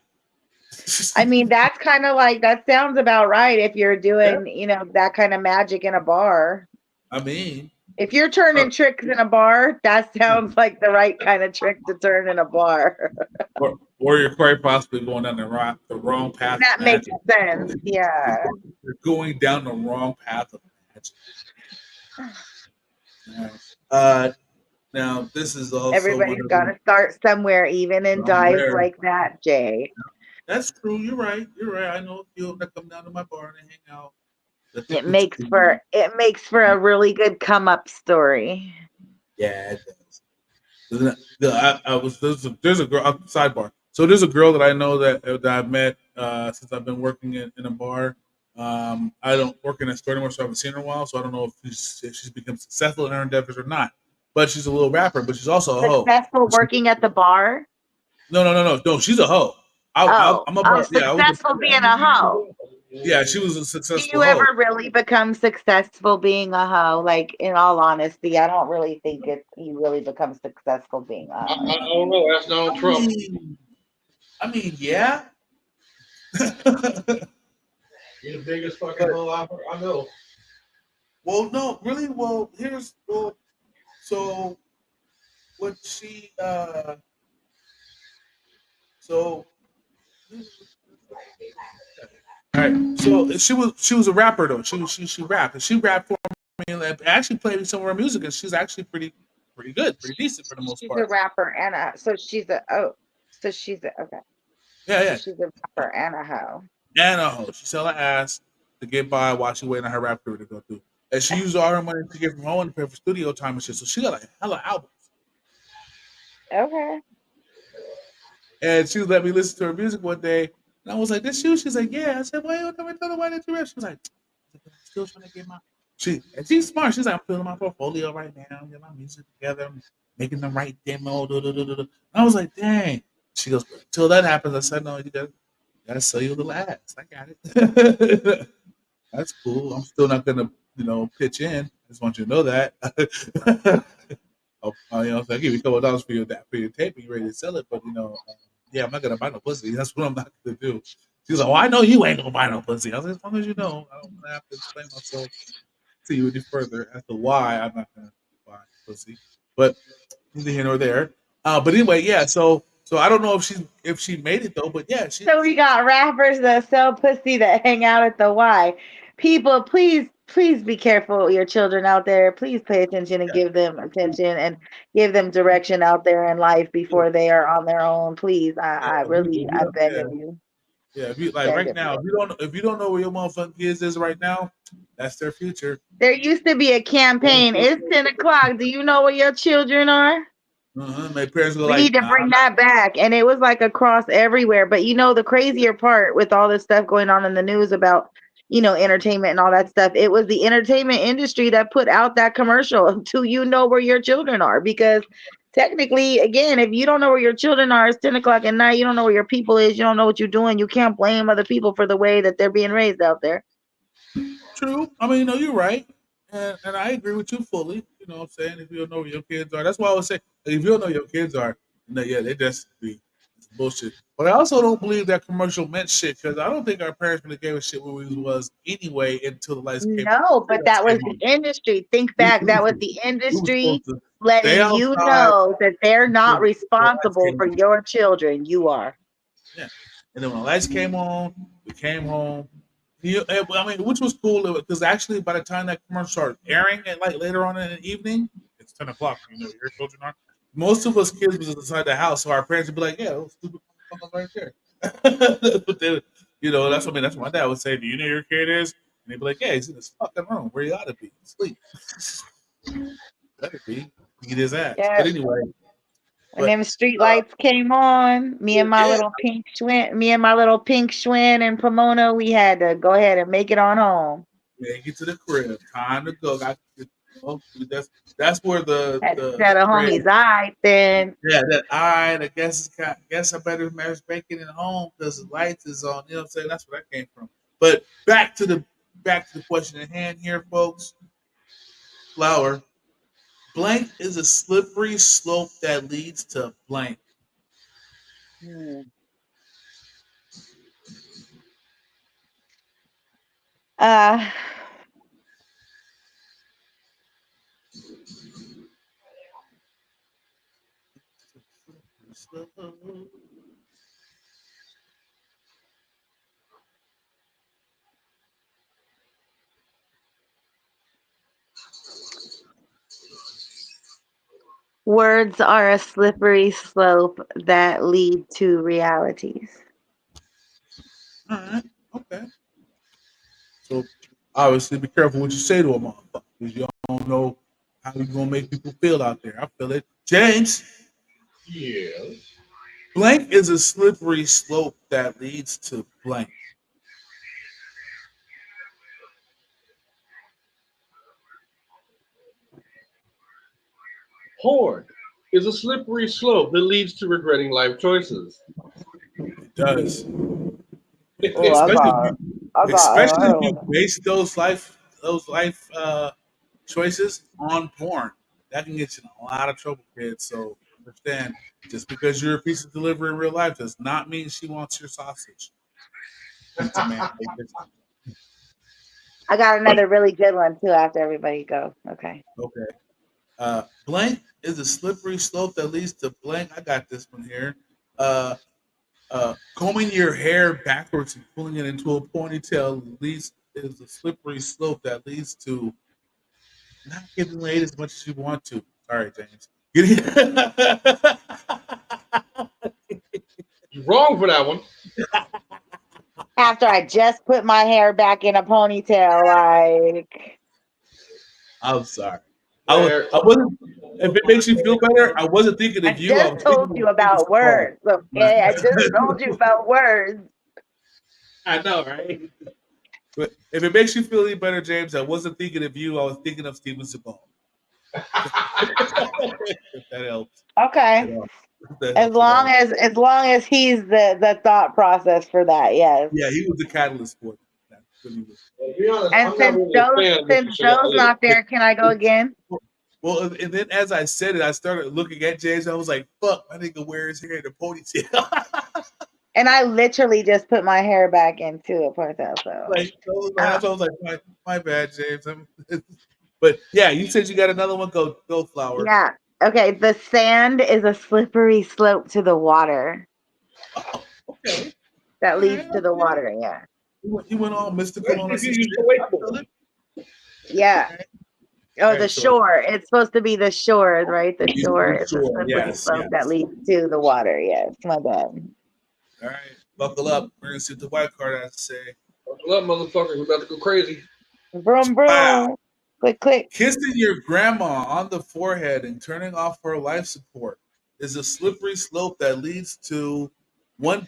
I mean, that's kind of like that sounds about right if you're Yeah. doing, that kind of magic in a bar. I mean, If you're uh, turning tricks in a bar, that sounds like the right kind of trick to turn in a bar. or you're quite possibly going down the wrong path of That makes magic. sense. Yeah. You're going down the wrong path of magic. All right. Now this is also one Everybody's of got them. to start somewhere, even in dives Somewhere. like that, Jay. That's true. You're right. You're right. I know a few that come down to my bar and hang out. That think It it's makes cool. for it makes for a really good come up story. Yeah, it does. I was there's a girl sidebar. So there's a girl that I know that I've met since I've been working in a bar. I don't work in a store anymore, so I haven't seen her in a while. So I don't know if she's become successful in her endeavors or not. But she's a little rapper, but she's also a hoe. Successful working at the bar. No. She's a hoe. Oh, I'm oh, about yeah. I was just, successful being a hoe. yeah. She was a Do successful you hoe. ever really become successful being a hoe? Like, in all honesty, I don't really think you really become successful being a I hoe. don't know. That's Donald I Trump. mean, I mean, yeah. You're the biggest fucking But hoe I know. well, no, really. So what she so all right. So she was a rapper though. She rapped and she rapped for me and actually played some of her music and she's actually pretty good, pretty decent for the most She's a part. rapper and so she's a okay. Yeah, So yeah. she's a rapper and a hoe. And a hoe. She sell her ass to get by while she waiting on her rap career to go through. And she used all her money to get from home and pay for studio time and shit. So she got like hella albums. Okay. And she let me listen to her music one day. And I was like, this you? She's like, yeah. I said, why you don't tell me why did you rap? She was like, I'm still trying to get my she's smart. She's like, I'm building my portfolio right now, get my music together, I'm making the right demo. And I was like, dang. She goes, until that happens, I said, no, you gotta sell your little ads. I got it. That's cool. I'm still not gonna, pitch in. I just want you to know that. So I give you a couple of dollars for your tape and you're ready to sell it, but yeah, I'm not gonna buy no pussy. That's what I'm not gonna do. She's like, "Well, I know you ain't gonna buy no pussy." I was like, "As long as you know, I don't want to have to explain myself to you any further as to why I'm not gonna buy pussy." But neither here nor there. But anyway, yeah. So I don't know if she made it though, but yeah, So we got rappers that sell pussy that hang out at the Y. People, please be careful with your children out there. Please pay attention and yeah, give them attention and give them direction out there in life yeah, before they are on their own. Please, yeah. I If you, really, if you I don't, beg yeah, of you, yeah. If you like beg right of now, you. if you don't know where your motherfucking kids is right now, that's their future. There used to be a campaign. It's 10 o'clock. Do you know where your children are? My parents go We like, need to "Nah, bring I'm not." that back. And it was like across everywhere. But the crazier part with all this stuff going on in the news about, entertainment and all that stuff, it was the entertainment industry that put out that commercial to where your children are. Because technically, again, if you don't know where your children are, it's 10 o'clock at night, you don't know where your people is, you don't know what you're doing, you can't blame other people for the way that they're being raised out there. True. I mean, you're right. And I agree with you fully. You know what I'm saying? If you don't know where your kids are, that's why I would say, like, if you don't know your kids are, yeah, they just be it's bullshit. But I also don't believe that commercial meant shit because I don't think our parents really gave a shit where we was anyway until the lights came on. No, The but lights that was came the on. industry. Think We, back. we, That was, was the we were supposed industry to stay letting you outside know that they're not until the lights responsible came for on. your children. You are. Yeah. And then when the lights came on, we came home. I mean, which was cool because actually, by the time that commercial started airing at like later on in the evening, it's 10 o'clock. Your children are. Most of us kids was inside the house, so our parents would be like, "Yeah, those stupid motherfuckers right there." But they, that's what I mean. That's what my dad would say. Do you know who your kid is? And they'd be like, "Yeah, he's in this fucking room where he ought to be, sleep. Better be. Beat his ass." Yeah. But anyway, When but them street lights came on, yeah, me and my little pink Schwinn and Pomona, we had to go ahead and make it on home. make it to the crib. Time to go. That's where Had to the tell the phrase, homies, all right then. yeah, that I guess I better marry bacon at home because the lights is on. You know what I'm saying? That's where that came from. But back to the question at hand here, folks. Flower blank is a slippery slope that leads to blank. Hmm. Uh, words are a slippery slope that lead to realities. All right. Okay. So obviously, be careful what you say to a motherfucker because you don't know how you gonna make people feel out there. I feel it. James, Yes. blank is a slippery slope that leads to blank. Porn is a slippery slope that leads to regretting life choices. It does, Oh, especially if you, I got especially if another you one. base those life choices on porn. That can get you in a lot of trouble, kids. So understand, just because you're a piece of delivery in real life does not mean she wants your sausage. Pizza man. I got another really good one too. After everybody go, okay. Okay. Blank is a slippery slope that leads to blank. I got this one here. Uh, combing your hair backwards and pulling it into a ponytail leads is a slippery slope that leads to not getting laid as much as you want to. Sorry, James. You're wrong for that one. After I just put my hair back in a ponytail, like I'm sorry. There. I wasn't. If it makes you feel better, I wasn't thinking I of you. I just was thinking told of you Steven about Seagal. words. Okay, I just told you about words. I know, right? But if it makes you feel any better, James, I wasn't thinking of you. I was thinking of Steven Seagal. If that helps at Okay, all. If that helps at all. as long as he's the thought process for that, yes. Yeah, he was the catalyst for it. That's what he was. To be honest, And I'm not really a fan of Mr. since Joe's Seagal either. not there, can I go again? Well, and then as I said it, I started looking at James. I was like, "Fuck, my nigga wears hair in a ponytail." And I literally just put my hair back into a ponytail. So, That's why I was like, my bad, James. But yeah, you said you got another one. Go, flower. yeah. Okay. The sand is a slippery slope to the water Oh, okay. that All leads right, to the okay. water. Yeah. You went all mystical on Especially if us you and use shit. the I feel wakeboard. it. Yeah. All right. Oh, All the right. So shore. It's supposed to be the shore, right? The shore you is a sure? slippery Yes, slope that yes. leads to the water. Yes. My bad. All right. Buckle up. We're gonna see what the white card has to say. Buckle up, motherfuckers. We're about to go crazy. Broom, Wow. broom. Click, click. Kissing your grandma on the forehead and turning off her life support is a slippery slope that leads to one.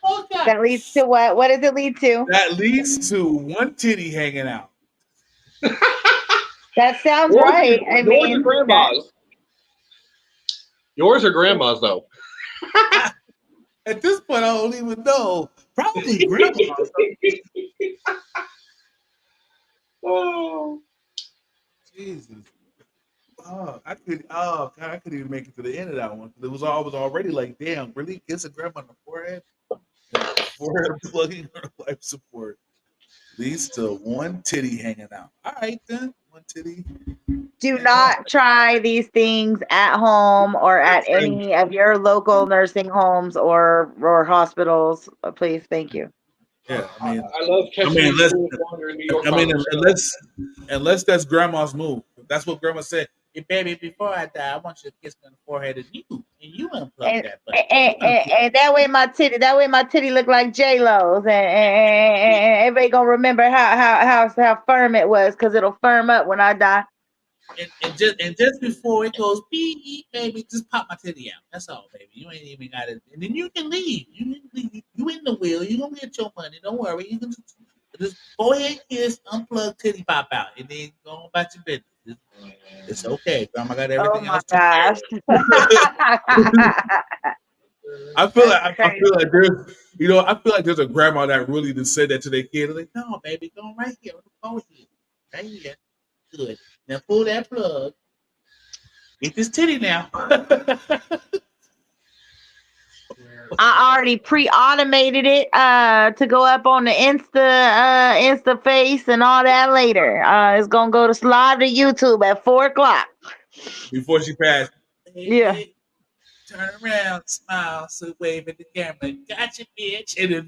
Okay. That leads to what? What does it lead to? That leads to one titty hanging out. That sounds Yours right. are, I yours are mean, that, grandma's. Yours are grandma's, though. At this point, I don't even know. Probably grandma's. Oh. Jesus. Oh, I could. Oh God, I couldn't even make it to the end of that one. It was. I was already like, damn, really? Kiss a grandma on the forehead and forehead plugging her life support leads to one titty hanging out. All right, then one titty do hanging out. not try these things at home or at any of your local nursing homes or hospitals. Please, thank you. Yeah, I love I catching mean, these let's. fools wandering New York I by mean, themselves. unless that's grandma's move. If that's what grandma said. Hey, baby, before I die, I want you to kiss me on the forehead, and you unplug And, that button. and that way my titty look like J Lo's, and everybody gonna remember how firm it was, cause it'll firm up when I die. And just before it goes beep, baby, just pop my titty out. That's all, baby. You ain't even got it, and then you can leave. You can leave. You in the wheel. You gonna get your money. Don't worry. You can just go ahead, kiss, unplug, titty pop out, and then go on about your business. It's okay. Grandma got Oh everything my else taken care gosh. of. I feel That's like I crazy. feel like there's I feel like there's a grandma that really just said that to their kid. They're like, no, baby, go right here on the forehead. Right here. Good. Now pull that plug. Get this titty now. I already pre-automated it to go up on the Insta face and all that later. It's gonna go to live to YouTube at 4 o'clock. Before she passed. Yeah. Hey, turn around, smile, so wave at the camera. Gotcha, bitch. And then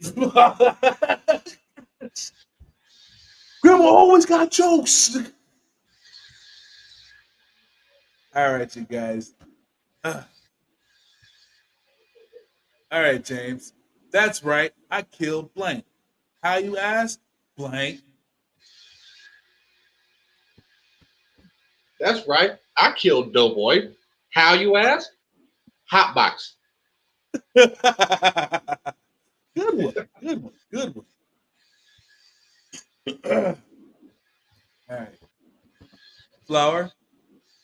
Grandma always got jokes. All right, you guys. All right, James. That's right. I killed blank. How you ask? Blank. That's right. I killed Doughboy. How you ask? Hotbox. Good one. Good one. Good one. All right. Flower.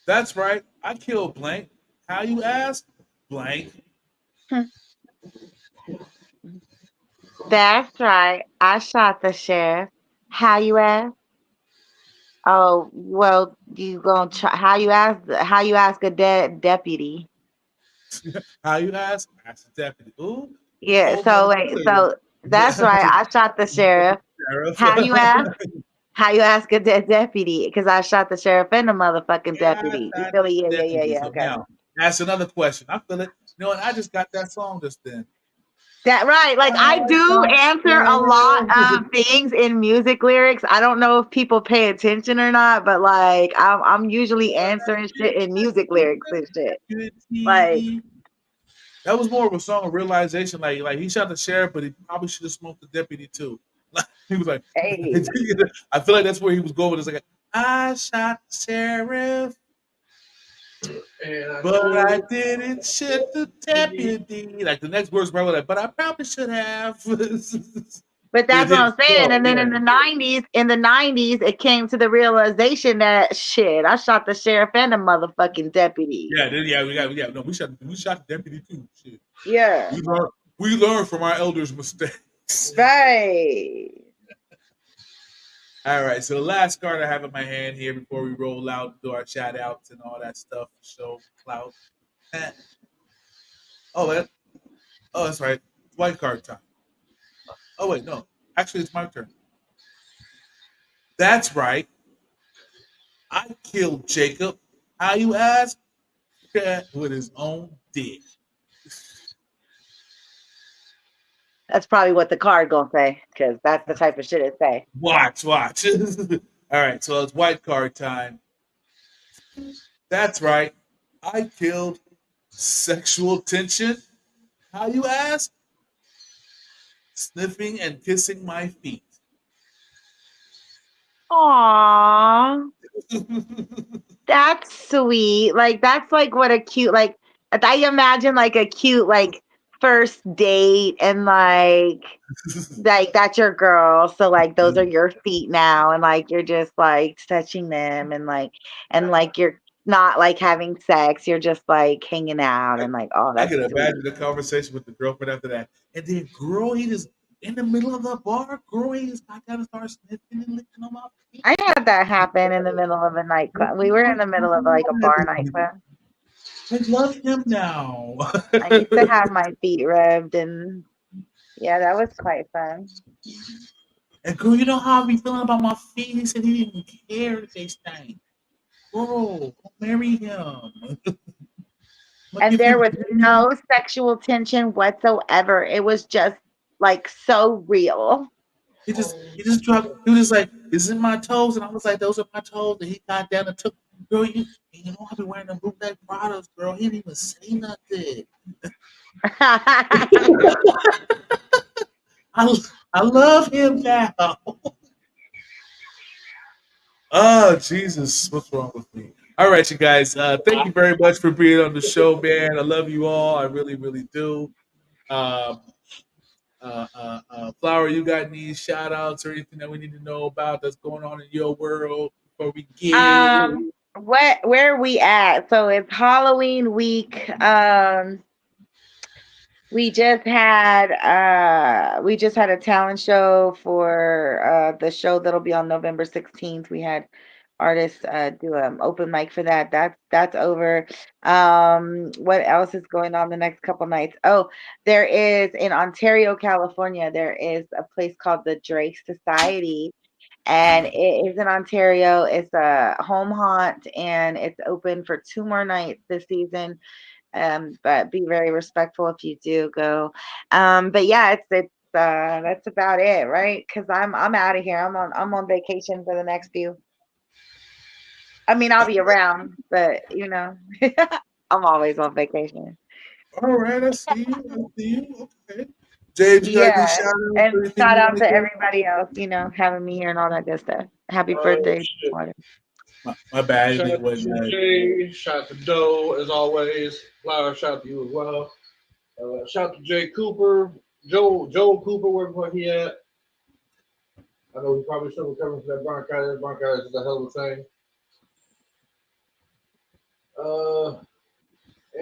That's right. I killed blank. How you ask? Blank. That's right. I shot the sheriff. How you ask? Oh, well, you gonna try, how you ask a dead deputy? How you ask? Ask the deputy. Ooh, Yeah, cold blooded so wait, killer. so that's right. I shot the sheriff. Sheriff. How you ask? How you ask a dead deputy? Because I shot the sheriff and the motherfucking Yeah, deputy. You that feel me? Yeah, yeah, yeah, deputy. yeah. So Okay. now, ask another question. I feel it. You know what? I just got that song just then. That right. Like I I do shot answer a lot sheriff. of things in music lyrics. I don't know if people pay attention or not, but like I'm usually answering shit in music lyrics and shit. Like, Deputy. That was more of a song of realization. Like he shot the sheriff, but he probably should have smoked the deputy too. He was like, hey. I feel like that's where he was going. It's like, I shot the sheriff, but I didn't shoot the deputy. Like the next words probably like, but I probably should have. But But it that's what didn't I'm saying. flow. And then Yeah, in the 90s, it came to the realization that shit, I shot the sheriff and the motherfucking deputy. yeah. No, we shot the deputy too. Shit, Yeah. we learned from our elders' mistakes. Right. All right, so the last card I have in my hand here before we roll out, do our shout outs and all that stuff, show clout. Eh. Oh, that's right. White card time. Oh wait, no. Actually, it's my turn. That's right. I killed Jacob. How you ask? With his own dick. That's probably what the card gonna say, because that's the type of shit it say. Watch. All right, so it's white card time. That's right. I killed sexual tension. How you ask? Sniffing and kissing my feet. Aww. That's sweet. Like that's like what a cute I imagine like a cute like first date and like that's your girl. So like those are your feet now and like you're just like touching them and like you're not like having sex. You're just like hanging out and like oh I that's can imagine sweet. the conversation with the girlfriend after that. And then, girl, he just in the middle of the bar, girl, he just got to start sniffing and licking on my feet. I had that happen in the middle of a nightclub. We were in the middle of like a bar nightclub. I love him now. I used to have my feet rubbed and yeah, that was quite fun. And girl, you know how I be feeling about my feet? He said he didn't care if they stank. Girl, go marry him. I'ma And give there you was no sexual tension whatsoever. It was just like so real. he just dropped. He was just like, "This is my toes," and I was like, "Those are my toes." And he got down and took. Girl, you know I be wearing them bootleg products, girl. He didn't even say nothing. I I love him now. Oh Jesus, what's wrong with me? All right, you guys. Thank you very much for being on the show, man. I love you all. I really, really do. Um, Flower, you got any shout outs or anything that we need to know about that's going on in your world before we get? Where are we at? So it's Halloween week. We just had a talent show for the show that'll be on November 16th. We had artists do an open mic for that. That's over. What else is going on the next couple nights? Oh, there is in Ontario, California, there is a place called the Drake Society, and it is in Ontario. It's a home haunt, and it's open for 2 more nights this season. But be very respectful if you do go. But yeah, it's that's about it, right? Because I'm out of here. I'm on vacation for the next few. I mean, I'll be around, but I'm always on vacation. All right, I see you. I see you. Okay. James, you got any Yeah, shout outs and or anything shout you out want to to give? everybody else, having me here and all that good stuff. Happy Oh birthday, shit! Water. My bad. I didn't Shout think out it was to Jay. Shout out to Doe as always. Flower, shout out to you as well. Shout out to Jay Cooper, Joel Cooper, wherever he at. I know he probably still recovering from that bronchitis. Bronchitis is a hell of a thing.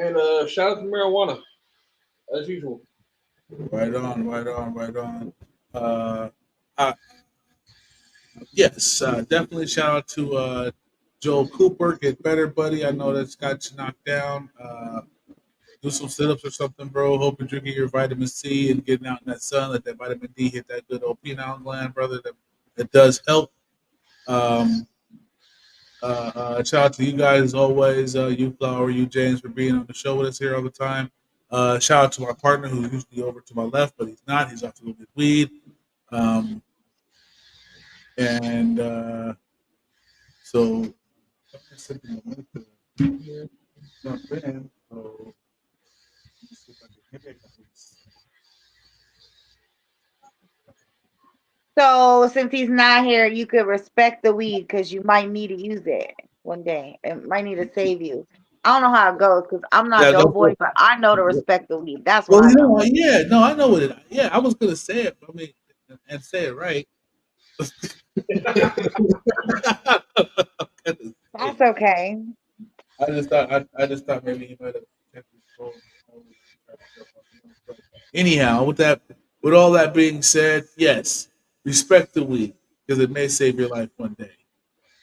And shout out to marijuana as usual. Right on, right on, right on. Uh, yes, definitely shout out to Joel Cooper. Get better, buddy. I know that's got you knocked down. Do some sit-ups or something, bro. Hope you're drinking your vitamin C and getting out in that sun. Let that vitamin D hit that good old penile gland, brother. That does help. Um, shout out to you guys as always. You Flower, you James for being on the show with us here all the time. Shout out to my partner who's usually over to my left, but he's not. He's off to go get weed. And so jump in. So let's see if I can hit it. So since he's not here, you could respect the weed because you might need to use it one day. It might need to save you. I don't know how it goes because I'm not Yeah, no, Doughboy, but I know to respect the weed. That's what well, I know. yeah, no, I know what it. Yeah, I was gonna say it. I mean, and say it right. That's okay. I just thought maybe he might have kept his phone. Anyhow, with all that being said, yes, respect the weed because it may save your life one day.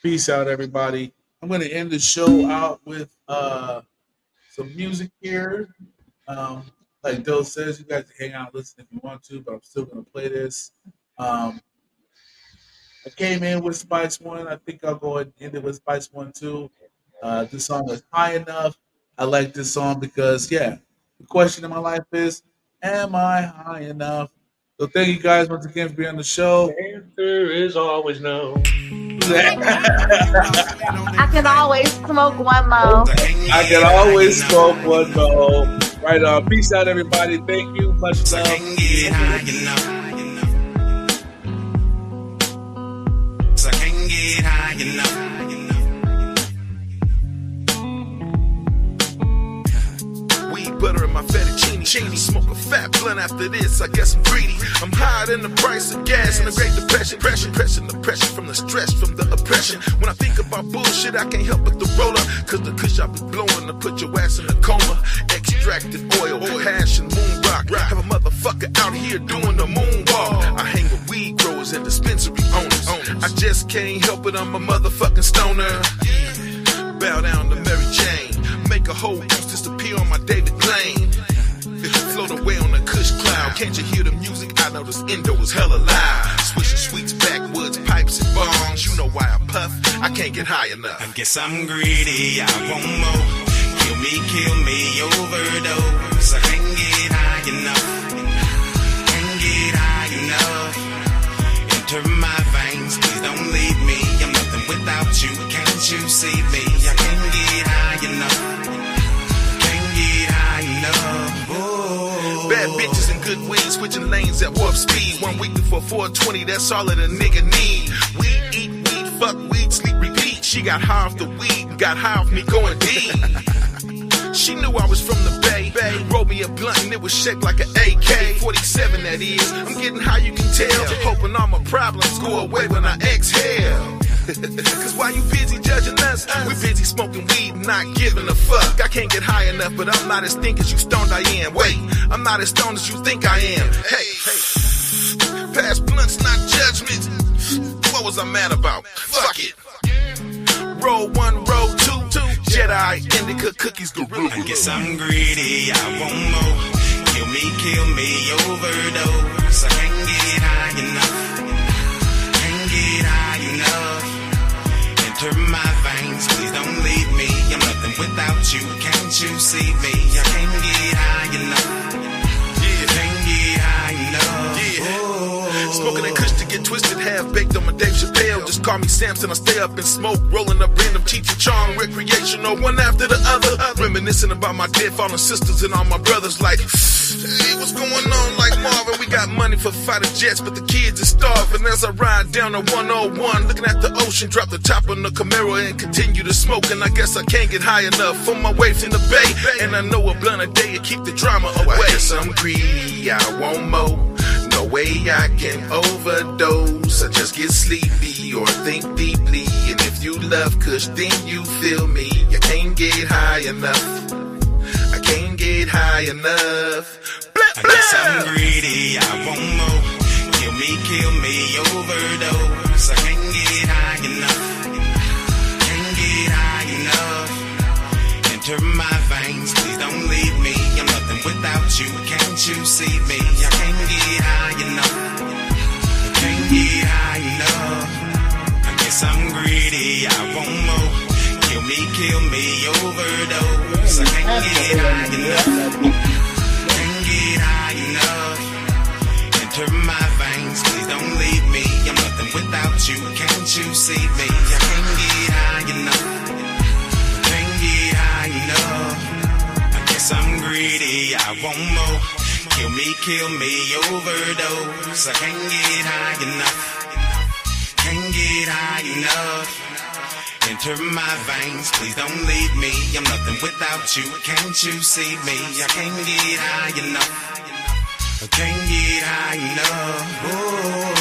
Peace out, everybody. I'm going to end the show out with some music here. Like Doe says, you guys can hang out and listen if you want to, but I'm still going to play this. I came in with Spice One. I think I'll go ahead and end it with Spice One too. This song is high enough. I like this song because, yeah, the question in my life is, am I high enough? So thank you guys once again for being on the show. The answer is always no. I can always smoke one more. I can always smoke one more. Right on. Peace out, everybody. Thank you. Much love. Butter in my fettuccine. Smoke a fat blunt after this. I guess I'm greedy. I'm higher than the price of gas in the Great Depression. Pressing the pressure from the stress, from the oppression. When I think about bullshit, I can't help but the roller. Cause the kush I be blowing to put your ass in a coma. Extracted oil, hash and moon rock. Have a motherfucker out here doing the moonwalk. I hang with weed growers and dispensary owners. I just can't help it, I'm a motherfucking stoner. Bow down to Mary Jane. Make a whole goose disappear on my David Blaine. Float away on a kush cloud. Can't you hear the music? I know this Indo is hella loud. Swishing sweets, backwoods, pipes and bongs. You know why I puff? I can't get high enough. I guess I'm greedy, I want more. Kill me, overdose. I can't get high enough. Can't get high enough. Enter my veins, please don't leave me. I'm nothing without you. Can't you see me? I can't get high enough. Can't get high enough. Oh. Bad bitches and good weed, switching lanes at warp speed. 1 week before 420, that's all that a nigga need. Weed, eat weed, fuck weed, sleep, repeat. She got high off the weed, got high off me going deep. She knew I was from the Bay. Rolled me a blunt and it was shaped like an AK. 47 that is. I'm getting high, you can tell. Hoping all my problems go away when I exhale. Cause while you busy judging us, we busy smoking weed, not giving a fuck. I can't get high enough, but I'm not as thin as you stoned I am. Wait, I'm not as stoned as you think I am. Hey, past blunts, not judgment. What was I mad about? Fuck it. roll one, roll two. Jedi, indica, cookies, gorilla. I guess I'm greedy, I want more. Kill me, overdose. I can't get high enough. Can't get high enough. Enter my veins, please don't leave me. I'm nothing without you, can't you see me? I can't get high enough. Can't get high enough. Smoking that kush to get twisted, half baked on my Dave Chappelle. Just call me Samson, I stay up and smoke, rolling up random Cheech and Chong, recreational, one after the other. Reminiscing about my dead fallen sisters and all my brothers, like, hey, what's going on? Like Marvin, we got money for fighter jets, but the kids are starving. As I ride down the 101, looking at the ocean, drop the top on the Camaro and continue to smoke. And I guess I can't get high enough on my way from the bay. And I know a blunt a day to keep the drama away. I guess I'm greedy, I want more. No way I can overdose. I just get sleepy or think deeply. And if you love kush, then you feel me. I can't get high enough. I can't get high enough. I guess I'm greedy, I want more. Kill me, overdose. I can't get high enough. Can't get high enough. Enter my veins, please don't leave me. I'm nothing without you, can't you see me? I can't get high enough. Can't get high enough. I guess I'm greedy, I want more. Kill me, overdose. I can't get high enough. Can't get high enough. Enter my veins, please don't leave me. I'm nothing without you, can't you see me? I can't get high enough. Can't get high enough. I guess I'm greedy, I want more. Kill me, overdose. I can't get high enough. Can't get high enough. Enter my veins, please don't leave me. I'm nothing without you, can't you see me? I can't get high enough. I can't get high enough. Oh.